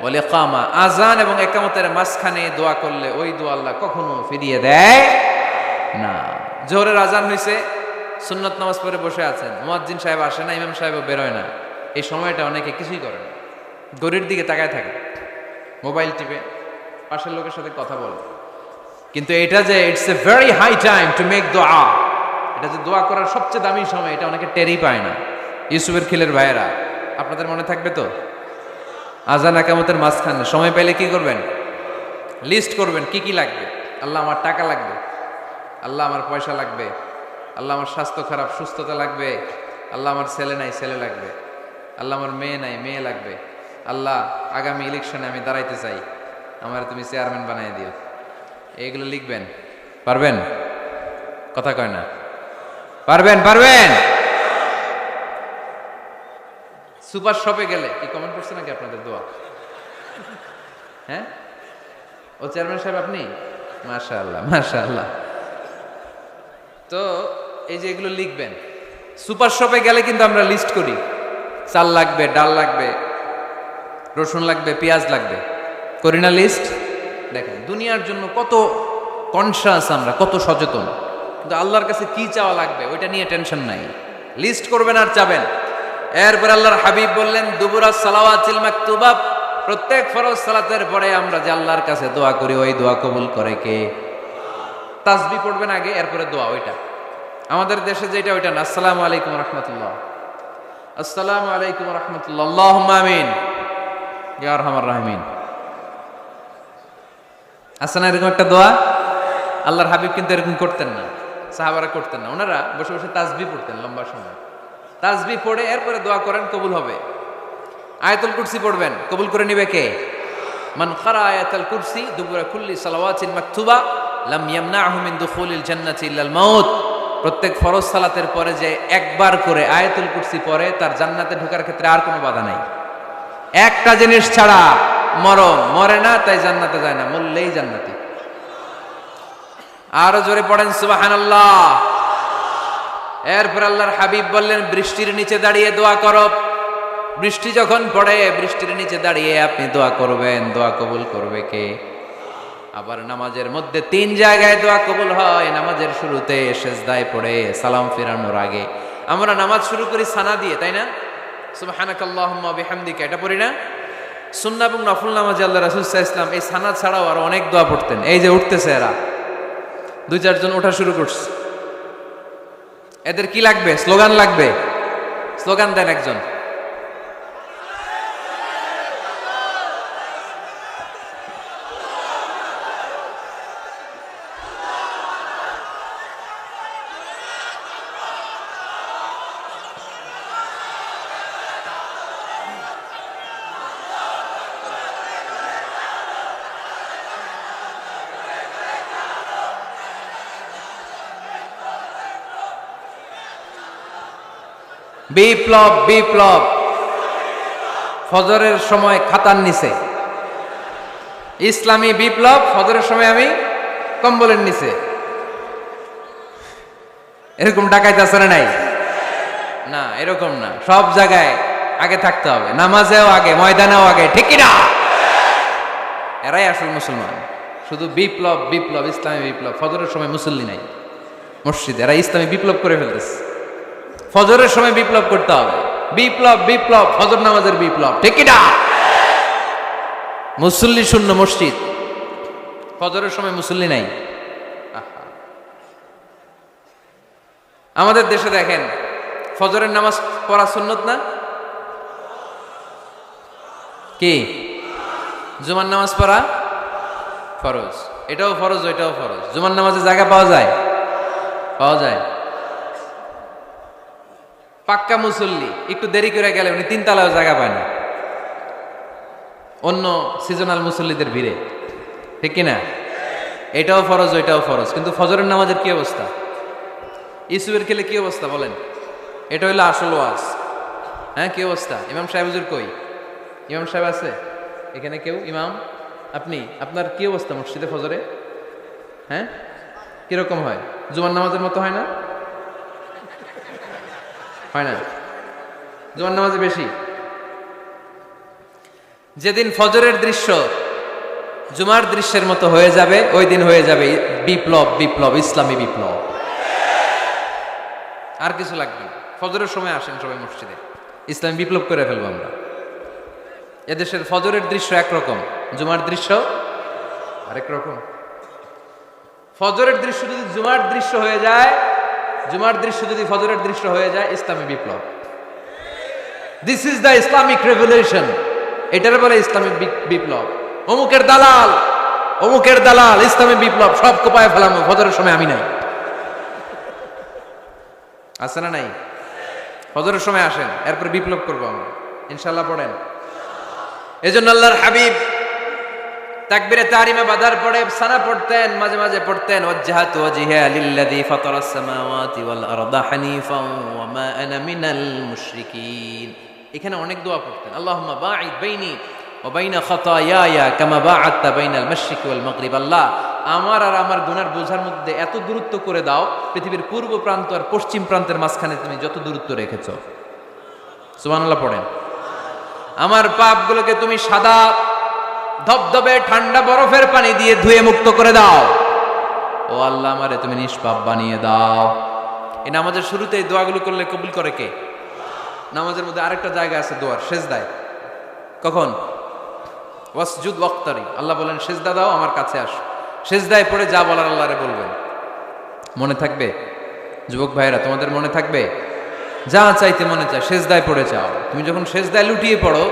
ওয়াল ইকামা। আযান এবং ইকামতের মাঝখানে দোয়া করলে ওই দোয়া আল্লাহ কখনো ফিরিয়ে দেয় না। জোহরের আজান হয়েছে, সুন্নত নামাজ পড়ে বসে আছেন, মুয়াজ্জিন সাহেব আসে না, ইমাম সাহেবও বেরোয় না। এই সময়টা অনেকে কিছুই করে না, ঘড়ির দিকে তাকায় থাকে, মোবাইল টিপে, পাশের লোকের সাথে কথা বলে। কিন্তু এটা যে it's a very high time to make দোয়া, এটা যে দোয়া করার সবচেয়ে দামি সময়, এটা অনেকে টেরই পায় না। ইউসুফের খিলের ভাইয়েরা, আপনাদের মনে থাকবে তো? আজান একামতের মাঝখানে সময় পেলে কি করবেন? লিস্ট করবেন কি কি লাগবে। আল্লাহ আমার টাকা লাগবে, আল্লাহ আমার পয়সা লাগবে, আল্লাহ আমার স্বাস্থ্য খারাপ সুস্থতা লাগবে, আল্লাহ আমার ছেলে নাই ছেলে লাগবে, আল্লাহ আমার মেয়ে নাই মেয়ে লাগবে, আল্লাহ আগামী ইলেকশনে আমি দাঁড়াইতে চাই, আমার তুমি চেয়ারম্যান বানাই দিও, এইগুলো লিখবেন। পারবেন? কথা কয় না। পারবেন? পারবেন? সুপার শপে গেলে কি কমেন্ট করছে নাকি আপনাদের দোয়া? হ্যাঁ, ও চেয়ারম্যান সাহেব আপনি? মাশাআল্লাহ মাশাআল্লাহ। তো এই যে এগুলো লিখবেন। সুপার শপে গেলে কিন্তু আমরা লিস্ট করি, চাল লাগবে, ডাল লাগবে, রসুন লাগবে, পেঁয়াজ লাগবে, করি না লিস্ট? দেখেন দুনিয়ার জন্য কত কনসাস আমরা, কত সচেতন, কিন্তু আল্লাহর কাছে কি চাওয়া লাগবে ওইটা নিয়ে টেনশন নাই। লিস্ট করবেন আর চাবেন। এরপর আল্লাহর হাবিব বললেন দুবুরা সালাওয়াতিল মাকতুবা, প্রত্যেক ফরজ সালাতের পরে আমরা যে আল্লাহর কাছে দোয়া করি ওই দোয়া কবুল করে কে? তাসবিহ পড়বেন আগে, এরপরে দোয়া। ওইটা আমাদের দেশে যেটা ওইটা না। আসসালামু আলাইকুম রাহমাতুল্লাহ, আসসালামু আলাইকুম রাহমাতুল্লাহ, আল্লাহুম্মা আমিন ইয়া আরহামার রাহিমিন। আছে না এরকম একটা দোয়া? আল্লাহর হাবিব কিন্তু এরকম করতেন না, সাহাবারা করতেন না। ওনারা বসে বসে তাসবিহ পড়তেন লম্বা সময়। তাসবিহ পড়ে এরপরে দোয়া করেন, কবুল হবে। আয়াতুল কুরসি পড়বেন, কবুল করে নিবে কে? মান ক্বারা আয়াতুল কুরসি দুবুরা কুল্লি সালাওয়াতিন মাকতুবা লাম ইয়ামনাহু মিন দুখুলিল জান্নাতি ইল্লাল মাউত। প্রত্যেক ফরজ সালাতের পরে যে একবার করে আয়াতুল কুরসি পড়ে তার জান্নাতে ঢোকার ক্ষেত্রে আর কোনো বাধা নাই। একটা জিনিস ছাড়া, মরণ। মরে না তাই জান্নাতে যায় না, মরলেই জান্নাতি। আরো জোরে পড়েন সুবহানাল্লাহ। এরপর আল্লাহর হাবিব বললেন বৃষ্টির নিচে দাঁড়িয়ে দোয়া করো। বৃষ্টি যখন পড়ে বৃষ্টির নিচে দাঁড়িয়ে আপনি দোয়া করবেন, দোয়া কবুল করবে কে? আবার নামাজের মধ্যে 3 জায়গায় দোয়া কবুল হয়। নামাজের শুরুতে সেজদায় পড়ে সালাম ফেরানোর আগে। আমরা নামাজ শুরু করি সানা দিয়ে, তাই না? সুবহানাকাল্লাহুম্মা বিহামদিকা, এটা পড়ি না? সুন্নাহ এবং নফল নামাজে আল্লাহ রাসূল সাল্লাল্লাহু আলাইহি ওয়াসাল্লাম এই সানা ছাড়াও আরো অনেক দোয়া পড়তেন। এই যে উঠতেছে এরা 2-4 জন ওঠা শুরু করছে, এদের কি লাগবে? স্লোগান লাগবে। স্লোগান দেন একজন। বিপ্লব বিপ্লব। ফজরের সময় খাতার নিচে। ইসলামী বিপ্লব। ফজরের সময় আমি কম্বলের নিচে। এরকম ডাকাইত আছে না নাই? না, এরকম না। সব জায়গায় আগে থাকতে হবে, নামাজেও আগে, ময়দানেও আগে, ঠিক কি না? এরাই আসল মুসলমান। শুধু বিপ্লব বিপ্লব, ইসলামী বিপ্লব। ফজরের সময় মুসল্লি নাই মসজিদে, এরা ইসলামী বিপ্লব করে ফেলতেছে। ফজরের সময় বিপ্লব করতে হবে। বিপ্লব বিপ্লব, ফজর নামাজের বিপ্লব, ঠিক কি না? মুসল্লি শূন্য মসজিদ, ফজরের সময় মুসল্লি নাই। আমাদের দেশে দেখেন ফজরের নামাজ পড়া সুন্নত না? কি? জুমার নামাজ পড়া ফরজ। এটাও ফরজ, ওইটাও ফরজ। জুমার নামাজে জায়গা পাওয়া যায়? পাওয়া যায়। পাক্কা মুসল্লি একটু দেরি করে গেলে উনি 3 তলায়ও জায়গা পায় না, অন্য সিজনাল মুসল্লিদের ভিড়ে, ঠিক কিনা? এটাও ফরজ, ওইটাও ফরজ। কিন্তু ফজরের নামাজের কি অবস্থা? ইসুবের খেলে কি অবস্থা বলেন? এটা হইলো আসল ওয়াজ। হ্যাঁ, কি অবস্থা? ইমাম সাহেব হুজুর কই? ইমাম সাহেব আছে এখানে কেউ? ইমাম আপনি, আপনার কি অবস্থা মসজিদে ফজরে? হ্যাঁ, কিরকম হয়? জুমার নামাজের মতো হয় না? হয় না? জুমার নামাজে বেশি। যেদিন ফজরের দৃশ্য জুমার দৃশ্যের মতো হয়ে যাবে ওই দিন হয়ে যাবে বিপ্লব বিপ্লব, ইসলামী বিপ্লব। আর কিছু লাগবে না। ফজরের সময় আসেন সবাই মসজিদে, ইসলামী বিপ্লব করে ফেলবো আমরা। এদেশের ফজরের দৃশ্য একরকম, জুমার দৃশ্য আরেক রকম। ফজরের দৃশ্য যদি জুমার দৃশ্য হয়ে যায়, জুমার দৃশ্য যদি ফজরের দৃশ্য হয়ে যায়, ইসলামী বিপ্লব। This is the Islamic revolution. এটার বলে ইসলামিক বিপ্লব। অমুকের দালাল, অমুকের দালাল, ইসলামী বিপ্লব সব কোপায় ফেলাম। ফজরের সময় আমি নাই। আছে না নাই? ফজরের সময় আসেন, এরপর বিপ্লব করবো আমরা ইনশাল্লাহ। পড়েন। এজন্য আল্লাহর হাবিব তাকবীরে তাহরিমে বাঁধার পরে সানা পড়তেন, মাঝে মাঝে পড়তেন ওয়াজহাতু ওয়াজহিয়া লিল্লাযী ফাতারাস সামাওয়াতি ওয়াল আরদা হানিফাও ওয়া মা আনা মিনাল মুশরিকিন। এখানে অনেক দোয়া পড়তেন, আল্লাহুম্মা বাঈদ বাইনি ওয়া বাইনা খাতায়ায়া কামা বাআদতা বাইনাল মাশরিকি ওয়াল মাগরিব। আল্লাহ, আমার আর আমার গুনার বোঝার মধ্যে এত দূরত্ব করে দাও, পৃথিবীর পূর্ব প্রান্ত আর পশ্চিম প্রান্তের মাঝখানে তুমি যত দূরত্ব রেখেছো। সুবহানাল্লাহ পড়েন। আমার পাপগুলোকে তুমি সাদা ধবধবে ঠান্ডা বরফের পানি দিয়ে ধুয়ে মুক্ত করে দাও। ও আল্লাহ, আমারে তুমি নিষ্পাপ বানিয়ে দাও। এই নামাজের শুরুতে এই দোয়াগুলো করলে কবুল করে কে? নামাজের মধ্যে আরেকটা জায়গা আছে দোয়ার, সেজদায়। কখন? ওয়াসজুদ ওয়াক্তারি। আল্লাহ বলেন সেজদা দাও, আমার কাছে আসো। সেজদায় পড়ে যা বলার আল্লাহরে বলবেন। মনে থাকবে যুবক ভাইরা? তোমাদের মনে থাকবে? যা চাইতে মনে চায় সেজদায় পড়ে চাও। তুমি যখন সেজদায় লুটিয়ে পড়ো,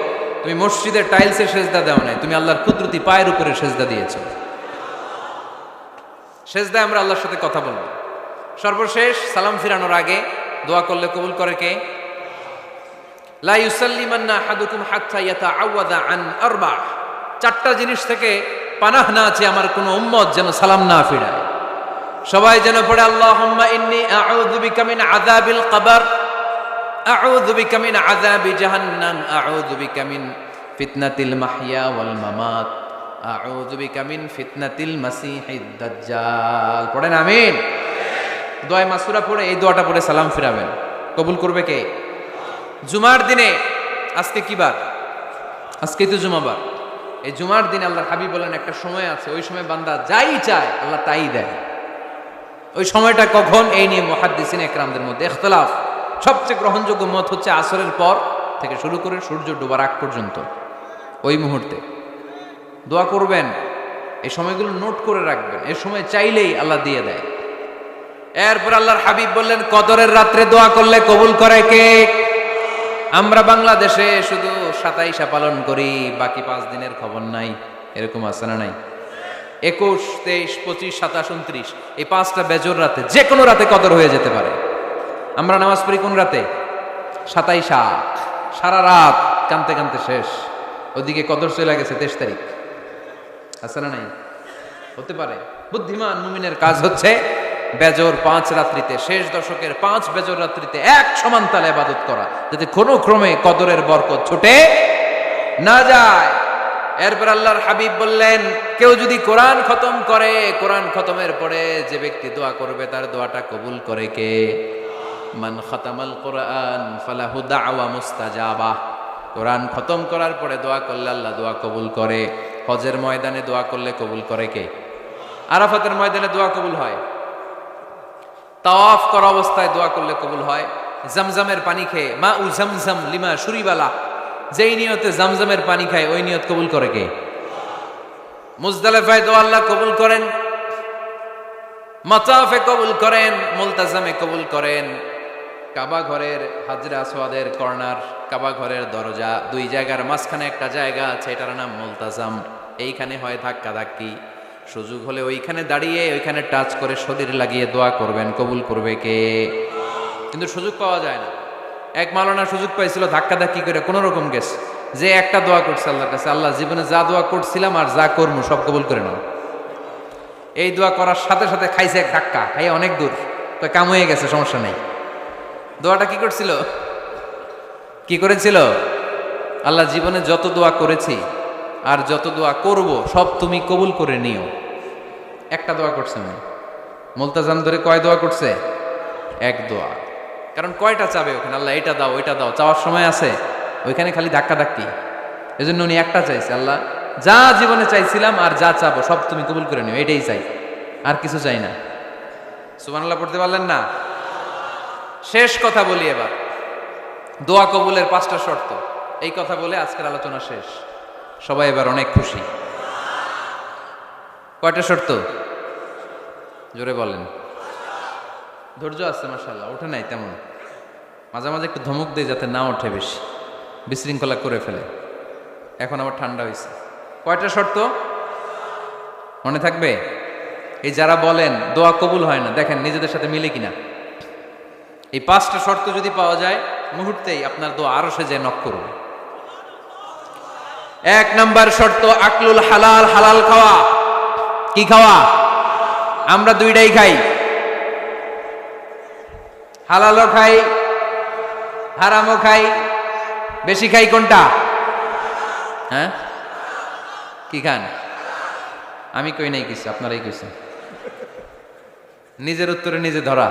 তুমি মসজিদের টাইলসে সেজদা দাও নাই, তুমি আল্লাহর কুদরতি পায়ের উপরে সেজদা দিয়েছো। সেজদায় আমরা আল্লাহর সাথে কথা বলবো। সর্বশেষ সালাম ফিরানোর আগে দোয়া করলে কবুল করে কে? লা ইউসাল্লিমান্না আহাদুকুম হাত্তা ইয়াতাআওয়াযা আন আরবা। চারটা জিনিস থেকে পানাহ না আছে আমার কোনো উম্মত যেন সালাম না ফিরায়। সবাই যেন পড়ে আল্লাহুম্মা ইন্নী আউযু বিকা মিন আযাবিল কবর, আউযু বিকা মিন আযাবি জাহান্নাম, আউযু বিকা মিন ফিতনাতিল মাহইয়া ওয়াল মামাত, আউযু বিকা মিন ফিতনাতিল মাসিহিদ দাজ্জাল। পড়েন আমিন। দোয়া মাসুরা পড়ে এই দোয়াটা পড়ে সালাম ফিরাবেন। কবুল করবে কে? জুমার দিনে, আজকে কি বার? আজকেই তো জুমাবার। এই জুমার দিনে আল্লাহর হাবিব বলেন একটা সময় আছে, ওই সময় বান্দা যাই চায় আল্লাহ তাই দেয়। ওই সময়টা কখন? এই নিয়ে মুহাদ্দিসিন একরামদের মধ্যে ইখতিলাফ। সবচেয়ে গ্রহণযোগ্য মত হচ্ছে আসরের পর থেকে শুরু করে সূর্য ডোবার আগ পর্যন্ত, ওই মুহূর্তে দোয়া করবেন। এই সময়গুলো নোট করে রাখবেন, এই সময় চাইলেই আল্লাহ দিয়ে দেয়। এরপর আল্লাহর হাবিব বললেন কদরের রাত্রে দোয়া করলে কবুল করে কে? আমরা বাংলাদেশে শুধু 27 পালন করি, বাকি 5 দিনের খবর নাই। এরকম আছে না নাই? 21, 23, 25, 27, 29 এই 5টা বেজর রাতে, যে কোনো রাতে কদর হয়ে যেতে পারে। আমরা নামাজ পড়ি কোন রাতে? 27। সারা রাত কানতে কানতে শেষ, ওদিকে কদর চলে গেছে 23 তারিখ। আছে না নাই? হতে পারে। বুদ্ধিমান মুমিনের কাজ হচ্ছে বেজর 5 রাত্রিতে, শেষ দশকের 5 বেজর রাত্রিতে এক সমান তালে ইবাদত করা, যাতে কোনো ক্রমে কদরের বরকত ছুটে না যায়। এরপর আল্লাহর হাবিব বললেন কেউ যদি কোরআন খতম করে, কোরআন খতমের পরে যে ব্যক্তি দোয়া করবে তার দোয়াটা কবুল করে কে? মান খাতামাল কোরআন ফালাহু দাওয়া মুস্তাজাবা। কোরআন খতম করার পরে দোয়া করলে আল্লাহ দোয়া কবুল করে। হজের ময়দানে দোয়া করলে কবুল করে কে? আরাফাতের ময়দানে দোয়া কবুল হয়। তাওয়াফ করা অবস্থায় দোয়া করলে কবুল হয়। জামজামের পানি খেয়ে, মা উ জামজাম লিমা শুরিবালা, যেই নিয়তে জামজামের পানি খায় ওই নিয়ত কবুল করে কে? মুজদালিফায় দোয়া আল্লাহ কবুল করেন, মাতাফে কবুল করেন, মুলতাজামে কবুল করেন। কাবা ঘরের হাজরে আসওয়াদের কর্নার, কাবা ঘরের দরজা, 2 জায়গার মাঝখানে একটা জায়গা আছে, এটার নাম মুলতাজাম। এইখানে হয় ধাক্কা ধাক্কি। সুযোগ হলে ওইখানে দাঁড়িয়ে ওইখানে টাচ করে শরীর লাগিয়ে দোয়া করবেন, কবুল করবে কে? কিন্তু সুযোগ পাওয়া যায় না। এক মাওলানা সুযোগ পাইছিল, ধাক্কা ধাক্কি করে কোন রকম গেছে, যে একটা দোয়া করছে আল্লাহর কাছে, আল্লাহ জীবনে যা দোয়া করছিলাম আর যা করবো সব কবুল করে নাও। এই দোয়া করার সাথে সাথে খাইছে এক ধাক্কা, খাইয়ে অনেক দূর, তো কাম হয়ে গেছে, সমস্যা নেই। দোয়াটা কি করছিল? কি করেছিল? আল্লাহ জীবনে যত দোয়া করেছি আর যত দোয়া করব সব তুমি কবুল করে নিও। একটা দোয়া করছে না, মুলতাজাম ধরে কয় দোয়া করছে? এক দোয়া। কারণ কয়টা চাবে ওখানে? আল্লাহ এটা দাও ওইটা দাও, চাওয়ার সময় আছে? ওইখানে খালি ধাক্কা ধাক্কি। এই জন্য উনি একটা চাইছে, আল্লাহ যা জীবনে চাইছিলাম আর যা চাবো সব তুমি কবুল করে নিও, এটাই চাই, আর কিছু চাই না। সুবহানাল্লাহ পড়তে পারলেন না? শেষ কথা বলি এবার, দোয়া কবুলের 5টা শর্ত। এই কথা বলে আজকের আলোচনা শেষ। সবাই এবার অনেক খুশি। কয়টা শর্ত? জোরে বলেন। ধৈর্য আছে মাশাআল্লাহ, ওঠে নাই তেমন, মাঝে মাঝে একটু ধমক দেয় যাতে না ওঠে, বেশি বিশৃঙ্খলা করে ফেলে। এখন আবার ঠান্ডা হয়েছে। কয়টা শর্ত মনে থাকবে? এই যারা বলেন দোয়া কবুল হয় না, দেখেন নিজেদের সাথে মিলে কিনা। এই 5টা শর্ত যদি পাওয়া যায়, মুহূর্তেই আপনার দোয়া আরশে যায় নক করবে। এক নাম্বার শর্ত আকলুল হালাল, হালাল খাওয়া। কি খাওয়া? আমরা দুইটাই খাই, হালালও খাই হারামও খাই। বেশি খাই কোনটা? হ্যাঁ, কি খান? আমি কই নাই কিছু, আপনারাই কইছেন। নিজের উত্তরে নিজে ধরা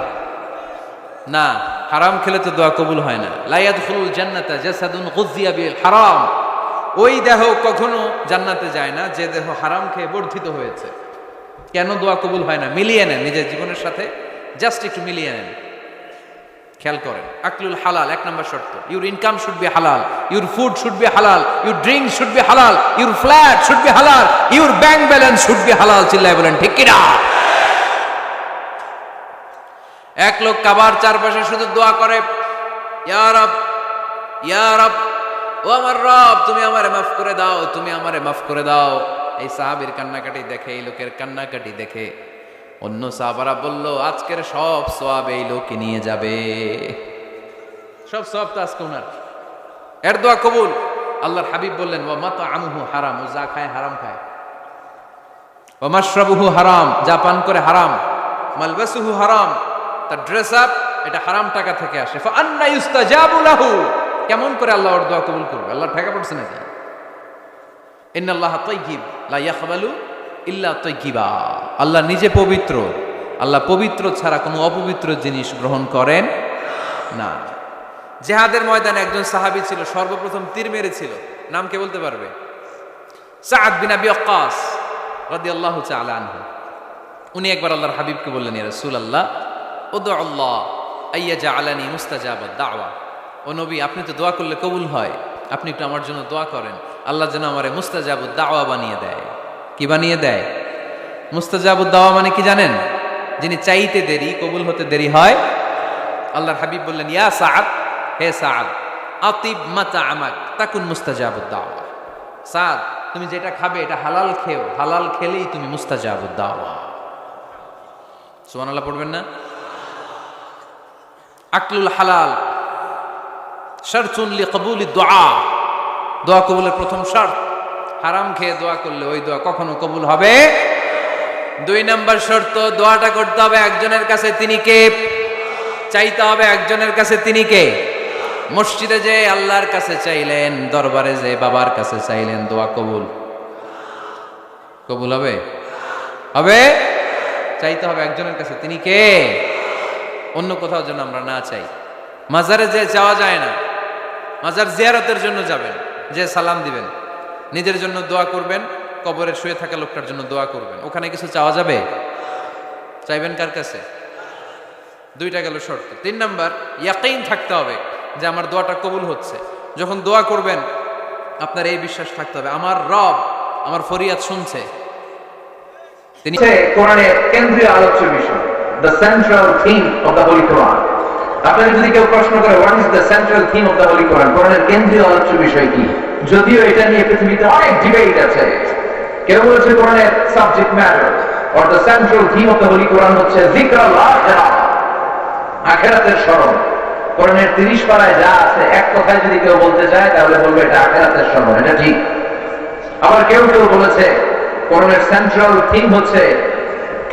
না। হারাম খেলে তো দোয়া কবুল হয় না। লা ইয়াদখুলুল জান্নাতা জাসাদুন গুযিয়া বিল হারাম। ওই দেহ কখনো জান্নাতে যায় না যে দেহ হারাম খেয়ে বর্ধিত হয়েছে। কেন দোয়া কবুল হয় না? মিলিয়ে নেন নিজের জীবনের সাথে, জাস্ট একটু মিলিয়ে নেন, খেয়াল করেন। আকলুল হালাল এক নম্বর শর্ত। ইউর ইনকাম শুড বি হালাল, ইউর ফুড শুড বি হালাল, ইউর ড্রিঙ্ক শুড বি হালাল, ইউর ফ্ল্যাট শুড বি হালাল, your bank balance should be হালাল। চিল্লায় বলেন ঠিক কিনা? এক লোক কাবার চারপাশে শুধু দোয়া করে, ইয়া রব, ইয়া রব, ও আমার রব, তুমি আমারে মাফ করে দাও, তুমি আমারে মাফ করে দাও। এই সাহাবীর কান্নাকাটি দেখে, এই লোকের কান্নাকাটি দেখে অন্য সাহাবারা বলল, আজকের সব সওয়াব এই লোকে নিয়ে যাবে। সব সওয়াব তো আজকে ওনার। এর দোয়া কবুল। আল্লাহর হাবিব বললেন, ওয়া মাতআমুহু হারাম, ও যা খায় হারাম খায়। ওয়া মাশরাবুহু হারাম, যা পান করে হারাম। মালবাসুহু হারাম, তার ড্রেস আপ এটা হারাম টাকা থেকে আসে। ফা আন্না ইউস্তাজাবু লাহু, কেমন করে আল্লাহ ওর দোয়া কবুল করবে? আল্লাহ ঠেকা পড়ছে নাকি? ইন্নাল্লাহা তাইয়্যিব লা ইয়াকবালু ইল্লা তাইয়্যিবা। আল্লাহ নিজে পবিত্র, আল্লাহ পবিত্র ছাড়া কোনো অপবিত্র জিনিস গ্রহণ করেন না। জিহাদের ময়দানে একজন সাহাবী ছিল, সর্বপ্রথম তীর মেরেছিল। নাম কে বলতে পারবে? সাআদ বিন আবি ওয়াক্কাস রাদিয়াল্লাহু তাআলা আনহু। উনি একবার আল্লাহর হাবিবকে বললেন, ইয়া রাসূলুল্লাহ, উদউ আল্লাহ আইয়াজআলানি মুস্তাজাবাদ দাওয়া। ও নবী, আপনি তো দোয়া করলে কবুল হয়, আপনি একটু আমার জন্য দোয়া করেন, আল্লাহ যেন আমারে মুস্তাজাবুদ দাওয়া বানিয়ে দেয়। কি বানিয়ে দেয়? মুস্তাজাবুদ দাওয়া মানে কি জানেন? যিনি চাইতে দেরি, কবুল হতে দেরি হয়। আল্লাহর হাবিব বললেন, ইয়া সাআদ, হে সাআদ, আতিব মাতআমাক তাকুন মুস্তাজাবুদ দাওয়া। সাআদ, তুমি যেটা খাবে এটা হালাল খেও, হালাল খেলেই তুমি মুস্তাজাবুদ দাওয়া। সুবহানাল্লাহ পড়বেন না? আকলুল হালাল শারতুন লিকবুলিদ দুআ, দোয়া কবুলের প্রথম শর্ত। হারাম খেয়ে দোয়া করলে ওই দোয়া কখনো কবুল হবে। দুই নাম্বার শর্ত, দোয়াটা করতে হবে একজনের কাছে, তিনি কে? চাইতে হবে একজনের কাছে, তিনি কে? মসজিদে যে আল্লাহর কাছে চাইলেন, দরবারে যে বাবার কাছে চাইলেন, দোয়া কবুল কবুল হবে? হবে। চাইতে হবে একজনের কাছে, তিনি কে? অন্য কোথাও যেন আমরা না চাই। মাজারে যে যাওয়া যায় না, মাজার জিয়ারতের জন্য যাবেন, যে সালাম দিবেন, নিজের জন্য দোয়া করবেন, কবরে শুয়ে থাকা লোকটার জন্য দোয়া করবেন। ওখানে কিছু চাওয়া যাবে? চাইবেন কার কাছে? দুইটা গেল শর্ত। তিন নাম্বার, ইয়াকিন থাকতে হবে যে আমার দোয়াটা কবুল হচ্ছে। যখন দোয়া করবেন আপনার এই বিশ্বাস থাকতে হবে, আমার রব আমার ফরিয়াদ শুনছে। তিনি কোরআনের কেন্দ্রীয় আলোচ্য বিষয়, the central theme of the Holy Quran। আপনারা যদি কেউ প্রশ্ন করে what is the central theme of the Holy Quran, কোরআনের কেন্দ্রীয় আলোচ্য বিষয় কি, যদিও এটা নিয়ে পৃথিবীতে অনেক ডিবেট আছে। কেউ বলেছে কোরআনের subject matter or the central theme of the Holy Quran হচ্ছে যিকরুল্লাহ, আখিরাতের স্মরণ। কোরআনের 30 পারায় যা আছে এক কথায় যদি কেউ বলতে চায় তাহলে বলবে এটা আখিরাতের স্মরণ, এটা ঠিক। আবার কেউ কেউ বলেছে কোরআনের সেন্ট্রাল থিম হচ্ছে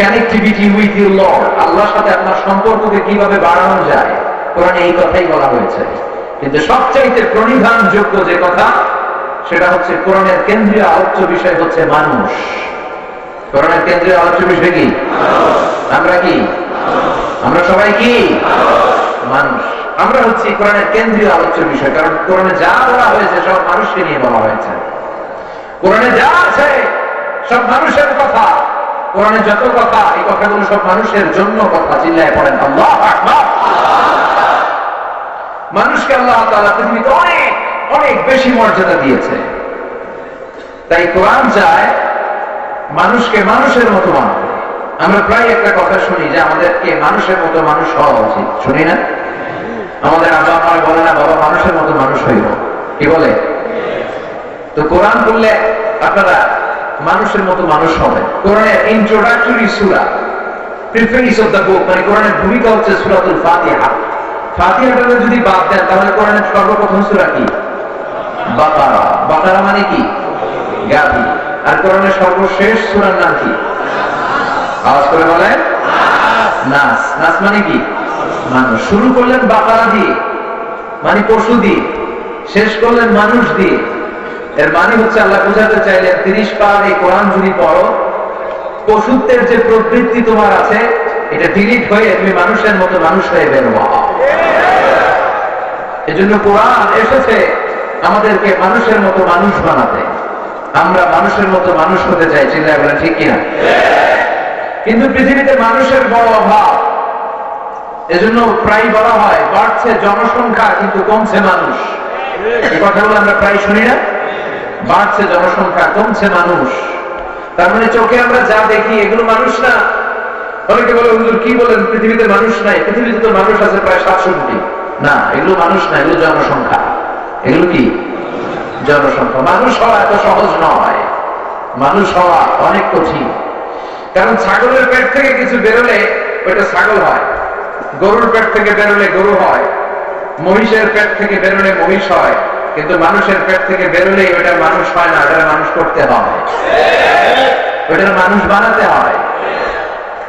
কানেক্টিভিটি উইথ ইউর লর্ড, আল্লাহর সাথে আপনার সম্পর্ককে কিভাবে বাড়ানো যায়, কোরআনে এই কথাই বলা হয়েছে। কিন্তু সবচাইতে প্রণিধানযোগ্য যে কথা সেটা হচ্ছে কোরআনের কেন্দ্রীয় আলোচ্য বিষয় হচ্ছে মানুষ। কোরআনের কেন্দ্রীয় আলোচ্য বিষয় কি? আমরা কি? আমরা সবাই কি? মানুষ। আমরা হচ্ছি কোরআনের কেন্দ্রীয় আলোচ্য বিষয়, কারণ কোরআনে যা বলা হয়েছে সব মানুষকে নিয়ে বলা হয়েছে। কোরআনে যা আছে সব মানুষের কথা, কোরআনে যত কথা, এই কথাগুলো সব মানুষের জন্য কথা। চিল্লায় পড়েন আল্লাহু আকবার। মানুষকে আল্লাহ তাআলা পৃথিবীতে অনেক অনেক বেশি মর্যাদা দিয়েছে। তাই কোরআন চায় মানুষকে মানুষের মতো মানতে। আমরা প্রায় একটা কথা শুনি যে আমাদেরকে মানুষের মতো মানুষ হওয়া উচিত, শুনি না? আমাদের আব্বা আম্মা বলে না, বাবা মানুষের মতো মানুষ হইব, কি বলে? তো কোরআন বললে আপনারা মানুষের মতো মানুষ হবে। কোরআনের introductory Surah, preface of the book, মানে কোরআনের ভূমিকা হচ্ছে সূরাতুল ফাতিহা। ফাতিহাটা যদি বাদ দেন তাহলে কোরআনের সর্বপ্রথম সূরা কি? বাকারা। বাকারা মানে কি? গাভী। আর কোরআনের সর্বশেষ সূরার নাম কি? আওয়াজ করে বলেন নাস। নাস মানে কি? মানুষ। শুরু করলেন বাকারা দিয়ে, মানে পশু দিয়ে, শেষ করলেন মানুষ দিয়ে। এর মানে হচ্ছে আল্লাহ বোঝাতে চাইলেন 30 পার এই কোরআন যদি পড়ো, পশুত্বের যে প্রবৃত্তি তোমার আছে এটা ডিলিট হয়ে তুমি মানুষের মতো মানুষ হয়ে বের হও। এজন্য কোরআন এসেছে আমাদেরকে মানুষের মতো মানুষ বানাতে। আমরা মানুষের মতো মানুষ হতে চাই, চিন্তা বলেন ঠিক কিনা? কিন্তু পৃথিবীতে মানুষের বড় অভাব। এজন্য প্রায় বলা হয় বাড়ছে জনসংখ্যা কিন্তু কমছে মানুষ। এই কথাগুলো আমরা প্রায় শুনি না? বাড়ছে জনসংখ্যা, কমছে মানুষ। তার মানে চোখে আমরা যা দেখি এগুলো মানুষ না। অনেকে বলে হুজুর কি বলেন, পৃথিবীতে মানুষ নাই? পৃথিবীতে তো মানুষ আছে প্রায় 700 কোটি। না, এগুলো মানুষ না, এগুলো জনসংখ্যা। এগুলো কি? জনসংখ্যা। মানুষ হওয়া এত সহজ নয়, মানুষ হওয়া অনেক কঠিন। কারণ ছাগলের পেট থেকে কিছু বেরোলে ওইটা ছাগল হয়, গরুর পেট থেকে বেরোলে গরু হয়, মহিষের পেট থেকে বেরোলে মহিষ হয়। কিন্তু মানুষের পেট থেকে বেরোলে ওইটা মানুষ হয় না, ওটা মানুষ করতে হয়, ওইটা মানুষ বানাতে হয়।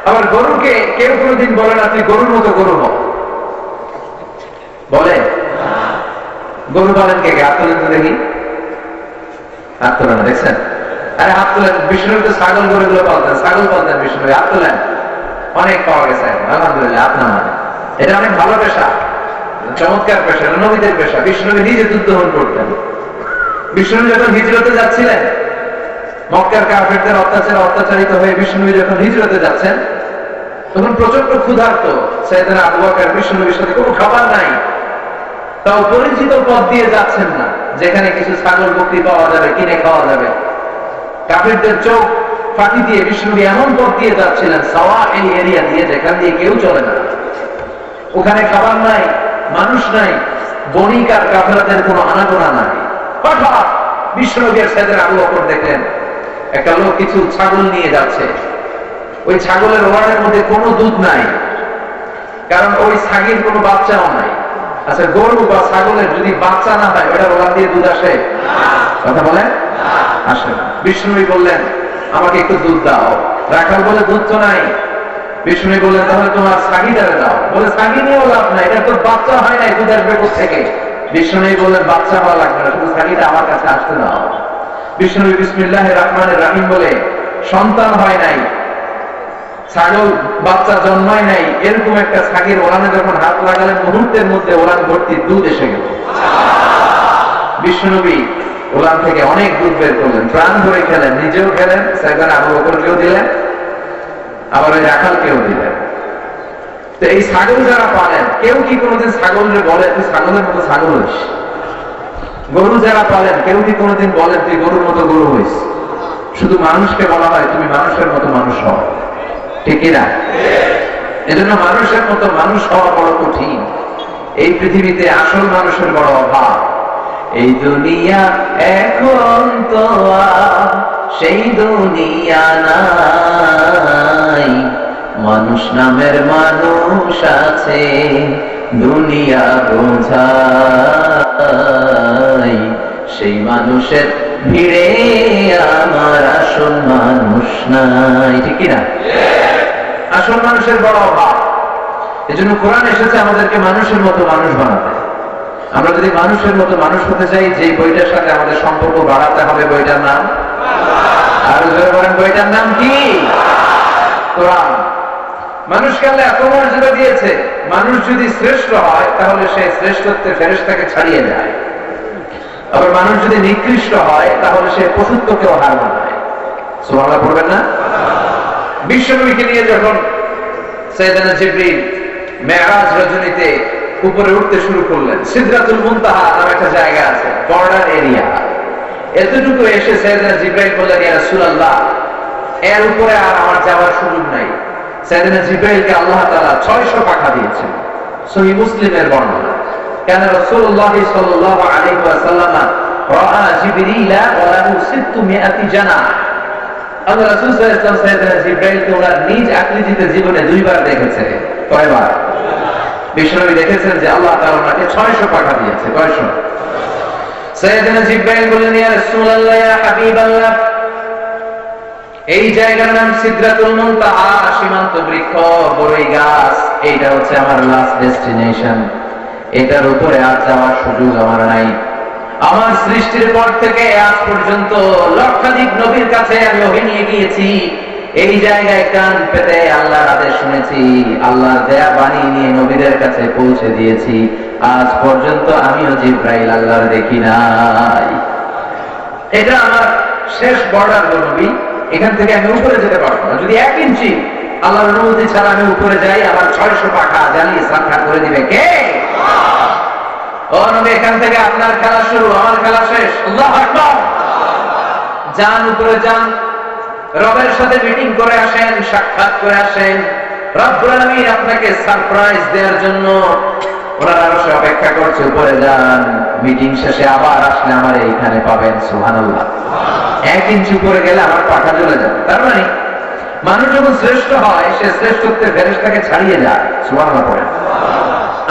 আবার গরুকে কেউ কোনোদিন বলে না তুই গরুর মতো গরু হ, বলে? গরু বলেন কে? হাত তোলেন তো দেখি, হাত তোলেন, দেখছেন? আরে হাত তোলেন। বিষ্ণু তো ছাগল গরুগুলো পালতেন, ছাগল পালতেন বিষ্ণু, হাত তোলেন। অনেক পাওয়া গেছে, আলহামদুলিল্লাহ। আপনার মানে এটা অনেক ভালো পেশা, চমৎকার পেশা, নবীদের পেশা। বিষ্ণু নিজে দুধ দহন করতেন। বিষ্ণু যখন হিজরতে যাচ্ছিলেন, মক্কার কাফেরদের অত্যাচারিত হয়ে বিষ্ণু যখন হিজরতে যাচ্ছেন, তখন প্রচন্ড ক্ষুধার্ত সাইয়েদনা আবু বকর বিষ্ণুর সাথে কোনো খাবার নাই, তাও পরিচিত পথ দিয়ে যাচ্ছেন না যেখানে কিছু ছাগল বকরি পাওয়া যাবে, কিনে খাওয়া যাবে। কাফেরদের চোখ ফাঁকি দিয়ে বিষ্ণু এমন পথ দিয়ে যাচ্ছিলেন, সাওয়া এই এরিয়া দিয়ে, যেখান দিয়ে কেউ চলে না। ওখানে খাবার নাই, মানুষ নাই, বণিক আর কাফেরদের কোনো আনাগোনা নাই। হঠাৎ বিষ্ণুবীর সাইয়েদনা আবু বকর দেখলেন একটা লোক কিছু ছাগল নিয়ে যাচ্ছে। ওই ছাগলের ওয়ানের মধ্যে কোনো দুধ নাই, কারণ ওই ছাগির কোনো বাচ্চাও নাই। আচ্ছা, গরু বা ছাগলের যদি বাচ্চা না হয় ওটা ওয়ান দিয়ে দুধ আসে? কথা বলেন, আসে না। বিষ্ণু বললেন আমাকে একটু দুধ দাও। রাখাল বলে দুধ তো নাই। বিষ্ণু বললেন তাহলে তোমার ছাগিটারে দাও। বলে ছাগি নিয়েও লাভ নাই, এটা তো বাচ্চা হয় নাই, দুধ আসবে কোথেকে? বিষ্ণু বললেন বাচ্চা হওয়া লাগবে না, শুধু ছাগিটা আমার কাছে আসতে দাও। বিষ্ণু বিসমিল্লাহির রহমানির রহিম বলে সন্তান হয় নাই, ছাগল বাচ্চা জন্মায় নাই, এরকম একটা ছাগির ওলানে যখন হাত লাগালেন মুহূর্তের মধ্যে ওলান ভর্তি দুধ এসে গেল। বিষ্ণুনবী ওলান থেকে অনেক দুধ বের করলেন, প্রাণ ভরে খেলেন, নিজেও খেলেন, সাইয়েদনা আবু বকরকেও দিলেন, আবার ওই রাখালকেও দিলেন। তো এই ছাগল যারা পালেন, কেউ কি কোনোদিন ছাগলরে বলে তুই ছাগলের মতো ছাগল হইস? গরু যারা পালেন, কেউ কি কোনোদিন বলেন তুই গরুর মতো গরু হইস? শুধু মানুষকে বলা হয় তুমি মানুষের মতো মানুষ হও, ঠিক কিনা? এজন্য মানুষের মতো মানুষ হওয়া বড় কঠিন। এই পৃথিবীতে আসল মানুষের বড় অভাব। এই দুনিয়া এখন তো আর সেই দুনিয়া নাই, মানুষ নামের মানুষ আছে দুনিয়া বোঝাই, সেই মানুষের ভিড়ে আমার আসল মানুষ নাই, ঠিক কিনা? আসল মানুষের বড় অভাব। এজন্য কোরআন এসেছে আমাদেরকে মানুষের মতো মানুষ বানাতে। আমরা যদি মানুষের মতো মানুষ হতে চাই, যে বইটার সাথে আমাদের সম্পর্ক বাড়াতে হবে, বইটার নাম, আর জোরে বলেন বইটার নাম কি? কোরআন। মানুষকে আল্লাহ এত মর্যাদা দিয়েছে, মানুষ যদি শ্রেষ্ঠ হয় তাহলে সে শ্রেষ্ঠত্বের ফেরেশতাকে ছাড়িয়ে যায়। আবার মানুষ যদি নিকৃষ্ট হয় তাহলে সে পশুত্বকেও হার মানায়। সুবহানাল্লাহ পড়বেন না? বিশ্বনবীকে নিয়ে যখন সাইয়েদনা জিবরিল মেরাজ রজনীতে উপরে উঠতে শুরু করলেন, সিদরাতুল মুনতাহা নামে একটা জায়গা আছে, বর্ডার এরিয়া। এতটুকু এসে সাইয়েদনা জিবরাইল বললেন ইয়া রাসূলুল্লাহ, এর উপরে আর আমার যাওয়ার সুযোগ নাই। সাইয়েদনা জিবরাইলকে আল্লাহ তাআলা 600 পাখা দিয়েছেন, সহিহ মুসলিমের বর্ণনা। কেন রাসূলুল্লাহ সাল্লাল্লাহু আলাইহি ওয়াসাল্লাম রাআ জিবরিলা ওয়া লাহু 600 জানাহ। আল্লাহ রাসূল সাল্লাল্লাহু আলাইহি ওয়াসাল্লাম সাইয়েদনা জিবরাইলকে ওনার নিজ আকৃতিতে জীবনে 2 বার দেখেছে। কয়বার? বিশ্বনবী দেখেছেন যে আল্লাহ তাআলা ওনাকে 600 পাখা দিয়েছে। কয়শো? সাইয়েদনা জিবরাইল বললেন, ইয়া রাসূলুল্লাহ, ইয়া হাবিবাল্লাহ, এই জায়গার নাম সিদরাতুল মুনতাহা, সীমান্ত বৃক্ষ, বড়ই গাছ। এইটা হচ্ছে আমার লাস্ট ডেস্টিনেশন। এটার উপরে আর যাওয়ার সুযোগ আমার নাই। আমার সৃষ্টির পর থেকে আজ পর্যন্ত লক্ষাধিক নবীর কাছে আমি ওহী নিয়ে গিয়েছি। এই জায়গায় কান পেতে আল্লাহর আদেশ শুনেছি, আল্লাহর দেয়া বাণী নিয়ে নবীদের কাছে পৌঁছে দিয়েছি। আজ পর্যন্ত আমিও জিবরাইল আল্লাহর দেখি নাই। এটা আমার শেষ বর্ডার গো নবী, এখান থেকে আমি উপরে যেতে পারবো না। যদি 1 ইঞ্চি আল্লাহর অনুমতি ছাড়া আমি উপরে যাই, আমার 600 পাখা জ্বালিয়ে সাক্ষাৎ করে দিবে কে? ও নবী, এখান থেকে আপনার খেলা শুরু, আমার খেলা শেষ। আল্লাহু আকবার। যান, উপরে যান, রবের সাথে মিটিং করে আসেন, সাক্ষাৎ করে আসেন। রব্বুল আলামিন আপনাকে সারপ্রাইজ দেওয়ার জন্য ওনার আরশে অপেক্ষা করছে। উপরে যান, মিটিং শেষে আবার আসলে আমার এইখানে পাবেন। সুবহানাল্লাহ। 1 ইঞ্চি উপরে গেলে আমার পাখা জ্বলে যাবে। তার মানে মানুষ যখন শ্রেষ্ঠ হয়, সে শ্রেষ্ঠত্বের ফেরেশতাকে ছাড়িয়ে যায়। সুবহানাল্লাহ পড়েন।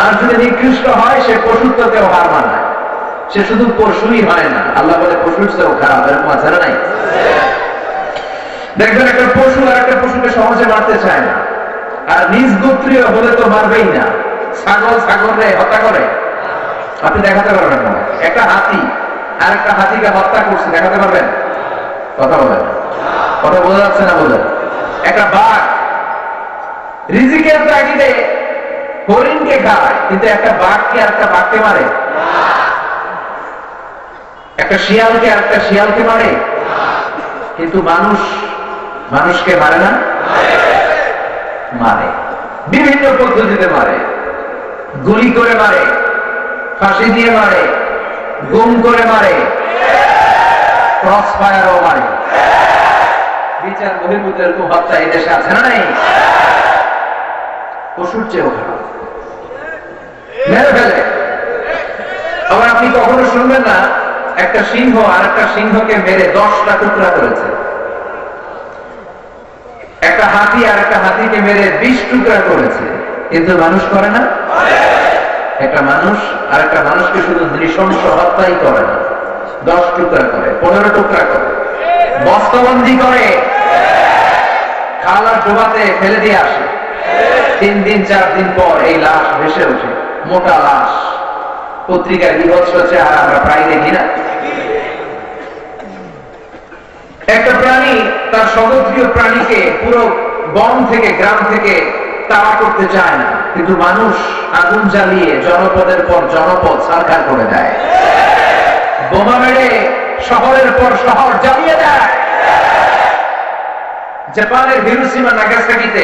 আর যদি নিকৃষ্ট হয়, সে পশুত্বকেও হার মানায়। সে শুধু পশুই হয় না, আল্লাহ বলে পশুর চেয়েও খারাপ। এরকম আছে না নাই? দেখবেন একটা পশু আর একটা পশুকে সহজে মারতে চায় না, আর নিজ গোত্রীয় হলে তো মারবেই না। ছাগল ছাগলরে হত্যা করে, আপনি দেখাতে পারবেন না। একটা হাতি আর একটা হাতিকে হত্যা করছে, দেখাতে পারবেন? কথা বলেন, কথা বোঝা যাচ্ছে না? বোঝেন? একটা বাঘ রিজিকের তাগিদে হরিণকে খায়, কিন্তু একটা বাঘকে আর একটা বাঘকে মারে? একটা শিয়ালকে আর একটা শিয়ালকে মারে? কিন্তু মানুষ মানুষকে মারে না? মারে, বিভিন্ন পদ্ধতিতে মারে। গুলি করে মারে, ফাঁসি দিয়ে মারে, গুম করে মারে, ক্রস ফায়ারও মারে। বিচার বহির্ভূত এরকম হত্যা এই দেশে আছে না নাই? পশুর চেয়েও খারাপ, মেরে ফেলে। আবার আপনি কখনো শুনবেন না একটা সিংহ আর একটা সিংহকে মেরে 10টা টুকরা করেছে। একটা হাতি আর একটা হাতিকে মেরে 20 টুকরা করেছে, কিন্তু মানুষ করে না। একটা মানুষ আর একটা মানুষকে শুধু নৃশংস হত্যাই করে না, 10 টুকরা করে, 15 টুকরা করে, বস্তাবন্দি করে, খালার ডোবাতে ফেলে দিয়ে আসে। 3 দিন 4 দিন পর এই লাশ ভেসে ওঠে, মোটা লাশ, পত্রিকায় বিভৎস হচ্ছে, আর আমরা প্রায় দেখি না। একটা প্রাণী তার সমুদ্রীয় প্রাণীকে পুরো বন থেকে, গ্রাম থেকে তাড়া করতে চায় না, কিন্তু মানুষ আগুন জ্বালিয়ে জনপদের পর জনপদ ছারখার করে দেয়, বোমা মেরে শহরের পর শহর জ্বালিয়ে দেয়। জাপানের হিরোশিমা নাগাসাকিতে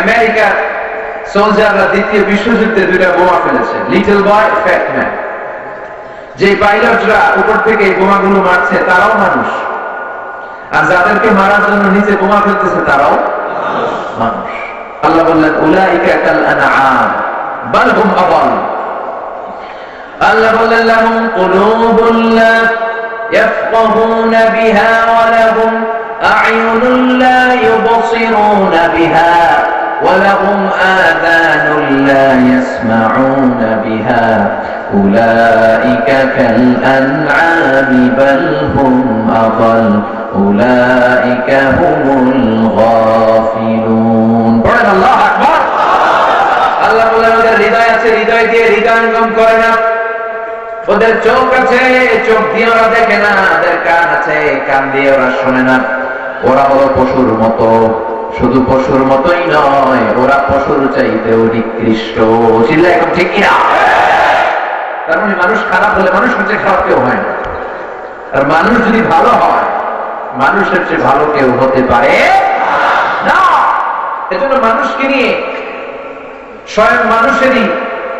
আমেরিকার সোলজাররা 2য় বিশ্বযুদ্ধে 2টা বোমা ফেলেছে, লিটল বয়, ফ্যাট ম্যান। যে পাইলটরা উপর থেকে এই বোমাগুলো মারছে তারাও মানুষ, আর যাদেরকে মারার জন্য নিচে বোমা ফেলতেছে তারাও মানুষ। আল্লাহ বললেন, উলাইকা কাল আনআম বাল হুম আদাল। আল্লাহ বললেন, লাহুম কুলুবুন লা ইয়াফকাহুনা বিহা ওয়া লাহুম আ'য়ুনুন লা ইউবসিরুনা বিহা ওয়া লাহুম আযানুন লা ইয়াসমাউনা বিহা উলাইকা কাল আনআমি বাল হুম আদাল উলাইকা হুমুল গাফিলুন। পড়েন আল্লাহু আকবার। আল্লাহ বলেন, ওদের হৃদয় আছে, হৃদয় দিয়ে হৃদয়ঙ্গম করে না। ওদের চোখ আছে, চোখ দিয়ে ওরা দেখে না। ওদের কান আছে, কান দিয়ে ওরা শোনে না। ওরা হলো পশুর মতো, শুধু পশুর মতোই নয়, ওরা পশুর চাইতেও নিকৃষ্ট। চিল্লা এখন ঠিক কিনা? তার মানে মানুষ খারাপ হলে মানুষ হচ্ছে খারাপ কেউ হয় না, আর মানুষ যদি ভালো হয় মানুষের চেয়ে ভালো কেউ হতে পারে না। এজন্য মানুষকে নিয়ে স্বয়ং মানুষেরই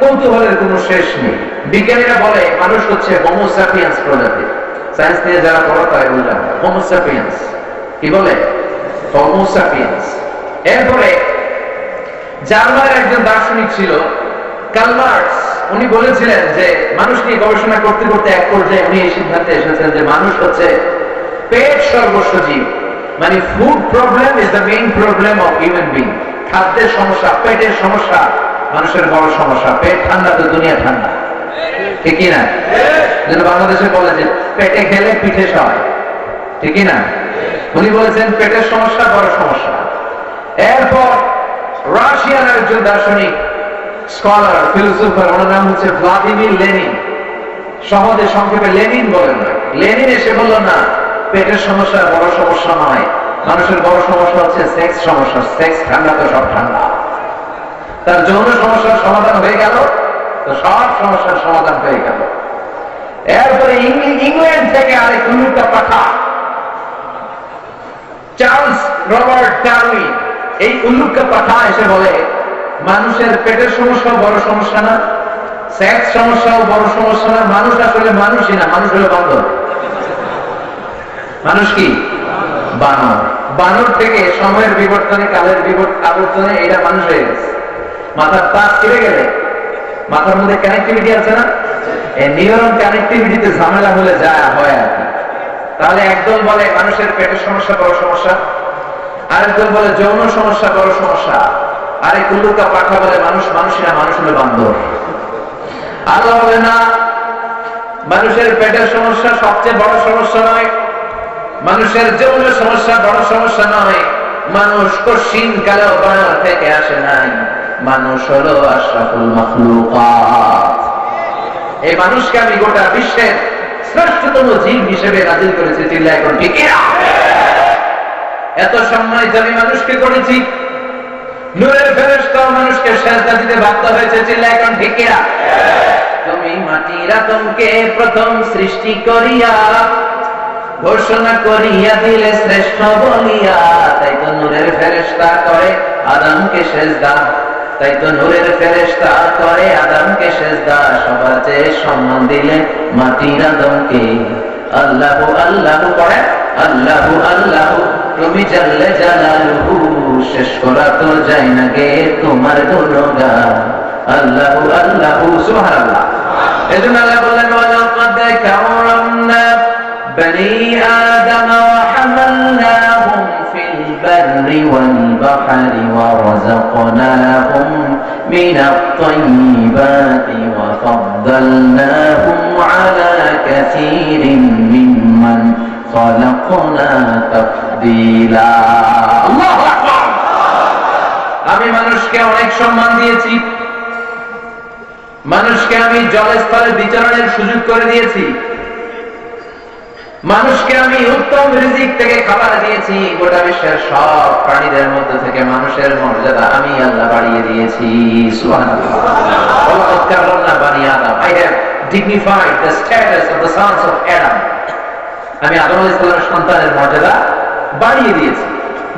কৌতূহলের কোনো শেষ নেই। বিজ্ঞানীরা বলে মানুষ হচ্ছে হোমো স্যাপিয়েন্স প্রজাতি। সায়েন্স নিয়ে যারা পড়া তাই বুঝলাম, হোমো স্যাপিয়েন্স কি বলে? Homo sapiens. এরপরে জার্মানের একজন দার্শনিক ছিল কার্ল মার্কস। উনি বলেছিলেন যে মানুষ নিয়ে গবেষণা করতে করতে এক পর্যায়ে উনি এই সিদ্ধান্তে এসেছেন যে মানুষ হচ্ছে পেট সর্বস্ব জীব। মানে food problem is the main problem of human being. খাদ্যের সমস্যা, পেটের সমস্যা মানুষের বড় সমস্যা। পেট ঠান্ডা তো দুনিয়া ঠান্ডা। ঠিকই না? যেন বাংলাদেশে বলে যে পেটে খেলে পিঠে সয়, ঠিকই না? উনি বলেছেন পেটের সমস্যা বড় সমস্যা। এরপর রাশিয়ার একজন দার্শনিক, স্কলার, ফিলোসোফার, ওনার নাম হচ্ছে ভ্লাদিমির লেনিন। সহজে সংক্ষেপে লেনিন বলেন না। লেনিন এসে বলল না, পেটের সমস্যা বড় সমস্যা নয়, মানুষের বড় সমস্যা হচ্ছে সেক্স সমস্যা। সেক্স ঠান্ডা তো সব ঠান্ডা। তার যৌন সমস্যার সমাধান হয়ে গেল, তো সব সমস্যার সমাধান হয়ে গেল। এরপরে ইংল্যান্ড থেকে আরেক উন্নত পাঠা চার্লস রবার্ট ডারউইন, এই উল্লুকা পাঠা এসে বলে মানুষের পেটের সমস্যা বড় সমস্যা না, সেক্স সমস্যাও বড় সমস্যা না, মানুষ আসলে মানুষই না, মানুষ হলো বান্দর। মানুষ কি? বানর। বানর থেকে সময়ের বিবর্তনে, কালের আবর্তনে এটা মানুষ হয়ে গেছে। মাথার তার ছিঁড়ে গেলে মাথার মধ্যে কানেক্টিভিটি আছে না, এই নিউরন কানেক্টিভিটিতে ঝামেলা হলে যা হয় আর কি। তাহলে একদল বলে মানুষের পেটের সমস্যা বড় সমস্যা, আরেকদল বলে যৌন সমস্যা বড় সমস্যা, আরেক উল্লুকা পাঠা বলে মানুষ মানুষই না, মানুষ হলো বান্দর। আল্লাহ বলে না, মানুষের পেটের সমস্যা সবচেয়ে বড় সমস্যা নয়, মানুষের যৌন সমস্যা বড় সমস্যা নয়, মানুষ কশিন কালেও বানর থেকে আসে নাই, মানুষ হলো আশরাফুল মাখলুকাত। এই মানুষকে আমি গোটা বিশ্বের শ্রেষ্ঠতম জীব হিসেবে নাজিল করেছি। চিল্লায় এখন ঠিক না? এত সম্মানিত আমি মানুষকে করেছি, নূরের ফেরেশতাও মানুষকে সেজদা দিতে বাধ্য হয়েছে। চিল্লায় এখন ঠিক না? তুমি মাটির আদমকে প্রথম সৃষ্টি করিয়া ঘোষণা করিয়া দিলে শ্রেষ্ঠ বলিয়া, তাই তো নূরের ফেরেশতা করে আদমকে সেজদা, তাই তো নূরের ফেরেশতা করে আদমকে সেজদা। সবার চেয়ে সম্মান দিলে মাটির আদমকে। আল্লাহু আল্লাহু করে আল্লাহু আল্লাহু, তুমি জাল্লে জালালুহু, শেষ করা তো যায় না গে তোমার গুণগান। আল্লাহু আল্লাহু, সুবহানাল্লাহ। এজন্য আল্লাহ বললেন ওয়ালাকাদ কারামনা বনি আদম ওয়া হামালনাহুম ফিল বাররি ওয়াল বাহরি ওয়া রাযাকনাহুম মিনাত তাইয়্যিবাতি ওয়া ফাদ্দালনাহুম আলা কাসীরিন মিম্মান খালাকনা তাফদীলা। আল্লাহু আকবার। আমি মানুষকে অনেক সম্মান দিয়েছি, মানুষকে আমি জলস্থলে বিচরণের সুযোগ করে দিয়েছি, মানুষকে আমি উত্তম রিজিক থেকে খাবার দিয়েছি। গোটা বিশ্বের সব প্রাণীদের মধ্যে থেকে মানুষের মর্যাদা আমি আল্লাহ বাড়িয়ে দিয়েছি। সুবহানাল্লাহ। ওয়ালাকাদ কারামনা বনি আদম, I have dignified the status of the sons of Adam। আমি আদম আলাইহিস সালামের সন্তানের মর্যাদা বাড়িয়ে দিয়েছি।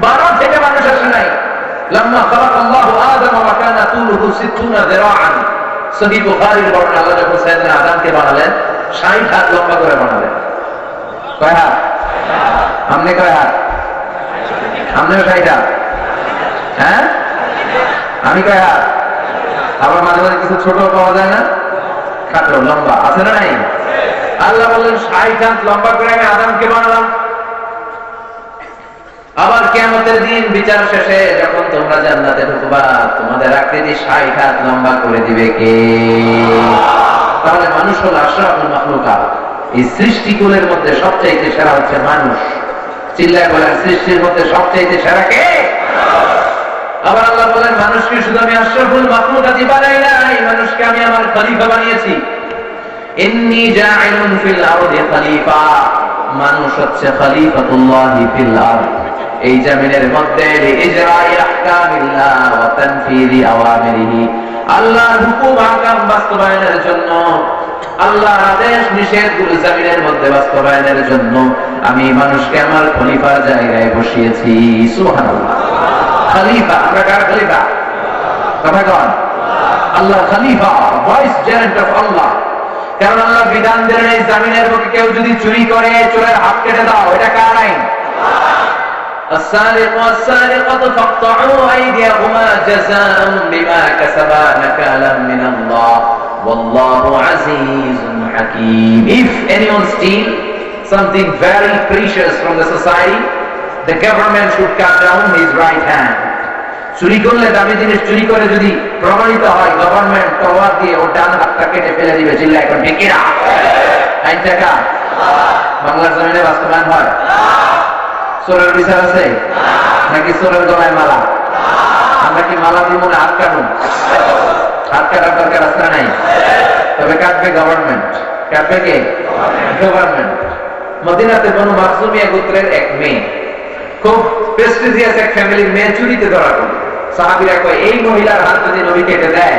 বানর থেকে মানুষ আসে নাই। লাম্মা খালাকাল্লাহু আদম ওয়া কানা তুলুহু 60 যিরাআন, সহিহ বুখারীর বর্ণনা, আল্লাহ যখন সাইয়েদনা আদমকে বানালেন 60 হাত লম্বা করে বানালেন। কয় হাত? আমনে কয় হাত? আমনেও 60 হাত? হ্যাঁ, আমি কয় হাত? আবার মাঝে মাঝে কিছু ছোট পাওয়া যায় না, খাটো লম্বা আছে না নাই? আল্লাহ বললেন 60 হাত লম্বা করে আমি আদমকে বানালাম। আবার কিয়ামতের দিন বিচার শেষে যখন তোমরা জান্নাতে ঢুকবা, তোমাদের আকৃতি 60 হাত লম্বা করে দিবে কে? তাহলে মানুষ হলো আশরাফুল মাখলুকাত। এই সৃষ্টিকুলের মধ্যে সবচাইতে সেরা হচ্ছে মানুষ। চিল্লায় বলেন, সৃষ্টির মধ্যে সবচাইতে সেরা কে? আবার আল্লাহ বলেন, মানুষকে শুধু আমি আশরাফুল মাখলুকাতই বানাই নাই, মানুষকে আমি আমার খলিফা বানিয়েছি। ইন্নী জাইলুন ফিল আরদি খলিফা, মানুষ হচ্ছে খলিফাতুল্লাহি ফিল আরদ, এই জমিনের মধ্যে লিইজরাই আহকামিল্লাহ ওয়া তানফিযি আওয়ামিরিহি, আল্লাহর হুকুম আহকাম বাস্তবায়নের জন্য, আল্লাহর আদেশ নিষেধগুলো জমিনের মধ্যে বাস্তবায়নের জন্য আমি মানুষকে আমার খলিফার জায়গায় বসিয়েছি। সুবহানাল্লাহ। খলিফা, আমরা কার খলিফা? কথা কন। আল্লাহ খলিফা, ভাইস জেনারেল অফ আল্লাহ। কারণ আল্লাহ বিধান দিলেন এই জমিনের বুকে কেউ যদি চুরি করে, চোরের হাত কেটে দাও, এটা কার আইন? السارق والسارقة فاقطعوا أيديهما جزاء بما كسبا نكالا من الله والله عزيز حكيم. If anyone steal something very precious from the society, the government should cut down his right hand. চুরি করলে, দামি জিনিস চুরি করে যদি প্রমাণিত হয়, গভর্নমেন্ট তলোয়ার দিয়ে ওর ডান হাতটা কেটে ফেলে দিবে। চিল্লা এখন ঠিক কিনা? আইন টাকা বাংলার জমিনে বাস্তবায়ন হয়? চোরের বিচার আছে নাকি চোরের গলায় মালা? আমরা কি মালা দিব না হাত কাটুন? হাত কাটার দরকার আছে না নাই? তবে কাটবে গভর্নমেন্ট। কাটবে কে? গভর্নমেন্ট। মদিনাতে বনু মাখজুমিয়া গোত্রের এক মেয়ে, খুব প্রেস্টিজিয়াস এক ফ্যামিলির মেয়ে, চুরিতে ধরা পড়ল। সাহাবীরা কয় এই মহিলার হাত যদি নবী কেটে দেয়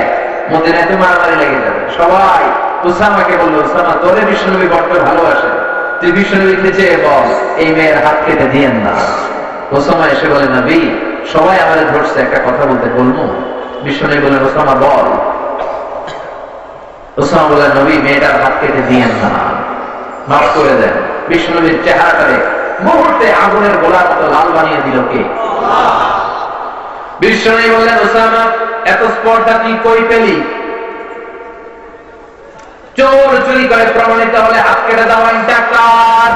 মদিনায় তো মারামারি লেগে যাবে। সবাই উসামাকে বলল, উসামা তোরে বিশ্বনবী বড্ড ভালোবাসে, তুই বিশ্বনবীকে চেয়ে বল এই মেয়ের হাত কেটে দিয়েন না। উসামা এসে বলে, নবী সবাই আমাদের ধরছে, একটা কথা বলতে বলবো? বিশ্বনবী বলেন, উসামা বল। উসামা বলে, নবী মেয়েটার হাত কেটে দিয়েন না, মাফ করে দেন। বিশ্বনবীর চেহারাটারে মুহূর্তে আগুনের গোলার মতো লাল বানিয়ে দিল কে? বিশ্বনবী বললেন, উসামা এত স্পর্ধা তুই কই পেলি? চোর চুরি করে প্রমাণিত হলে হাত কেটে দাও, আইনটা কার?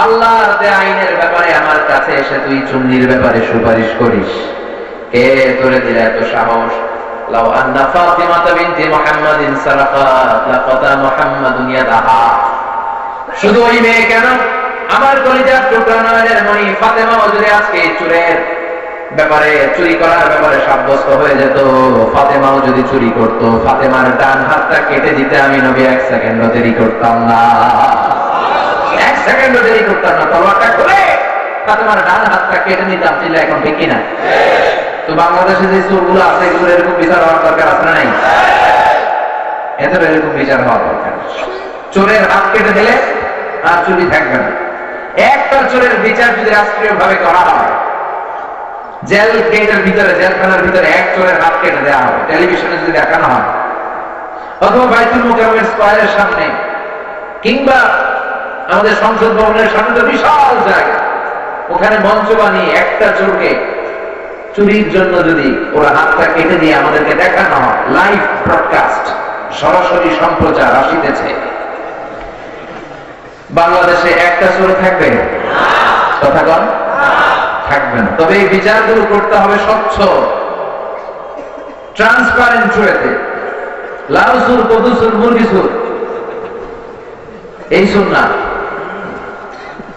আল্লাহর দেয়া আইনের ব্যাপারে আমার কাছে এসে তুই চুন্নির ব্যাপারে সুপারিশ করিস? কে তোরে দিলে এত সাহস? লাউ আন্না ফাতিমা বিনতি মুহাম্মাদিন সারাকাত লাকাতা মুহাম্মাদুন ইয়াদাহা। শুধু ওই মেয়ে কেন, আমার কলিজার টুকরা নয়নের মণি ফাতেমাও যদি আজকে চোরের ব্যাপারে, চুরি করার ব্যাপারে সাব্যস্ত হয়ে যেত, ফাতেমাও যদি চুরি করত, ফাতেমার ডান হাতটা কেটে দিতে আমি নবী এক সেকেন্ডও দেরি করতাম না। এক সেকেন্ডও দেরি করতাম না, তলোয়ারটা খুলে ফাতেমার ডান হাতটা কেটে নিতাম। চিল্লা এখন ঠিক কিনা? তো বাংলাদেশে যে চোরগুলো আছে এগুলো এরকম বিচার হওয়ার দরকার আছে না নাই? এদের এরকম বিচার হওয়া দরকার। চোরের হাত কেটে দিলে আর চুরি থাকবে না। একটা চোরের বিচার যদি রাষ্ট্রীয় ভাবে করা হয়, জেল গেটের ভিতরে, জেলখানার ভিতরে এক চোরের হাত কেটে দেওয়া হবে, টেলিভিশনে যদি দেখানো হয়, অথবা বাইতুল মুকাররমের স্কয়ারের সামনে, কিংবা আমাদের সংসদ ভবনের সামনে তো বিশাল জায়গা, ওখানে মঞ্চ বানিয়ে একটা চোরকে চুরির জন্য যদি ওরা হাতটা কেটে দিয়ে আমাদেরকে দেখানো হয়, লাইভ ব্রডকাস্ট, সরাসরি সম্প্রচার আসিতেছে, বাংলাদেশে একটা চোর থাকবে? কথা কন, থাকবে না। তবে এই বিচারগুলো করতে হবে স্বচ্ছ, ট্রান্সপারেন্ট ওয়েতে। লাউ সুর, কদু সুর, মুরগি সুর, এই সুর না।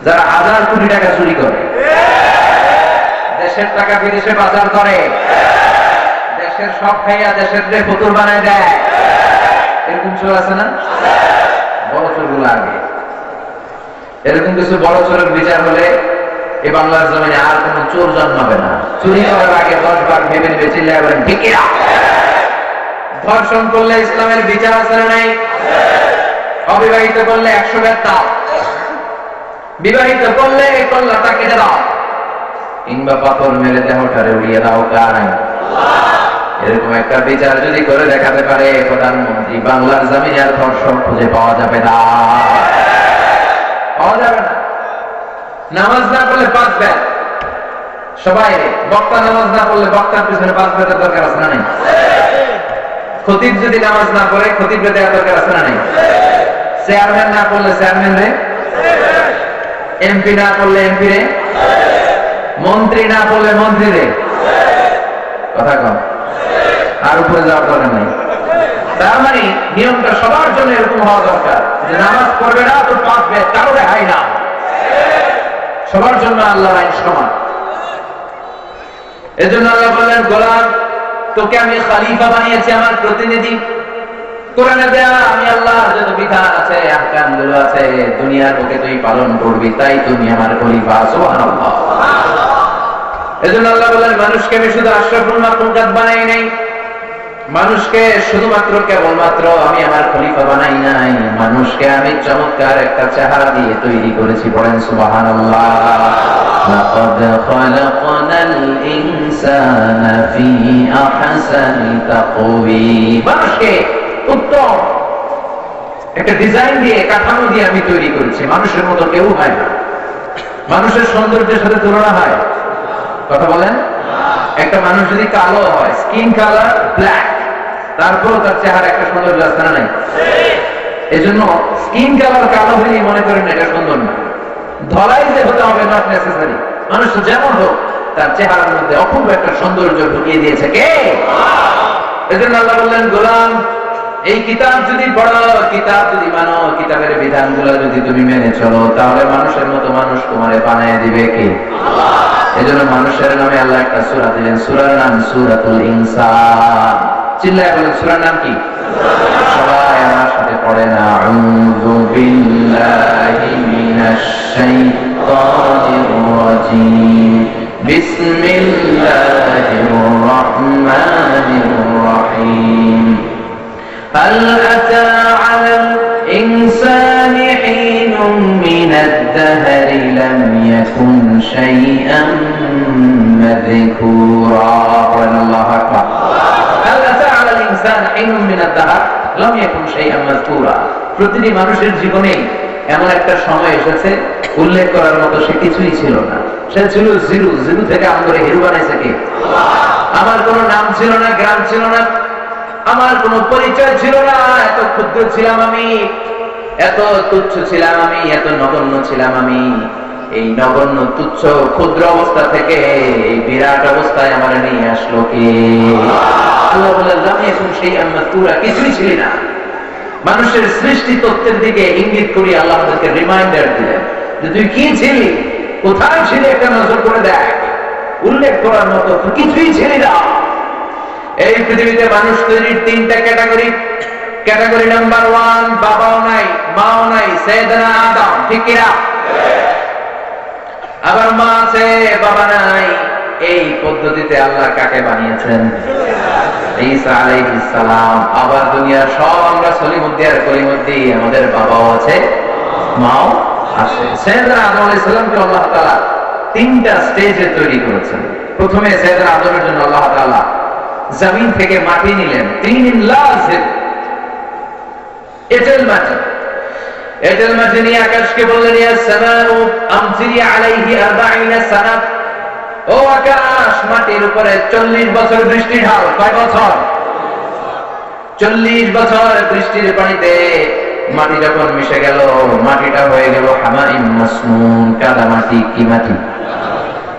যারা হাজার কোটি টাকা চুরি করে, দেশের টাকা বিদেশে পাচার করে, দেশের সব খাইয়া দেশের ফতুর বানায় দেয়, এরকম চোর আছে না? বড় চোরগুলো আগে। এরকম কিছু বড় চোরের বিচার হলে এই বাংলার জমিনে আর কোন চোর জন্মাবে না। চুরি করার আগে 10 বার ভেবে নেবে। চিল্লায় বলেন ঠিক কিনা? ধর্ষণ করলে ইসলামের বিচার আছে না নাই? অবিবাহিত করলে 100 বেত দাও, বিবাহিত করলে কল্লাটা কেটে দাও, কিংবা পাথর মেরে দেহটারে উড়িয়ে দাও। কার আইন? এরকম একটা বিচার যদি করে দেখাতে পারে প্রধানমন্ত্রী, বাংলার জমিনে আর ধর্ষণ খুঁজে পাওয়া যাবে না, পাওয়া যাবে না। নামাজ না পড়লে 5 বেত, সবাই বক্তা নামাজ না পড়লে বক্তার পিছনে 5 বেতের দরকার আছে না নাই? খতিব যদি নামাজ না পড়ে খতিব রে দেওয়ার দরকার আছে না নাই? চেয়ারম্যান না পড়লে চেয়ারম্যান রে, এমপি না পড়লে এমপি রে, মন্ত্রী না পড়লে মন্ত্রী রে। কথা কম, আর উপরে যাওয়ার দরকার নাই। তার মানে নিয়মটা সবার জন্য এরকম হওয়া দরকার যে নামাজ পড়বে না তো 5 বেত, কারো রেহাই না, সবার জন্য আল্লাহর আইন সমান। এজন্য আল্লাহ বললেন, গোলাম তোকে আমি খলিফা বানিয়েছি, আমার প্রতিনিধি। কোরআনে দেয়া আমি আল্লাহর যত বিধান আছে, আহকাম গুলো আছে, দুনিয়ার বুকে তুই পালন করবি, তাই তুমি আমার খলিফা। সুবহানাল্লাহ। এজন্য আল্লাহ বললেন, মানুষকে আমি শুধু আশরাফুল মাখলুকাত বানাই নাই, মানুষকে শুধুমাত্র কেবলমাত্র আমি আমার খলিফা বানাই নাই, মানুষকে আমি চমৎকার একটা চেহারা দিয়ে তৈরি করেছি। পড়েন সুবহানাল্লাহ। লাকাদ খালাকনাল ইনসানা ফি আহসানি তাকওয়িম। মানুষকে উত্তম একটা ডিজাইন দিয়ে, কাঠামো দিয়ে আমি তৈরি করেছি। মানুষের মতো কেউ হয় না, মানুষের সৌন্দর্যের সাথে তুলনা হয়? কথা বলেন। একটা মানুষ যদি কালো হয়, স্কিন কালার ব্ল্যাক, তারপর তার চেহারা একটা সৌন্দর্য আছে না নাই? এজন্য স্কিন কালার কালো হলেই মনে করেন এটা সুন্দর না। ধলাই যে হতে হবে নট নেসেসারি, মানুষ যেমন হোক তার চেহারার মধ্যে অপূর্ব একটা সৌন্দর্য ঢুকিয়ে দিয়েছে কে? এজন্য আল্লাহ বললেন, গোলাম এই কিতাব যদি পড়ো, কিতাব যদি মানো, কিতাবের বিধানগুলো যদি তুমি মেনে চলো, তাহলে মানুষের মতো মানুষ তোমারে বানিয়ে দিবে কে? এজন্য মানুষের নামে আল্লাহ একটা সূরা দিলেন, সূরার নাম সূরাতুল ইনসান। চিল্লায় বলেন সূরার নাম কি? সবাই আমার সাথে পড়েন, আউযু বিল্লাহি মিনাশ শাইতানির রাজীম, বিসমিল্লাহির রাহমানির রাহিম। هل أتى على الإنسان حين من الدهر لم يكن شيئا مذكورا الله أكبر هل أتى على الإنسان حين من الدهر لم يكن شيئا مذكورا প্রতিটি মানুষের জীবনে এমন একটা সময় এসেছে উল্লেখ করার মতো সে কিছুই ছিল না। সে ছিল জিরো, জিরো থেকে আমাদের হিরো বানাইছে কে? আমার কোনো নাম ছিল না, গ্রাম ছিল না, আমার কোনো পরিচয় ছিল না, এত ক্ষুদ্র ছিলাম আমি, এত তুচ্ছ ছিলাম আমি, এত নগণ্য ছিলাম আমি। এই নগণ্য তুচ্ছ ক্ষুদ্র অবস্থা থেকে এই বিরাট অবস্থায় আমার নিয়ে আসলো কে? আল্লাহ বললেন, আমি এখন সেই পুরা কিছুই ছিলি না। মানুষের সৃষ্টি তত্ত্বের দিকে ইঙ্গিত করি আল্লাহ আমাদেরকে রিমাইন্ডার দিলেন যে তুই কি ছিলি, কোথায় ছিলি, একটা নজর করে দেখ। উল্লেখ করার মতো তুই কিছুই ছিলি না। এই পৃথিবীতে মানুষ তৈরির তিনটা ক্যাটাগরি। ক্যাটাগরি নাম্বার 1, বাবাও নাই, মাও নাই, সাইয়েদনা আদম, ঠিক কিনা? আবার মা আছে, বাবা নাই। এই পদ্ধতিতে আল্লাহ কাকে বানিয়েছেন? ঈসা আলাইহিস সালাম। আবার দুনিয়ার সব আমরা সলিমুদ্দি আর কলিমুদ্দি, আমাদের বাবাও আছে, মাও আছে। সাইয়েদনা আদম আলাইহিস সালামকে আল্লাহ তাআলা তিনটা স্টেজে তৈরি করেছেন। প্রথমে সাইয়েদনা আদমের জন্য আল্লাহ তাআলা জমিন থেকে মাটি নিলেন, তিন লাজিম এঁটেল মাটি। এঁটেল মাটি নিয়ে আকাশকে বললেন, ইয়া সামাউ আমতিরি আলাইহি 40 সানা। ও আকাশ, মাটির উপরে 40 বছর বৃষ্টি ঢাল। কয় বছর? 40 বছর বৃষ্টির পানিতে মাটি যখন মিশে গেল, মাটিটা হয়ে গেল হামাইম মাসনুন, কাদা মাটি। কি মাটি?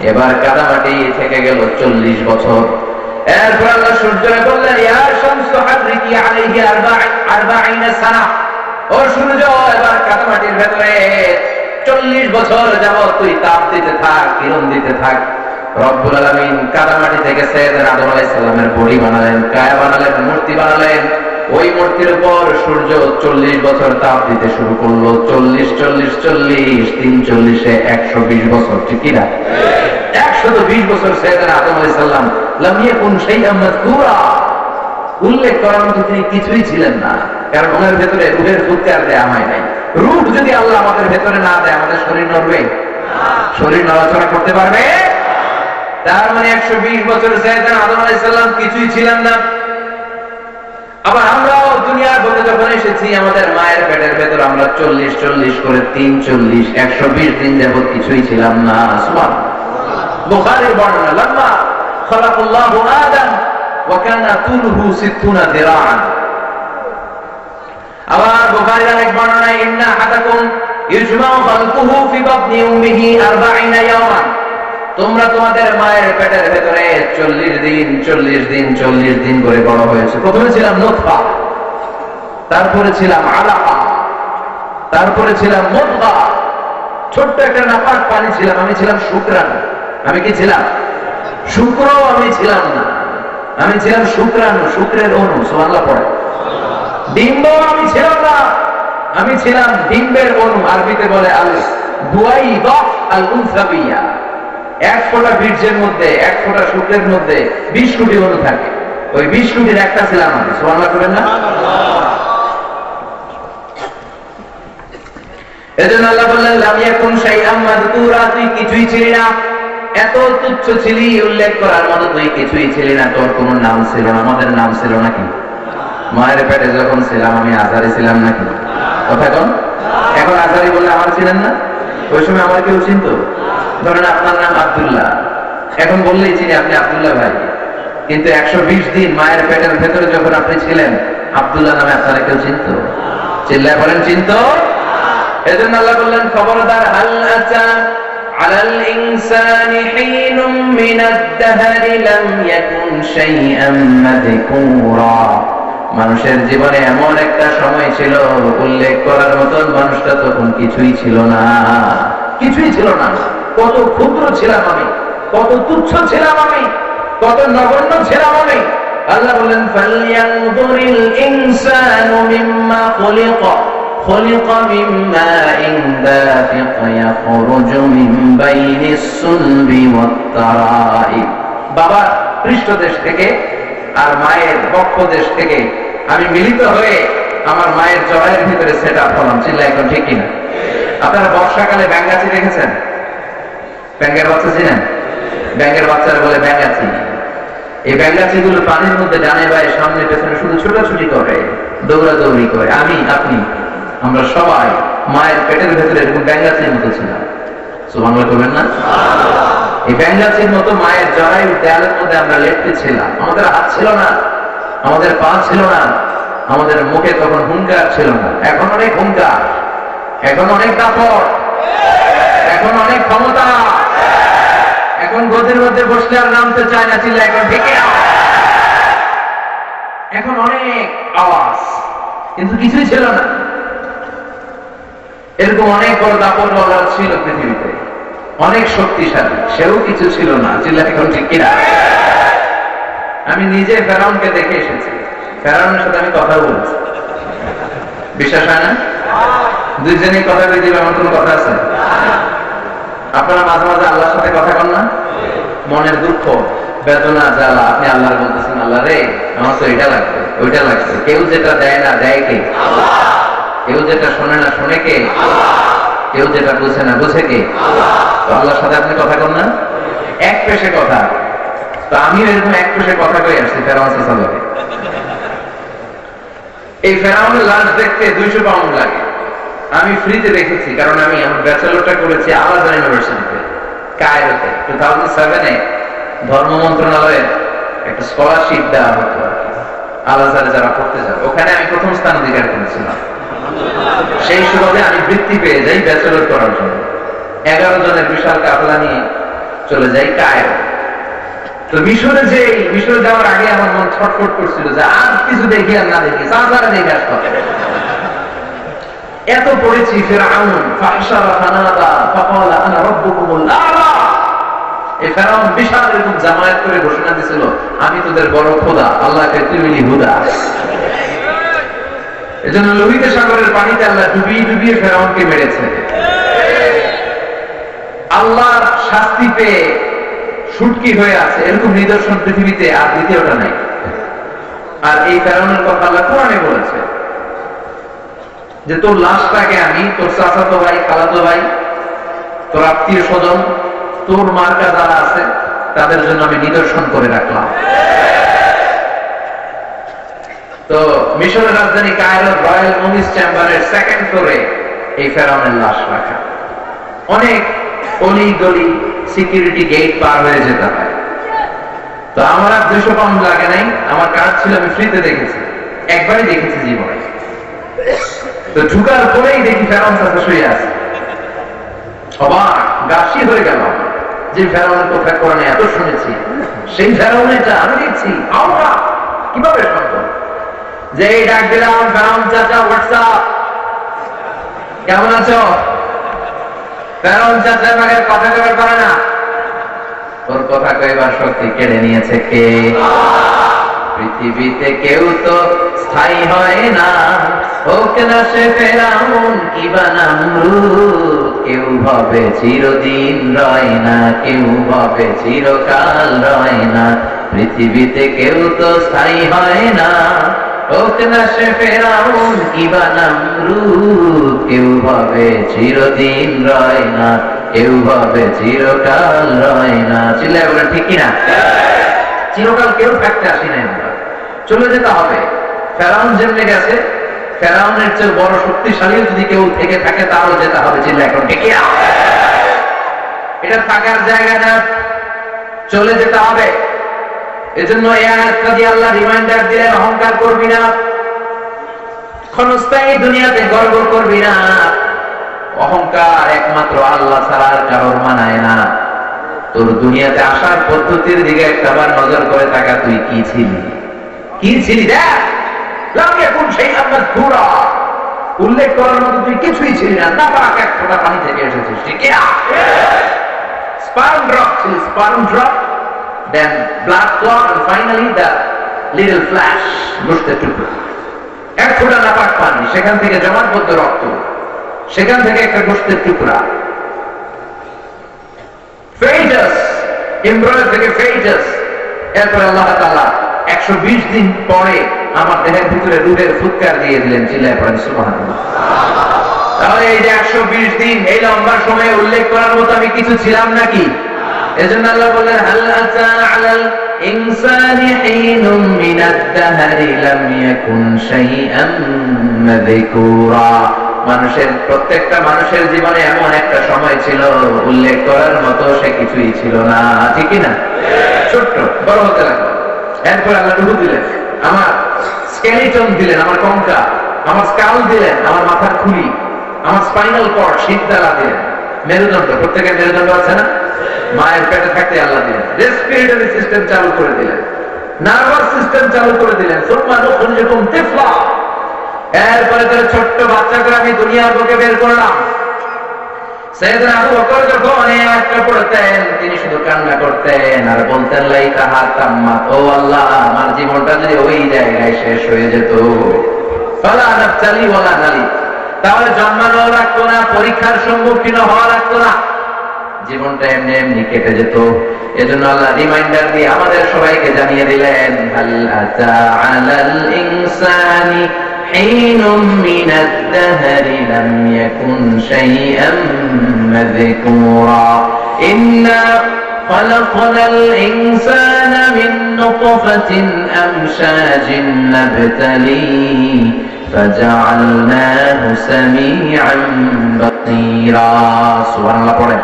এবার কাদা মাটি থেকে গেল 40 বছর। এরপর আল্লাহ সূর্যকে বললেন, ইয়া শামসু হাররিকি আলাইহি 40 সানা। ও সূর্য, এবার কাদা মাটির ভেতরে 40 বছর যাবত তুই তাপ দিতে থাক, কিরণ দিতে থাক। রব্বুল আলামিন কাদা মাটি থেকে সাইয়েদনা আদম আলাইহিস সালামের বডি বানালেন, কায়া বানালেন, মূর্তি বানালেন। ওই মূর্তির উপর সূর্য 40 বছর তাপ দিতে শুরু করলো। 40 40 40 3 40 120 বছর, ঠিক কি না? 120 বছর সাইয়েদনা আদম আলাইহিস সালাম লাম ইয়াকুন শাইআন মাযকুরা, উল্লেখ করার মতো তিনি কিছুই ছিলেন না। কারণ ওনার ভেতরে রূহের ফুৎকার দেয়া হয় নাই। রূহ যদি আল্লাহ আমাদের ভেতরে না দেয়, আমাদের শরীর নড়বে? শরীর নড়াচড়া করতে পারবে? তার মানে 120 বছর সাইয়েদনা আদম আলাইহিস সালাম কিছুই ছিলেন না। আবার আমরাও দুনিয়ার বুকে যখন এসেছি, আমাদের মায়ের পেটের ভেতর আমরা 40 40 করে 3 40 120 দিন যাবত কিছুই ছিলাম না। সুবহানাল্লাহ। বুখারীর বর্ণনা, লাম্মা খালাকাল্লাহু আদম ওয়া কানা তুলুহু 60 যিরাআন। আবার বুখারীর আরেক বর্ণনা, ইন্না আহাদাকুম ইজমাউ খালকুহু ফি বাতনি উম্মিহি 40 ইয়াওমান। তোমরা তোমাদের মায়ের পেটের ভেতরে 40 দিন 40 দিন 40 দিন করে বড় হয়েছে। প্রথমে ছিলাম নুতফা, তারপরে ছিলাম আলাকা, তারপরে ছিলাম মুদগা, ছোট্ট একটা নাপাক পানি ছিলাম। আমি ছিলাম শুক্রাণু। আমি কি ছিলাম? শুক্র আমি ছিলাম না, আমি ছিলাম শুক্রাণু, শুক্রের অণু। সুবহানাল্লাহ পড়ে। ডিম্ব আমি ছিলাম না, আমি ছিলাম ডিম্বের অণু। আরবিতে বলে আল বুয়াইদা আল উনসাবিয়া। এক ফোঁটা বীর্যের মধ্যে, এক ফোঁটা শুক্রের মধ্যে 20 কোটি অণু থাকে। ওই 20 কোটির একটা ছিলাম আমি। সুবহানাল্লাহ করবেন না? এজন্য আল্লাহ বললেন, লাম ইয়াকুন শাইআন মাযকুরা, তুই কিছুই ছিলি না, এত তুচ্ছ ছিলি, উল্লেখ করার মতো তুই কিছুই ছিলি না। তোর কোনো নাম ছিল না। আমাদের নাম ছিল নাকি? মায়ের পেটে যখন ছিলাম আমি আজারি ছিলাম নাকি? কথা কোন? এখন আজারি বলে আমার ছিলেন না? ওই সময় আমার কেউ চিনতো? ধরেন আপনার নাম আব্দুল্লাহ, এখন বললেই চিনি আপনি আব্দুল্লাহ ভাই। কিন্তু 120 দিন মায়ের পেটের ভেতরে যখন আপনি ছিলেন, আব্দুল্লাহ নামে আপনারা কেউ চিনতো? চিল্লায় বলেন চিনতো? এজন্য আল্লাহ বললেন, খবরদার, হাল আতা আলাল ইনসানি হিনুম মিনাদ দাহরি লাম ইয়াকুন শাইআম মাযকুরা। মানুষের জীবনে এমন একটা সময় ছিল উল্লেখ করার মতন মানুষটা তখন কিছুই ছিল না, কিছুই ছিল না। কত ক্ষুদ্র ছিলাম আমি, কত তুচ্ছ ছিলাম আমি, কত নগণ্য ছিলাম আমি। আল্লাহ বলেন ফালইয়ানজুরিল ইনসানু মিম্মা খুলিকা খুলিকা মিন মাইন দাফিক ইয়াখরুজু মিন বাইনিস সুলবি ওয়াত তারাইব। বাবা পৃষ্ঠদেশ থেকে আর মায়ের বক্ষদেশ থেকে আমি মিলিত হয়ে আমার মায়ের জরায়ের ভিতরে সেট আপ হলাম। চিল্লা এখন ঠিক কিনা? আপনারা বর্ষাকালে ব্যাঙ্গাচি দেখেছেন? ব্যাঙ্গের বাচ্চা চিনেন? ব্যাঙ্গের বাচ্চারা বলে ব্যাঙ্গাচি। এই ব্যাঙ্গাচি গুলো পানির মধ্যে ডানে বায়ে সামনে পেছনে শুধু ছোটাছুটি করে, দৌড়াদৌড়ি করে। আমি আপনি আমরা সবাই মায়ের পেটের ভেতরে এরকম ব্যাঙ্গাচির মতো ছিলাম। সুবহানাল্লাহ করবেন না? এই ব্যাঙ্গাচির মতো মায়ের জরায়ু দেয়ালের মধ্যে আমরা লেপ্টে ছিলাম। আমাদের হাত ছিল না, আমাদের পা ছিল না, আমাদের মুখে তখন হুঙ্কার ছিল না। এখন অনেক হুঙ্কার, এখন অনেক দাপট, এখন অনেক ক্ষমতা, এখন গদির মধ্যে বসলে আর নামতে চায় না। চিল্লা এখন ঠিক না? এখন অনেক আওয়াজ, কিন্তু কিছুই ছিল না। এরকম অনেক বড় দাপট বলার ছিল পৃথিবীতে, অনেক শক্তিশালী, সেও কিছু ছিল না। চিল্লা এখন ঠিক কিনা? আমি নিজে ফেরাউনকে দেখে এসেছি, ফেরাউনের সাথে আমি কথা বলছি। বিশ্বাস হয় না? দুইজনেই কথা বলে দিবে এমন কোন কথা আছে? আপনারা মাঝে মাঝে আল্লাহর সাথে কথা কন না? মনের দুঃখ, বেদনা, জ্বালা, আপনি আল্লাহর বলতেছেন আল্লাহ রে আমার তো এটা লাগবে, ওইটা লাগবে। কেউ যেটা দেয় না দেয় কে? কেউ যেটা শোনে না শোনে কে? কেউ যেটা বুঝে না বুঝে কে? তো আল্লাহর সাথে আপনি কথা কন না? এক পেশে কথা। তো আমিও এরকম এক পেশে কথা কই আসছি ফেরাউন সাল্লাল্লাহু। এই ফেরাউনের লাশ দেখতে 200 পাউন্ড লাগে। আমি ফ্রিতে দেখেছি, কারণ আমি আমার ব্যাচেলরটা করেছি আল-আজহার ইউনিভার্সিটিতে কায়রোতে। 2007-এ ধর্ম মন্ত্রণালয়ের একটা স্কলারশিপ দেওয়া হতো আল-আজহারে যারা পড়তে যাবে। ওখানে আমি প্রথম স্থান অধিকার করেছিলাম। সেই সুবাদে আমি বৃত্তি পেয়ে যাই ব্যাচেলর করার জন্য। 11 জনের বিশাল কাফেলা নিয়ে চলে যাই কায়রো। তো মিশরে মিশরে যাওয়ার আগে আমার মন ছটফট করছিল যে আর কিছু দেখি আর না দেখি, সাহাবারা দেখে আসতে হবে। এত পড়েছি ফিরআউন ফাহশারা ফানাদা ফাকালা আনা রাব্বুকুমুল আ'লা। এই ফিরআউন বিশাল এরকম জামায়াত করে ঘোষণা দিছিল আমি তোদের বড় খোদা, আল্লাহকে তুমিলি হুদা। এজন্য লোহিত সাগরের পানিতে আল্লাহ ডুবিয়ে ডুবিয়ে ফিরআউনকে মেরেছে। আল্লাহর শাস্তি পেয়ে শুটকি হয়ে আছে এরকম নিদর্শন পৃথিবীতে আর দ্বিতীয়টা নাই। আর এই ফিরআউনের কথা আল্লাহ কোরআনে বলেছে যে তোর লাশটাকে আমি তোর চাচাতো ভাই, খালাতো ভাই, তোর আত্মীয় স্বজন, তোর মার্কা যারা আছে তাদের জন্য আমি নিদর্শন করে রাখলাম। তো মিশরের রাজধানী কায়রো রয়্যাল মুমিস চেম্বারের 2nd ফ্লোরে এই ফেরাউনের লাশ রাখা। অনেক অলি গলি সিকিউরিটি গেট পার হয়ে যেতে হয়। তো আমার আর 200 পাউন্ড লাগে নাই, আমার কার্ড ছিল, আমি ফ্রিতে দেখেছি, একবারই দেখেছি জীবনে। তো ঢুকার পরেই দেখি ফেরাউন চাচা শুয়ে আছে। অবাক গাছি হয়ে গেল যে ফেরাউনের কথা কোরআনে এত শুনেছি, সেই ফেরাউনেরটা আমি দেখছি। আমরা কিভাবে সম্ভব? যে এই ডাক দিলাম ফেরাউন চাচা হোয়াটসঅ্যাপ, কেমন আছো? ফেরাউন চাচা আমাকে কথা কইবার পারে না। ওর কথা কইবার শক্তি কেড়ে নিয়েছে কে? পৃথিবীতে কেউ তো স্থায়ী হয় না, হোক না সে ফেরাউন কিবা নমরুদ। কেউ ভাবে চিরদিন রয় না, কেউ ভাবে চিরকাল রয় না। পৃথিবীতে কেউ তো স্থায়ী হয় না, হোক না সে ফেরাউন কিবা নমরুদ। কেউ ভাবে চিরদিন রয় না, কেউ ভাবে চিরকাল রয় না। চিল্লায় বলেন ঠিক কিনা? চিরকাল কেউ থাকতে আসি নাই, আমরা চলে যেতে হবে। ফেরাউন যেমনি গেছে, ফেরাউনের চেয়ে বড় শক্তিশালী যদি কেউ থেকে থাকে তাহলে যেতে হবে। চিল্লা এখন ঠিক কিনা? এটা থাকার জায়গা না, চলে যেতে হবে। এজন্য এই আয়াতটা দিয়ে আল্লাহ রিমাইন্ডার দিলেন অহংকার করবি না, ক্ষণস্থায়ী দুনিয়াতে গর্ব করবি না। অহংকার একমাত্র আল্লাহ ছাড়া আর কারোর মানায় না। তোর দুনিয়াতে আসার পদ্ধতির দিকে একটাবার নজর করে তাকা, তুই কি ছিলি, কি ছিলি দেখ। লাম ইয়াকুন শাইআন মাযকুরা, উল্লেখ করার মতো তুই কিছুই ছিলি না। নাপাক এক ফোঁটা পানি থেকে এসেছিস, ঠিক না? স্পার্ম ড্রপ ছিল, sperm drop, then blood clot, and finally the little flash, গোশতের টুকরো। এক ফোঁটা নাপাক পানি, সেখান থেকে জমাটবদ্ধ রক্ত, সেখান থেকে একটা গোশতের টুকরা। ফেইটাস, এমব্রয়ো থেকে ফেইটাস। এরপর আল্লাহ তাআলা 120 দিন পরে আমার দেহের ভিতরে রূহের ফুৎকার দিয়ে দিলেন। চিল্লায় পড়েন সুবহানাল্লাহ। তাহলে এই যে 120 দিন, এই লম্বা সময়ে উল্লেখ করার মতো আমি কিছু ছিলাম নাকি? এজন্য আল্লাহ বললেন, হাল আতা আলাল ইনসানি হিনুম মিনাদ দাহরি লাম ইয়াকুন শাইআন মাযকুরা। মানুষের, প্রত্যেকটা মানুষের জীবনে এমন একটা সময় ছিল উল্লেখ করার মতো সে কিছুই ছিল না, ঠিক না? ছোট্ট বড় হতে লাগলো। এরপর আল্লাহ রূহ দিলেন, আমার স্কেলিটন দিলেন, আমার কঙ্কা, আমার স্কাল দিলেন, আমার মাথার খুলি, আমার স্পাইনাল কর্ড, শিরদাঁড়া দিলেন, মেরুদণ্ড। প্রত্যেকের মেরুদণ্ড আছে না? মায়ের পেটে থাকতে আল্লাহ দিলেন। রেসপিরেটরি সিস্টেম চালু করে দিলেন, নার্ভাস সিস্টেম চালু করে দিলেন। সুম্মা নুখরিজুকুম তিফলা। এরপরে তোর ছোট্ট বাচ্চাকে আমি দুনিয়ার বুকে বের করলাম। সাইয়েদনা আবু বকর যখন এই আয়াতটা পড়তেন, তিনি শুধু কান্না করতেন আর বলতেন, লাইতাহা তাম্মাত, ও আল্লাহ, আমার জীবনটা যদি ওই জায়গায় শেষ হয়ে যেত। ফালা নাফতালি ওয়ালা নালি, তাহলে জন্মানো লাগতো না, পরীক্ষার সম্মুখীন হওয়া লাগতো না, জীবনটা এমনি এমনি কেটে যেত। এজন্য আল্লাহ রিমাইন্ডার দিয়ে আমাদের সবাইকে জানিয়ে দিলেন, হাল আতা আলাল ইনসানি হিনুম মিনাদ দাহরি লাম ইয়াকুন শাইআন মাযকুরা। ইন্না খালাকনাল ইনসানা মিন নুতফাতিন আমশাজিন নাবতালিহি ফাজআলনাহু সামিআন বাসীরা। সুবহানাল্লাহ পড়েন।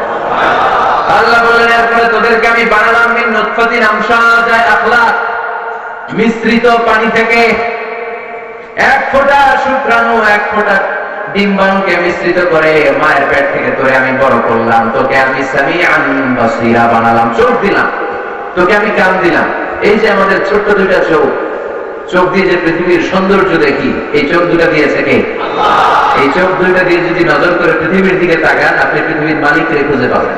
আল্লাহ বলেন, এরপরে তোদেরকে আমি বানালাম মিন নুতফাতিন আমশাজায় আখলাক, মিশ্রিত পানি থেকে। এক ফোঁটা শুক্রাণু, এক ফোঁটা ডিম্বাণুকে মিশ্রিত করে মায়ের পেট থেকে তোরে আমি বড় করলাম। তোকে আমি সামিআন বাসীরা বানালাম, চোখ দিলাম, তোকে আমি কান দিলাম। এই যে আমাদের ছোট্ট দুইটা চোখ, চোখ দিয়ে যে পৃথিবীর সৌন্দর্য দেখি, এই চোখ দুটা দিয়েছে কে? আল্লাহ। এই চোখ দুইটা দিয়ে যদি নজর করে পৃথিবীর দিকে তাকান, আপনি পৃথিবীর মালিককে খুঁজে পাবেন,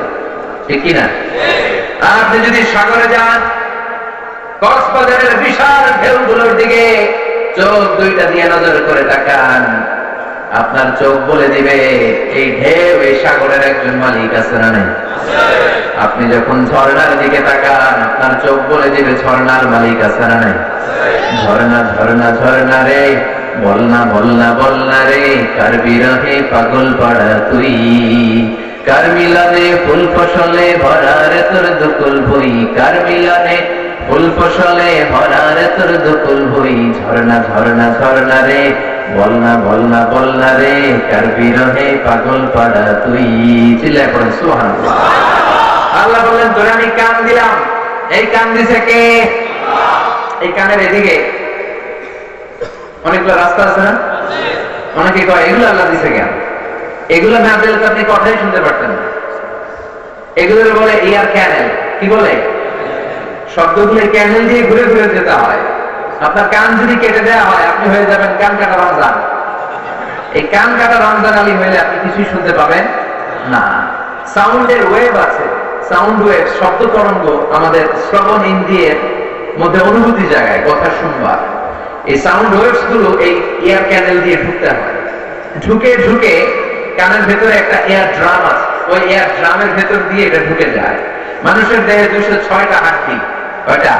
ঠিক কি না? আর আপনি যদি সাগরে যান, কক্সবাজারের বিশাল ঢেউগুলোর দিকে চোখ দুইটা দিয়ে নজর করে তাকান, আপনার চোখ বলে দিবে এই ঢেউ, এই সাগরের একজন মালিক আছে না নাই? আপনি যখন ঝর্ণার দিকে তাকান, আপনার চোখ বলে দিবে ঝর্ণার মালিক আছে না নাই? ঝর্ণা ঝর্ণা ঝর্ণা রে, বলনা বলনা বলনা রে, কার বিরহে পাগল পাড়া তুই, কার মিলনে ফুল ফসলে ভরা রে তোর দুকুল ভুই, কার মিলনে ফুল ফসলে ভরা রে তোর দুকুল ভুই। ঝর্ণা ঝর্ণা ঝর্ণা রে, বলনা বলনা বলনা রে, কার বিরহে পাগল পাড়া তুই। চিল্লায় পড়েন সুবহানাল্লাহ। আল্লাহ বললেন, তোরে আমি কান দিলাম। এই কান দিছে কে? এই কানের এদিকে অনেকগুলো রাস্তা আছে না? অনেকে কয় এগুলো আল্লাহ দিছে কেন? এগুলো না দিলে তো আপনি কথাই শুনতে পারতেন না। এগুলোর বলে ইয়ার ক্যানেল। কি বলে? শব্দগুলো ক্যানেল দিয়ে ঘুরে ঘুরে যেতে হয়। আপনার কান যদি কেটে দেওয়া হয়, আপনি হয়ে যাবেন কান কাটা রমজান। এই কান কাটা রমজান আলী হইলে আপনি কিছুই শুনতে পাবেন না। সাউন্ডের ওয়েভ আছে, সাউন্ড ওয়েভ, শব্দ তরঙ্গ আমাদের শ্রবণ ইন্দ্রিয়ের মধ্যে অনুভূতি জায়গায় কথা শুনবার। এই সাউন্ড ওয়েভস গুলো এই এয়ার ক্যানেল দিয়ে ঢুকতে হয়। ঢুকে ঢুকে কানের ভেতরে একটা এয়ার ড্রাম আছে, ওই এয়ার ড্রামের ভেতর দিয়ে এটা ঢুকে যায়। মানুষের দেহে 206টা হাড়। কয়টা?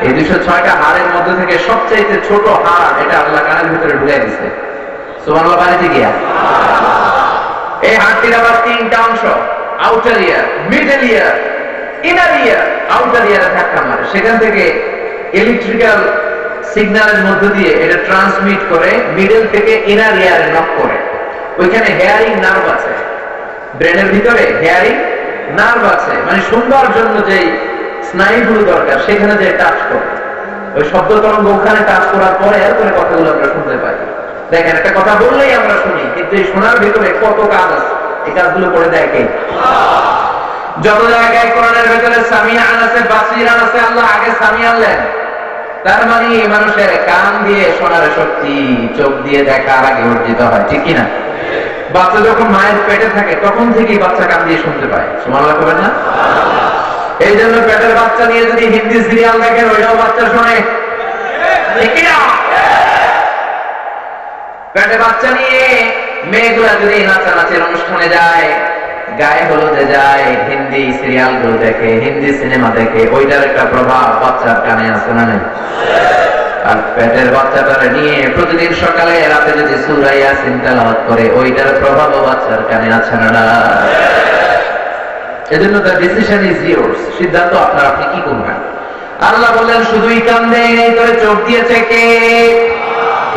এই 206টা হাড়ের মধ্যে থেকে সবচেয়ে ছোট হাড়, এটা আল্লাহ কানের ভিতরে ঢুকে দিচ্ছে। সুবহানাল্লাহ বাড়িতে গিয়া এই হাড়টির আবার 3টা অংশ, আউটার ইয়ার, মিডল ইয়ার, ইনার ইয়ার। আউটার ইয়ারে ধাক্কা মারে, সেখান থেকে ইলেকট্রিক্যাল সিগন্যালের মধ্য দিয়ে এটা ট্রান্সমিট করে মিডল থেকে ইনার ইয়ারে নক করে। ওইখানে হেয়ারিং নার্ভ আছে, ব্রেনের ভিতরে হেয়ারিং নার্ভ আছে, মানে শুনবার জন্য যে স্নায়ুগুলো দরকার সেখানে যে টাচ করে, ওই শব্দ তরঙ্গ ওখানে টাচ করার পরে এরপরে কথাগুলো আমরা শুনতে পাই। দেখেন, একটা কথা বললেই আমরা শুনি, কিন্তু কিন্তু এই সোনার ভিতরে কত কাজ আছে, এই কাজগুলো করে দেয় কে? যত জায়গায় কোরআনের ভিতরে সামিআন আছে, বাসীরান আছে, আল্লাহ আগে সামি আনলেন। তার মানে মানুষের কান দিয়ে শোনার শক্তি চোখ দিয়ে দেখার আগে অর্জিত হয়, ঠিক কিনা? বাচ্চা যখন মায়ের পেটে থাকে তখন থেকেই বাচ্চা কান দিয়ে শুনতে পায়, সুবহানাল্লাহ করবেন না? এই জন্য পেটের বাচ্চা নিয়ে যদি হিন্দি সিরিয়াল দেখেন ওইটাও বাচ্চা শোনে, ঠিক কিনা? পেটে বাচ্চা নিয়ে মেয়েগুলা যদি নাচানাচির অনুষ্ঠানে যায়, গায়ে হলুদে যায়, হিন্দি সিরিয়াল গুলো দেখে, হিন্দি সিনেমা দেখে, ওইটার একটা প্রভাব বাচ্চার কানে আছে না নাই? আর পেটের বাচ্চাটারে নিয়ে প্রতিদিন সকালে রাতে যদি সূরা ইয়াসিন তেলাওয়াত করে, ওইটার প্রভাব বাচ্চার কানে আছে না না? এজন্য দ্য ডিসিশন ইজ ইয়োর্স, সিদ্ধান্ত আপনার, আপনি কি করবেন। আল্লাহ বললেন শুধুই কান দেয় নাই, তোরে চোখ দিয়েছে কে?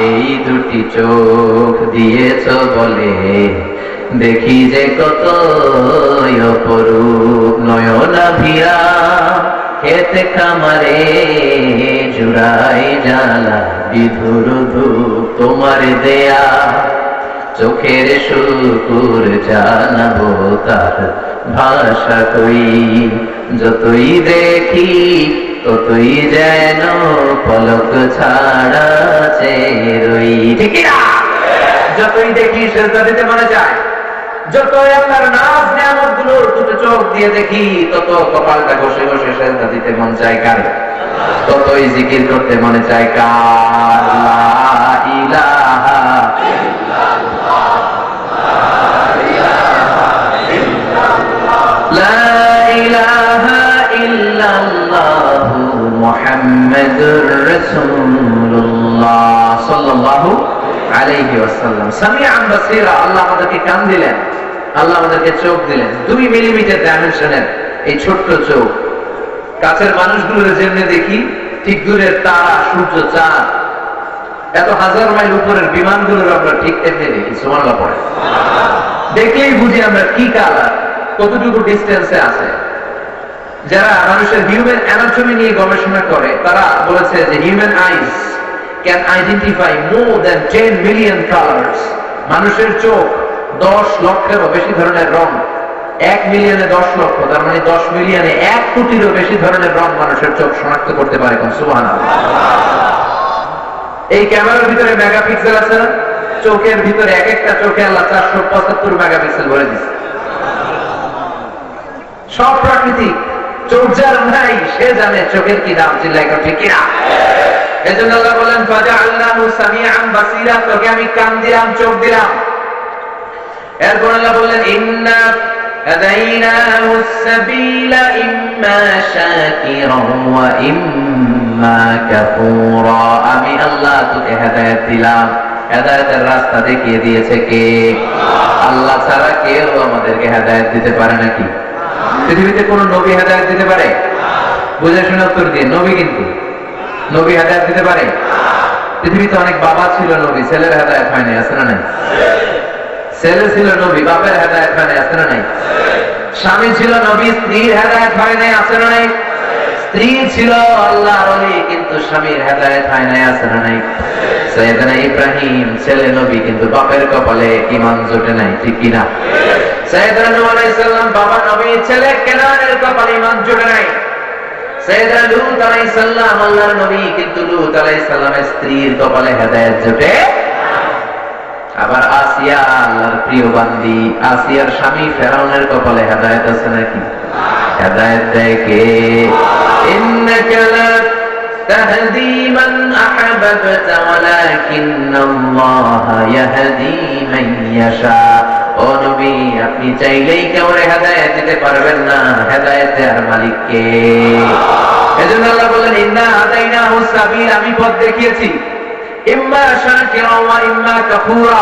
এই দুটি চোখ দিয়েছ বলে দেখি যে কত অপরূপ নয়নাভিরা, খেতে খামারে জুড়াই জ্বালা বিধুর ধূপ তোমার দেয়া, চোখের শুকুর জানাবো তার ভাষা কই, যতই দেখি ততই যেন পলক ছাড়া চেরই, ঠিক না? যতই দেখি সেজদা দিতে মনে চায়, যতই আল্লাহর নাজ নিয়ামত গুলো দুটো চোখ দিয়ে দেখি, তত কপালটা ঘষে ঘষে সেজদা দিতে মন চায় কার? ততই জিকির করতে মনে চায় কার? লা ইলাহা লা ইলাহা ইল্লাল্লাহু মুহাম্মাদুর রাসূলুল্লাহ সাল্লাল্লাহু আলাইহি ওয়াসাল্লাম। সামিআন বাসীরা, আল্লাহ আমাদেরকে কান দিলেন, আল্লাহ আমাদেরকে চোখ দিলেন। 2 মিলিমিটার ডাইমেনশনের এই ছোট্ট চোখ, কাছের মানুষগুলোর যেমনি দেখি ঠিক দূরের তারা, সূর্য, চাঁদ, এত হাজার মাইল উপরের বিমানগুলোর আমরা ঠিক তেমনি দেখি, সুবহানাল্লাহ পড়ে। দেখলেই বুঝি আমরা কি কালার, কতটুকু ডিস্টেন্সে আছে। যারা মানুষের হিউম্যান অ্যানাটমি নিয়ে গবেষণা করে তারা বলেছে যে human ice can identify more than 10 million colors. মানুষের চোখ 10 লক্ষেরও বেশি ধরনের রং, 1 মিলিয়নে 10 লক্ষ, তার মানে 10 মিলিয়নে 1 কোটিরও বেশি ধরনের রং মানুষের চোখ শনাক্ত করতে পারে। সুবহানাল্লাহ। এই ক্যামেরার ভিতরে মেগাপিক্সেল আছে না? চোখের ভিতরে এক একটা চোখে আল্লাহ 475 মেগাপিক্সেল ভরে দিয়েছে। সব প্রাকৃতিক, চোখ যার নাই সে জানে চোখের কি দাম, চিল্লাই ঠিক কিনা? এজন্য আল্লাহ বলেন ফাজআলনাহু সামিআন বাসীরা, তোকে আমি কান দিলাম, চোখ দিলাম। এরপর আল্লাহ বললেন ইন্না হাদাইনাহুস সাবিলা ইম্মা শাকিরান ওয়া ইম্মা কাফুরা, আমি আল্লাহ তোকে হেদায়েত দিলাম। হেদায়েতের রাস্তা দেখিয়ে দিয়েছে কে? আল্লাহ ছাড়া কেউ আমাদেরকে হেদায়েত দিতে পারে নাকি? পৃথিবীতে কোন নবী হেদায়েত দিতে পারে? বুঝে শুনে উত্তর দিয়ে, নবী কিন্তু নবী হেদায়েত দিতে পারে? পৃথিবীতে অনেক বাবা ছিল নবী, ছেলের হেদায়েত হয় নাই, আছে না নাই? ছেলে ছিল নবী, বাপের হেদায়েত হয় নাই, আছে না নাই? স্বামী ছিল নবী, স্ত্রীর হেদায়েত হয় নাই, আছে না নাই? স্ত্রী ছিল আল্লাহর ওলি, কিন্তু স্বামীর হেদায়েত হয় নাই, আছে না নাই? সাইয়েদনা ইব্রাহিম ছেলে নবী, কিন্তু বাপের কপালে ঈমান জোটে নাই, ঠিক কি না? সাইয়েদনা নূহ আলাইহিস সালাম বাবা নবী, ছেলে কেনানের কপালে ঈমান জোটে নাই। সাইয়েদনা লূত আলাইহিস সালাম আল্লাহর নবী, কিন্তু লূত আলাইহিস সালামের স্ত্রীর কপালে হেদায়েত জোটে। আবার আসিয়া আল্লাহর প্রিয় বান্দি, আসিয়ার স্বামী ফেরাউনের কপালে হেদায়েত আছে নাকি? হেদায়েত দেয় কে? ইন্নাকা লা তাহদি মান আহবাবতা ওয়ালাকিন্নাল্লাহা ইয়াহদি মান ইয়াশা। ও নবী, আপনি চাইলেই কাউরে হেদায়েত দিতে পারবেন না, হেদায়েত দেওয়ার মালিক কে? এজন্য আল্লাহ বলেন ইন্না হাদাইনাহুস সাবিল, আমি পথ দেখিয়েছি। ইম্মা শাকিরা ওয়া ইম্মা কাফুরা,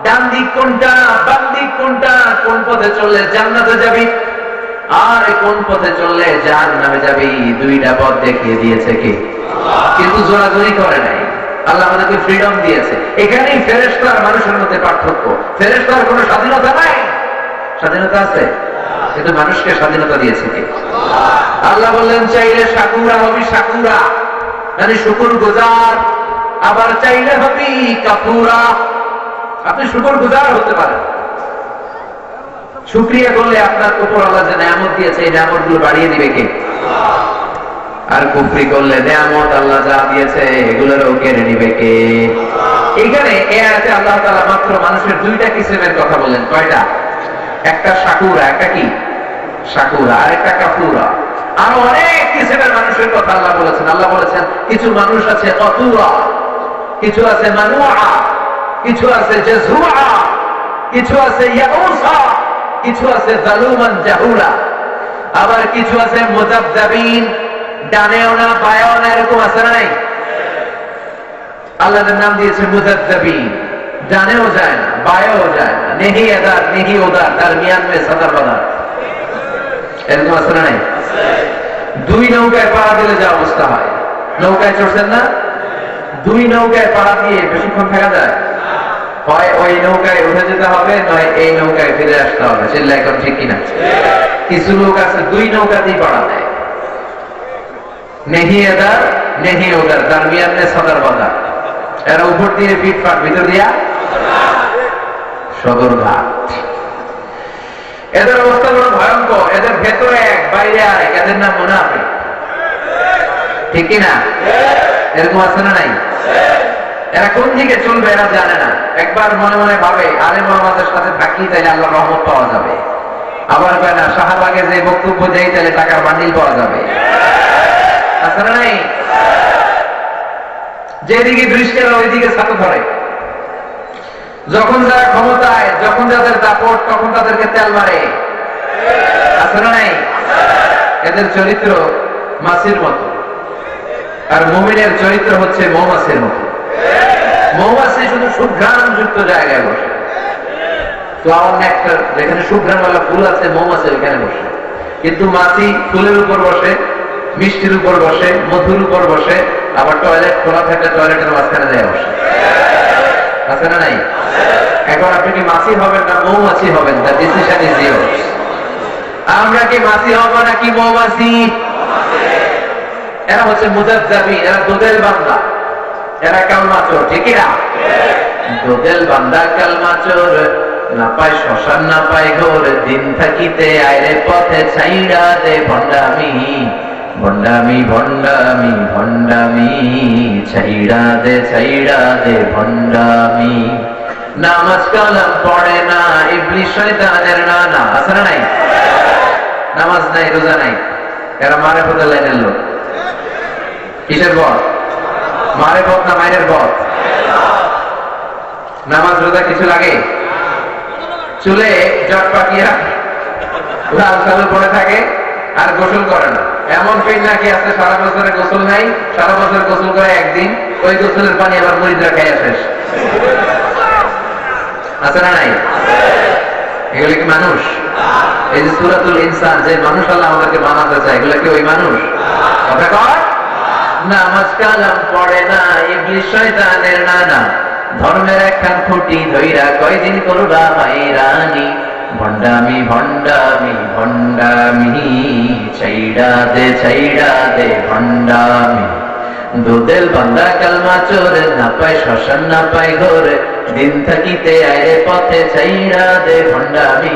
ডান দিক কোনটা, বাম দিক কোনটা, কোন পথে চললে জান্নাতে যাবি আর কোন পথে চললে জাহান্নামে যাবি, দুইটা পথ দেখিয়ে দিয়েছে কে? কিন্তু জোরাজুরি করে নাই। আল্লাহ আমাদেরকে ফ্রিডম দিয়েছে। এখানেই ফেরেশতা আর মানুষের মধ্যে পার্থক্য। ফেরেশতার কোনো স্বাধীনতা নাই, স্বাধীনতা আছে, কিন্তু মানুষকে স্বাধীনতা দিয়েছে কে? আল্লাহ বললেন চাইলে শাকুরা হবি, শাকুরা মানে শুকুর গুজার, আবার চাইলে হবি কাফুরা, আপনি শুকরগুজার হতে পারেন। শুকরিয়া করলে আপনার উপর আল্লাহ যে নিয়ামত দিয়েছে এই নিয়ামতগুলো বাড়িয়ে দিবে কে? আর কুফরি করলে নিয়ামত আল্লাহ যা দিয়েছে এগুলোরও কেড়ে নিবে কে? এইখানে এই আয়াতে আল্লাহ তাআলা মাত্র মানুষের দুইটা কিসমের কথা বললেন। কয়টা? একটা শাকুরা, একটা কি? শাকুরা, আর একটা কাফুরা। আরো অনেক কিসমের মানুষের কথা আল্লাহ বলেছেন। আল্লাহ বলেছেন কিছু মানুষ আছে অতুরা, কিছু আছে মানুআ, কিছু আছে জাযুআ, কিছু আছে ইয়াউসা, কিছু আছে যালুমান জাহুলা, আবার কিছু আছে মুযাবযাবিন, ডানেও না বায়েও না, এরকম আছে না নাই? আল্লাহর নাম দিয়েছে মুযাবযাবিন, ডানেও যায় না বায়েও যায় না, নেহি আদার নেহি ওদার, দরমিয়ান মে সদর বাদার, এরকম আছে না নাই? দুই নৌকায় পাড়া দিলে যা অবস্থা হয়। নৌকায় চড়ছেন না? দুই নৌকায় পাড়া দিয়ে বেশিক্ষণ থাকা যায়? হয় ওই নৌকায় উঠে যেতে হবে, নয় এই নৌকায় ফিরে আসতে হবে। চিল্লা এখন ঠিক কিনা? কিছু লোক আছে দুই নৌকা দিয়ে পাড়া দেয়, নেহি এদার নেহি ওদার, দরমিয়ান মে সদর বাদার। এরা উপর দিয়ে ফিটফাট, ভিতর দিয়া সদরঘাট। এদের অবস্থা বড় ভয়ঙ্কর। এদের ভেতরে এক বাইরে আরেক, এদের নাম মুনাফিক। ঠিক কিনা? এরকম আছে না নাই? এরা কোন দিকে চলবে এরা জানে না। একবার মনে মনে ভাবে আলেম ওলামাদের সাথে থাকি তাইলে আল্লাহর রহমত পাওয়া যাবে। আবার কয় না শাহবাগে যে বক্তব্য দেই তাইলে টাকার বান্ডিল পাওয়া যাবে। আছে না নাই? যেদিকে দৃষ্টি ওইদিকে ছাত্র ধরে। যখন যারা ক্ষমতায়, যখন যাদের দাপট, তখন তাদেরকে তেল মারে। আছে না নাই? এদের চরিত্র মাছির মতো, আর মুমিনের চরিত্র হচ্ছে মৌমাছির মতো। মৌমাছি শুধু সুঘ্রাণ যুক্ত জায়গায় বসে। ফ্লাওয়ার নেক্টার, যেখানে সুঘ্রাণওয়ালা ফুল আছে, মৌমাছি ওইখানে বসে। কিন্তু মাছি ফুলের উপর বসে, মিষ্টির উপর বসে, মধুর উপর বসে, আবার টয়লেট খোলা থাকলে টয়লেটের মাঝখানে যায় বসে। আছে না নাই? এখন আপনি কি মাছি হবেন না মৌমাছি হবেন? The decision is years. আমরা কি মাছি হব নাকি মৌমাছি? এরা হচ্ছে মুযাবযাবিন, এরা দোদেল বান্দা, এরা কালমাচোর। ঠিক না? দোদেল বান্দা কালমাচোর, না পায় শ্মশান না পায় ঘোর, দিন থাকিতে আইরে পথে ছাইড়া দে ভণ্ডামি, ভণ্ডামি ভণ্ডামি ভণ্ডামি, ছাইড়া দে ভণ্ডামি। নামাজ কালাম পড়ে না, ইবলিস শয়তানের নানা। আছে না নাই? নামাজ নাই, রোজা নাই, এরা মারেফতের লাইনের লোক। কিসের পথ? মারেফত না মাইনের পথ? নামাজ রোজা কিছু লাগে? চুলে জট পাকিয়া লাল কালো পড়ে থাকে আর গোসল করে না। এমন পেন নাকি আছে সারা বছরে গোসল নাই, সারা বছর গোসল করে একদিন, ওই গোসলের পানি আবার মুরিদরা খাইয়া শেষ। আছে না নাই? এগুলো কি মানুষ? এই যে সূরাতুল ইনসান, যে মানুষ আল্লাহ আমাদেরকে বানাতে চায়, এগুলো কি ওই মানুষ? কথা কয় নামাজ কালাম পড়ে না, ইবলিস শয়তানের নানা, ধর্মের একখান খুঁটি ধইরা কয়দিন করবা হায়রানি, ভণ্ডামি ভণ্ডামি ভণ্ডামি, ছাইড়া দে ভণ্ডামি। দুদেল বান্দা কালমা চোর, না পায় শ্মশান না পায় ঘোর, দিন থাকিতে আইরে পথে ছাইড়া দে ভণ্ডামি,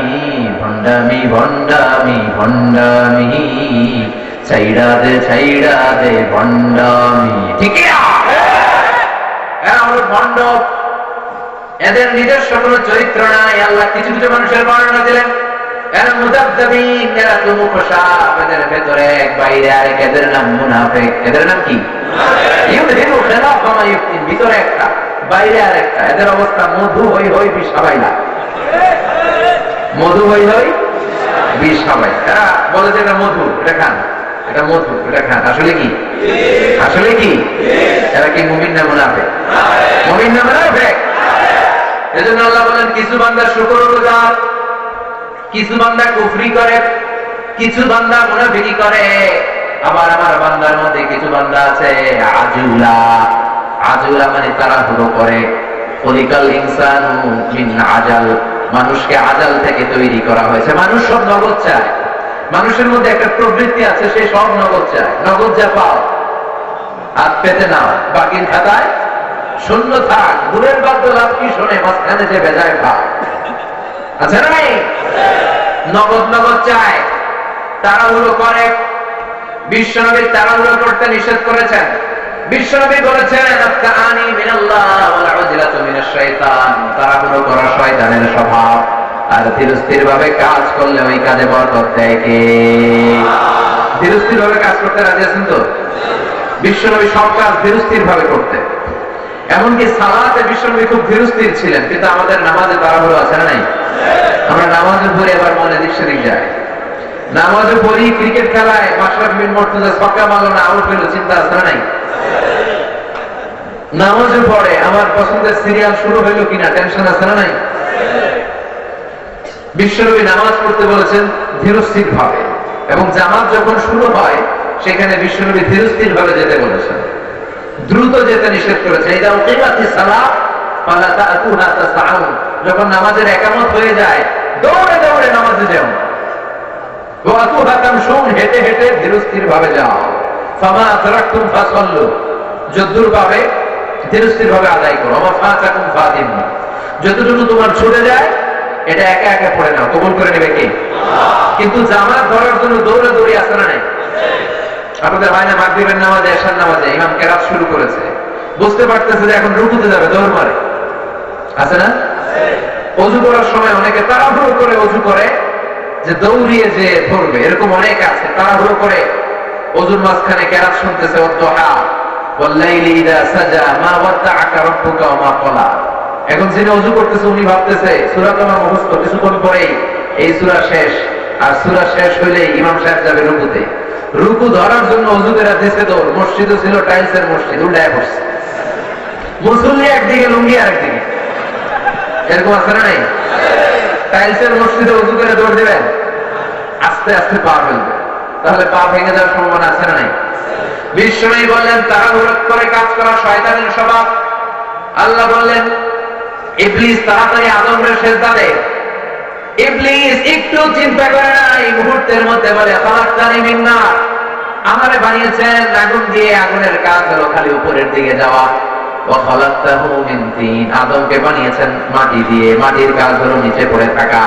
ভণ্ডামি ভণ্ডামি ভণ্ডামি, ছাইড়া দে ভণ্ডামি। ঠিক না? এরা হলো ভণ্ড। এদের নিজস্ব কোনো চরিত্র নাই। আল্লাহ কিছু কিছু মানুষের বর্ণনা দিলেন, এরা মুযাবযাবিন, এরা দুমুখ সাপ, এদের ভেতরে এক বাইরে আরেক, এদের নাম মুনাফিক। এদের নাম কি? ইউযহিরু খিলাফা মা ইউবতিন, ভিতরে একটা বাইরে আরেকটা। এদের অবস্থা মধু হই হই বিষ খাবাইলা, মধু হই হই বিষ খাবাই। এরা বলে যে এটা মধু, এটা খান, এটা মধু, এটা খান। আসলে কি? আসলে কি? এরা কি মুমিন না মুনাফিক? মুমিন না মুনাফিক? এজন্য আল্লাহ বলেন কিছু বান্দা শুকরগুজার, কিছু বান্দা কুফরি করে, কিছু বান্দা মুনাফিকি করে। আবার আমার বান্দার মধ্যে কিছু বান্দা আছে আজুলা। আজুলা মানে তাড়াহুড়ো করে। খলিকাল ইনসানু মিন আজাল, মানুষকে আজাল থেকে তৈরি করা হয়েছে। মানুষ সব নগদ চায়। মানুষের মধ্যে একটা প্রবৃত্তি আছে, সে সব নগদ চায়। নগদ যা পাও হাত পেতে নাও, বাকির খাতায় শূন্য থাক, দূরের বাদ্য লাভ কি শোনে, মাঝখানে যে বেজায় ভাগ আছে না নাই? নগদ নগদ চায়, তাড়াহুড়ো করে। বিশ্বনবী তাড়াহুড়ো করতে নিষেধ করেছেন। বিশ্বনবী বলেছেন আত্তাআনি মিনাল্লাহ ওয়া উজলাতু মিনাশ শাইতান, তাড়াহুড়ো করা শয়তানের স্বভাব, আর ধীরস্থির ভাবে কাজ করলে ওই কাজে বরকত দেয় কে? ধীরস্থির ভাবে কাজ করতে রাজি আছেন তো? বিশ্বনবী সব কাজ ধীরস্থির ভাবে করতেন। এমনকি সালাতে বিশ্বনবী খুব ধীরস্থির ছিলেন, কিন্তু আমাদের নামাজে তাড়াহুড়ো আছে না নাই? আমরা নামাজে পড়ে আবার মনে দিক সেদিক যায়। নামাজে পড়ি, ক্রিকেট খেলায় মাশরাফি বিন মুর্তজা ছক্কা মারলো না, আউট হলো, চিন্তা আছে না নাই? নামাজে পড়ে আমার পছন্দের সিরিয়াল শুরু হইলো কিনা, টেনশন আছে না নাই? বিশ্বনবী নামাজ পড়তে বলেছেন ধীরস্থির ভাবে, এবং জামাত যখন শুরু হয় সেখানে বিশ্বনবী ধীরস্থির ভাবে যেতে বলেছেন, দ্রুত যেতে নিষেধ করেছেন। ইদা উকিমাতিস সালাত ফালা তা'তুহা তাসআউন, যখন নামাজের একামত হয়ে যায় দৌড়ে দৌড়ে নামাজে যাও। ওয়া আতুহা তামশুন, হেঁটে হেঁটে ধীরস্থির ভাবে যাও। ফামা আদরাকতুম ফাসাল্লু, যদ্দুর ভাবে ধীরস্থির ভাবে আদায় করো। ওয়া ফাতাকুম ফাতিমু, যতটুকু তোমার ছুটে যায় এটা একা একা পড়ে নাও, কবুল করে নেবে কে? কিন্তু জামাত ধরার জন্য দৌড়ে দৌড়ি আসে না নাই? আপনাদের হয় না মাগরিবের নামাজে, এশার নামাজে ইমাম কেরাত শুরু করেছে, বুঝতে পারতেছে যে এখন রুকুতে যাবে, দৌড় মারে, আছে না? ওযু করার সময় অনেকে তাড়াহুড়ো করে ওযু করে যে দৌড়িয়ে যে ধরবে, এরকম অনেক আছে। তাড়াহুড়ো করে ওযুর মাঝখানে কেরাত শুনতেছে, ওয়াদুহা ওয়াল-লাইলি ইযা সাজা মা ওয়াদ্দাআকা রাব্বুকা ওয়া মা ক্বালা। এখন যিনি ওযু করতেছে উনি ভাবতেছে সূরা তো আমার মুখস্থ, কিছুক্ষণ পরেই এই সূরা শেষ, আর সূরা শেষ হইলে ইমাম সাহেব যাবে রুকুতে। রুকু ধরার জন্য ওযু করে দিতে দৌড়, মসজিদও ছিল টাইলসের মসজিদ, উল্টায় পড়ছে, মুসল্লি একদিকে লুঙ্গি আরেকদিকে, এরকম আছে না নাই? টাইলসের মসজিদে ওযু করে দৌড় দিবেন, আস্তে আস্তে পা ফেলবে, তাহলে পা ভেঙে যাওয়ার সম্ভাবনা আছে না নাই? বিশ্বনবী বললেন তাড়াহুড়ো করে কাজ করা শয়তানের স্বভাব। আল্লাহ বললেন ইবলিস তাড়াতাড়ি আদমের সিজদা দে। ইবলিস একটু চিন্তা করে না, এই মুহূর্তের মধ্যে বলে খালাকতানি মিন নার, আমারে বানিয়েছেন আগুন দিয়ে, আগুনের কাজ হলো খালি উপরের দিকে যাওয়া। ওয়া খালাকতাহু মিন তিন, আদমকে বানিয়েছেন মাটি দিয়ে, মাটির কাজ হলো নিচে পড়ে থাকা।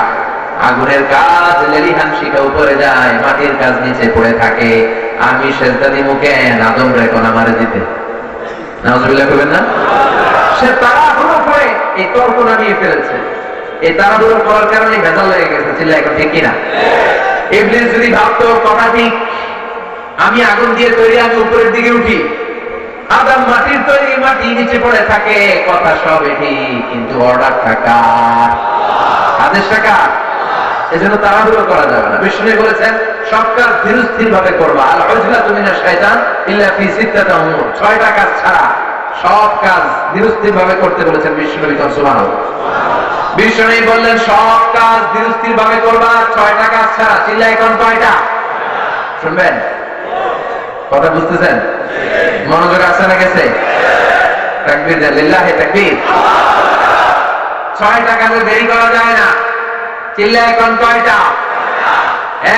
আগুনের কাজ লেলিহান শিখা উপরে যায়, মাটির কাজ নিচে পড়ে থাকে। আমি সিজদা দিমু কেন আদম রে কোন আমারে দিতে? নাউজুবিল্লাহ কইবেন না? সে তাড়াহুড়ো করে এই তর্ক নামিয়ে ফেলেছে। এই তাড়াহুড়ো করার কারণে ভেজাল লেগে গেছে, চিল্লা এখন ঠিক কিনা? ইবলিস যদি ভাবতো কথা ঠিক, আমি আগুন দিয়ে তৈরি, আমি উপরের দিকে উঠি, আদম মাটির তৈরি, মাটি নিচে পড়ে থাকে, কথা সব ঠিক, কিন্তু অর্ডার থাকা, আদেশ থাকা, এজন্য তাড়াহুড়ো করা যাবে না। বিষ্ণু বলেছেন সব কাজ ধীরস্থির ভাবে করবা। আল উজলাতু মিনাশ শাইতান ইল্লা ফি সিত্তাতি উমুর, 6টা কাজ ছাড়া সব কাজ ধীরস্থির ভাবে করতে বলেছেন বিশ্বনবী। সুবহানাল্লাহ। বিশ্বনবী বললেন সব কাজ ধীরস্থির ভাবে করবা, 6টা কাজ ছাড়া। চিল্লা এখন কয়টা? শুনবেন কথা, বুঝতেছেন? মনোযোগ আছে না গেছে? তাকবীর দেন, লিল্লাহি তাকবীর। 6টা কাজে দেরি করা যায় না। চিল্লা এখন কয়টা?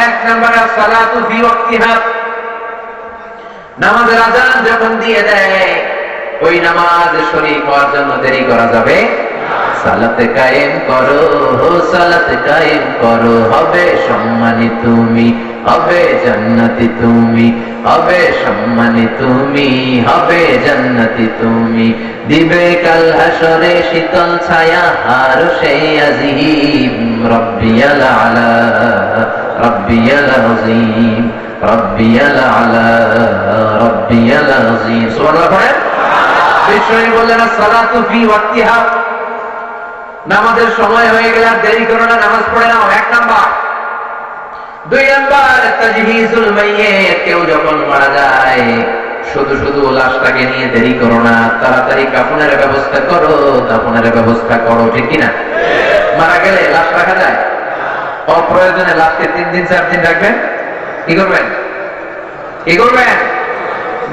1 নম্বরে সালাতু ফি ওয়াক্তিহা, নামাজের আযান যখন দিয়ে দেয় ওই নামাজে শরীক হওয়ার জন্য দেরি করা যাবে। সালাতে কায়েম করো, সালাতে কায়েম করো, হবে সম্মানী তুমি, হবে জান্নাতি তুমি, হবে সম্মানী তুমি, হবে জান্নাতি তুমি। দিবে কাল হাসরে শীতল ছায়া আরশে আজিম, রব্বিয়াল আলা রব্বিয়াল আযীম, রব্বিয়াল আলা রব্বিয়াল আযীম। সুবহানাল্লাহ পড়েন। বিশ্বনবী বললেন সালাতু ফি ওয়াক্তিহা, নামাজের সময় হয়ে গেলে আর দেরি করো না, নামাজ পড়ে নাও, 1 নাম্বার। 2 নাম্বার তাজহিজুল মাইয়িত, কেউ যখন মারা যায় শুধু শুধু লাশটাকে নিয়ে দেরি করো না, তাড়াতাড়ি কাফনের ব্যবস্থা করো, দাফনের ব্যবস্থা করো, ঠিক কি না? মারা গেলে লাশ রাখা যায়? অপ্রয়োজনে লাশকে 3 দিন 4 দিন রাখবেন, কি করবেন? কি করবেন?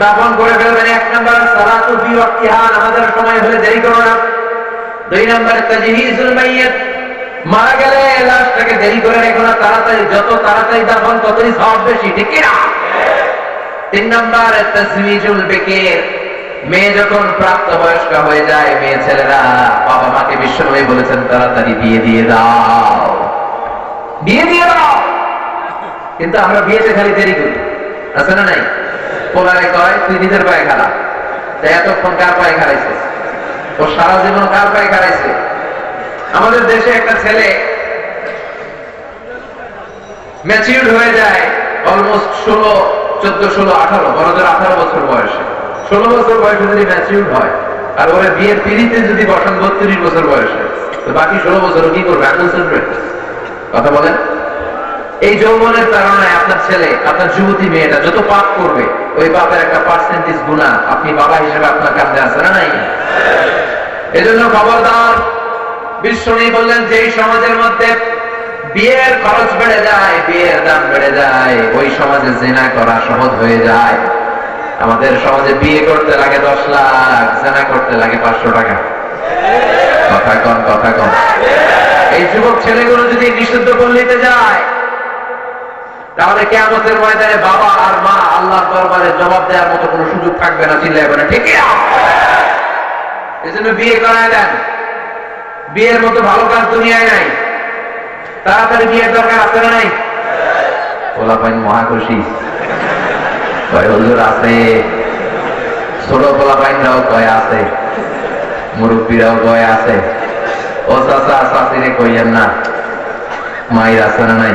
দাফন করে ফেলবেন। 1 নাম্বার সালাতু ফি ওয়াক্তিহা, নামাজের সময় হলে দেরি করো না। 2 নাম্বার তাজহিজুল মাইয়িত, মারা গেলে লাশটাকে দেরি করে রেখো না, তাড়াতাড়ি, যত তাড়াতাড়ি দাফন ততই সওয়াব বেশি, ঠিক কি না? 3 নাম্বার তাসওয়িজুল বিকির, মেয়ে যখন প্রাপ্তবয়স্ক হয়ে যায়, মেয়ে ছেলেরা বাবা মাকে বিশ্বনবী বলেছেন তাড়াতাড়ি বিয়ে দিয়ে দাও, বিয়ে দিয়ে দাও। কিন্তু আমরা বিয়েতে খালি দেরি করি, আছে না নাই? পোলারে কয় তুই নিজের পায়ে খাড়া, এতক্ষণ কার পায়ে খাড়াইছিস? ও সারা জীবন কার পায়ে খাড়াইছে? আমাদের দেশে একটা ছেলে ম্যাচিউরড হয়ে যায় অলমোস্ট 14, 16, 18, বড়দের 18 বছর বয়সে। 16 বছর বয়সে যদি ম্যাচিউরড হয় আর ওরা বিয়ের পিড়িতে যদি বসান 32 বছর বয়সে, তো বাকি 16 বছর কি করবে? আঙুল চলবে? কথা বলেন। এই যৌবনের তাড়নায় আপনার ছেলে, আপনার যুবতী মেয়েটা যত পাপ করবে, ওই পাপের একটা পার্সেন্টেজ গুনাহ আপনি বাবা হিসেবে আপনার কাঁধে আছে না নাই? এজন্য খবরদার। বিশ্বনবী বললেন যে এই সমাজের মধ্যে বিয়ের খরচ বেড়ে যায়, বিয়ের দাম বেড়ে যায়, ওই সমাজে জিনা করা সহজ হয়ে যায়। আমাদের সমাজে বিয়ে করতে লাগে 10 লাখ, জিনা করতে লাগে 500 টাকা। কথা কম, কথা কম। এই যুবক ছেলেগুলো যদি নিষিদ্ধ পল্লীতে যায়, তাহলে কিয়ামতের ময়দানে বাবা আর মা আল্লাহর দরবারে জবাব দেওয়ার মতো কোনো সুযোগ থাকবে না। চিল্লাইবে না ঠিক? এজন্য বিয়ে করায় দেন। বিয়ের মতো ভালো কাজ দুনিয়ায় নাই। তাড়াতাড়ি বিয়ের দরকার আছে না নাই? পোলাপাইন মহা খুশি, কয় হুজুর আছে। ছোট পোলাপাইনরাও কয় আছে, মুরব্বীরাও কয় আছে। ও চাচা চাচিরে কইয়েন না, মায়ের আছে না নাই?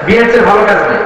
বিয়ের চেয়ে ভালো কাজ নেই।